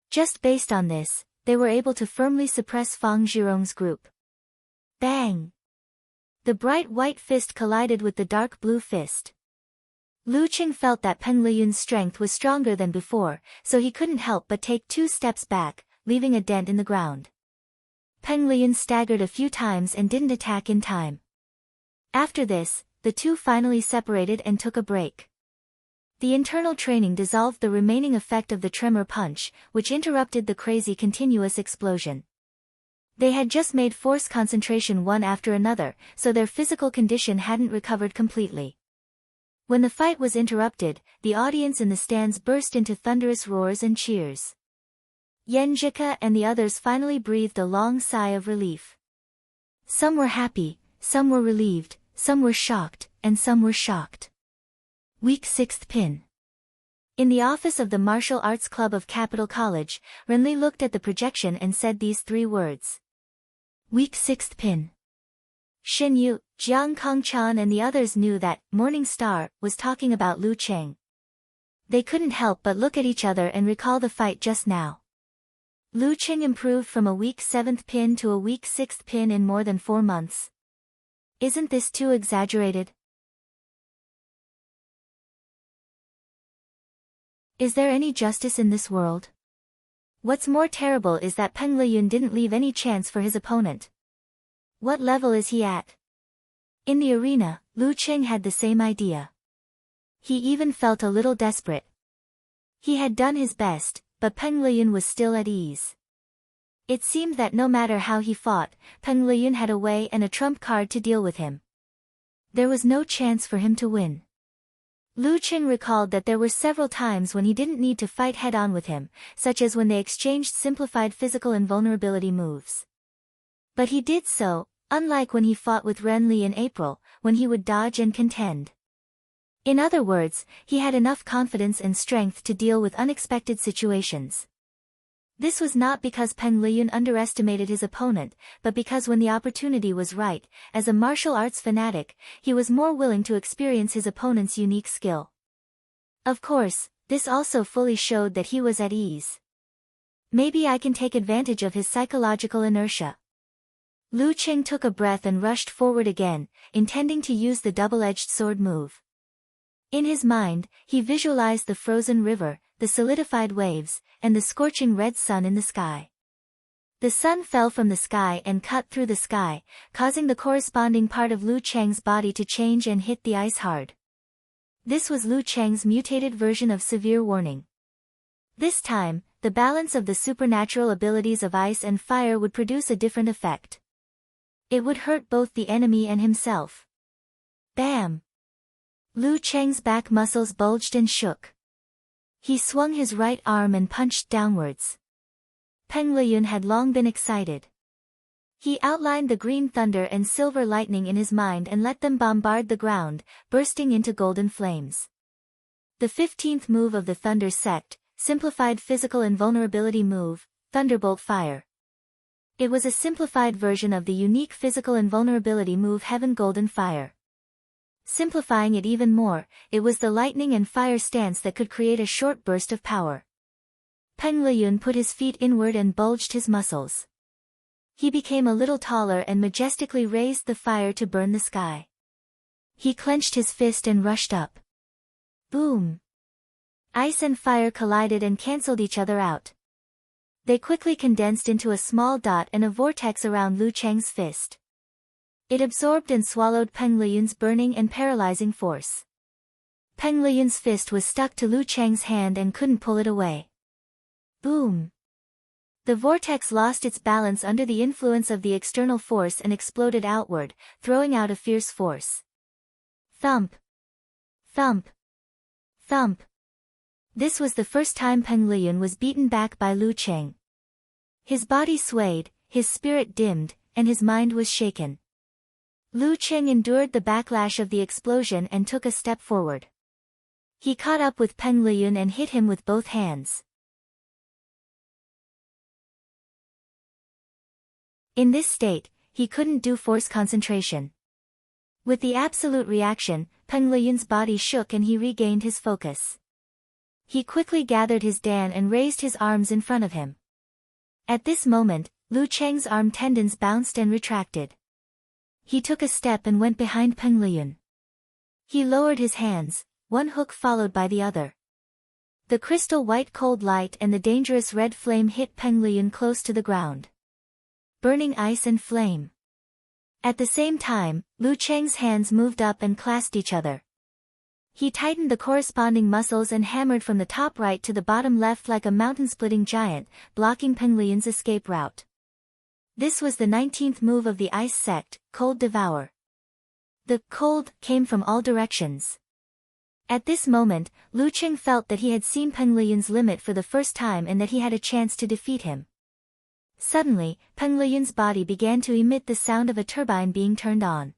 Just based on this, they were able to firmly suppress Feng Zhirong's group. Bang! The bright white fist collided with the dark blue fist. Lu Qing felt that Peng Liyun's strength was stronger than before, so he couldn't help but take 2 steps back, leaving a dent in the ground. Peng Liyun staggered a few times and didn't attack in time. After this, the two finally separated and took a break. The internal training dissolved the remaining effect of the tremor punch, which interrupted the crazy continuous explosion. They had just made force concentration one after another, so their physical condition hadn't recovered completely. When the fight was interrupted, the audience in the stands burst into thunderous roars and cheers. Yenjika and the others finally breathed a long sigh of relief. Some were happy, some were relieved, some were shocked, and some were shocked. Week 6th Pin. In the office of the Martial Arts Club of Capital College, Renli looked at the projection and said these 3 words. Week 6th Pin. Xin Yu, Jiang Kongchan and the others knew that Morning Star was talking about Lu Cheng. They couldn't help but look at each other and recall the fight just now. Lu Cheng improved from a week 7th pin to a week 6th pin in more than 4 months. Isn't this too exaggerated? Is there any justice in this world? What's more terrible is that Peng Liyun didn't leave any chance for his opponent. What level is he at? In the arena, Lu Cheng had the same idea. He even felt a little desperate. He had done his best, but Peng Liyun was still at ease. It seemed that no matter how he fought, Peng Liyun had a way and a trump card to deal with him. There was no chance for him to win. Lu Cheng recalled that there were several times when he didn't need to fight head-on with him, such as when they exchanged simplified physical invulnerability moves. But he did so, unlike when he fought with Renli in April, when he would dodge and contend. In other words, he had enough confidence and strength to deal with unexpected situations. This was not because Peng Liyun underestimated his opponent, but because when the opportunity was right, as a martial arts fanatic, he was more willing to experience his opponent's unique skill. Of course, this also fully showed that he was at ease. Maybe I can take advantage of his psychological inertia. Lu Qing took a breath and rushed forward again, intending to use the double-edged sword move. In his mind, he visualized the frozen river, the solidified waves, and the scorching red sun in the sky. The sun fell from the sky and cut through the sky, causing the corresponding part of Lu Cheng's body to change and hit the ice hard. This was Lu Cheng's mutated version of severe warning. This time, the balance of the supernatural abilities of ice and fire would produce a different effect. It would hurt both the enemy and himself. Bam! Lu Cheng's back muscles bulged and shook. He swung his right arm and punched downwards. Peng Liyun had long been excited. He outlined the green thunder and silver lightning in his mind and let them bombard the ground, bursting into golden flames. The 15th move of the Thunder Sect, simplified physical invulnerability move, Thunderbolt Fire. It was a simplified version of the unique physical invulnerability move Heaven Golden Fire. Simplifying it even more, it was the lightning and fire stance that could create a short burst of power. Peng Liyun put his feet inward and bulged his muscles. He became a little taller and majestically raised the fire to burn the sky. He clenched his fist and rushed up. Boom! Ice and fire collided and cancelled each other out. They quickly condensed into a small dot and a vortex around Lu Cheng's fist. It absorbed and swallowed Peng Liyun's burning and paralyzing force. Peng Liyun's fist was stuck to Lu Cheng's hand and couldn't pull it away. Boom! The vortex lost its balance under the influence of the external force and exploded outward, throwing out a fierce force. Thump! Thump! Thump! This was the first time Peng Liyun was beaten back by Lu Cheng. His body swayed, his spirit dimmed, and his mind was shaken. Lu Cheng endured the backlash of the explosion and took a step forward. He caught up with Peng Liyun and hit him with both hands. In this state, he couldn't do force concentration. With the absolute reaction, Peng Liyun's body shook and he regained his focus. He quickly gathered his Dan and raised his arms in front of him. At this moment, Lu Cheng's arm tendons bounced and retracted. He took a step and went behind Peng Liyun. He lowered his hands, one hook followed by the other. The crystal white cold light and the dangerous red flame hit Peng Liyun close to the ground. Burning ice and flame. At the same time, Lu Cheng's hands moved up and clasped each other. He tightened the corresponding muscles and hammered from the top right to the bottom left like a mountain-splitting giant, blocking Peng Liyun's escape route. This was the 19th move of the Ice Sect, Cold Devour. The cold came from all directions. At this moment, Lu Cheng felt that he had seen Peng Liyun's limit for the first time and that he had a chance to defeat him. Suddenly, Peng Liyun's body began to emit the sound of a turbine being turned on.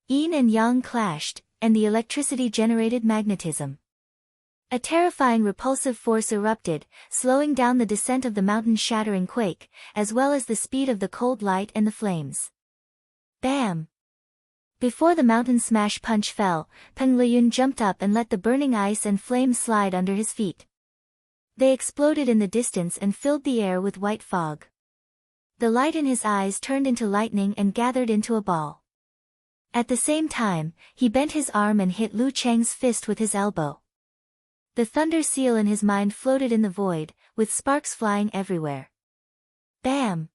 Yin and Yang clashed, and the electricity generated magnetism. A terrifying repulsive force erupted, slowing down the descent of the mountain-shattering quake, as well as the speed of the cold light and the flames. Bam! Before the mountain smash punch fell, Peng Liyun jumped up and let the burning ice and flames slide under his feet. They exploded in the distance and filled the air with white fog. The light in his eyes turned into lightning and gathered into a ball. At the same time, he bent his arm and hit Lu Cheng's fist with his elbow. The thunder seal in his mind floated in the void, with sparks flying everywhere. Bam!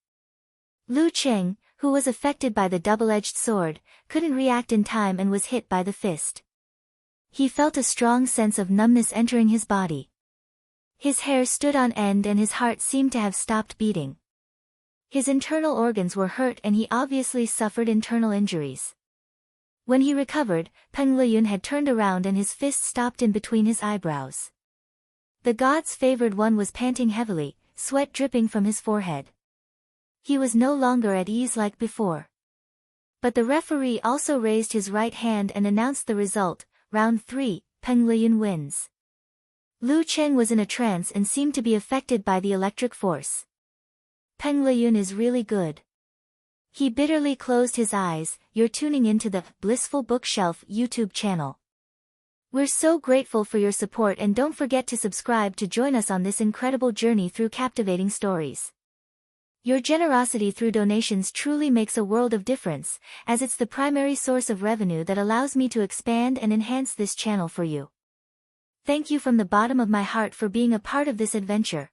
Lu Cheng, who was affected by the double-edged sword, couldn't react in time and was hit by the fist. He felt a strong sense of numbness entering his body. His hair stood on end and his heart seemed to have stopped beating. His internal organs were hurt and he obviously suffered internal injuries. When he recovered, Peng Liyun had turned around and his fist stopped in between his eyebrows. The god's favored one was panting heavily, sweat dripping from his forehead. He was no longer at ease like before. But the referee also raised his right hand and announced the result, Round 3, Peng Liyun wins. Lu Chen was in a trance and seemed to be affected by the electric force. Peng Liyun is really good. He bitterly closed his eyes. You're tuning into the Blissful Bookshelf YouTube channel. We're so grateful for your support, and don't forget to subscribe to join us on this incredible journey through captivating stories. Your generosity through donations truly makes a world of difference, as it's the primary source of revenue that allows me to expand and enhance this channel for you. Thank you from the bottom of my heart for being a part of this adventure.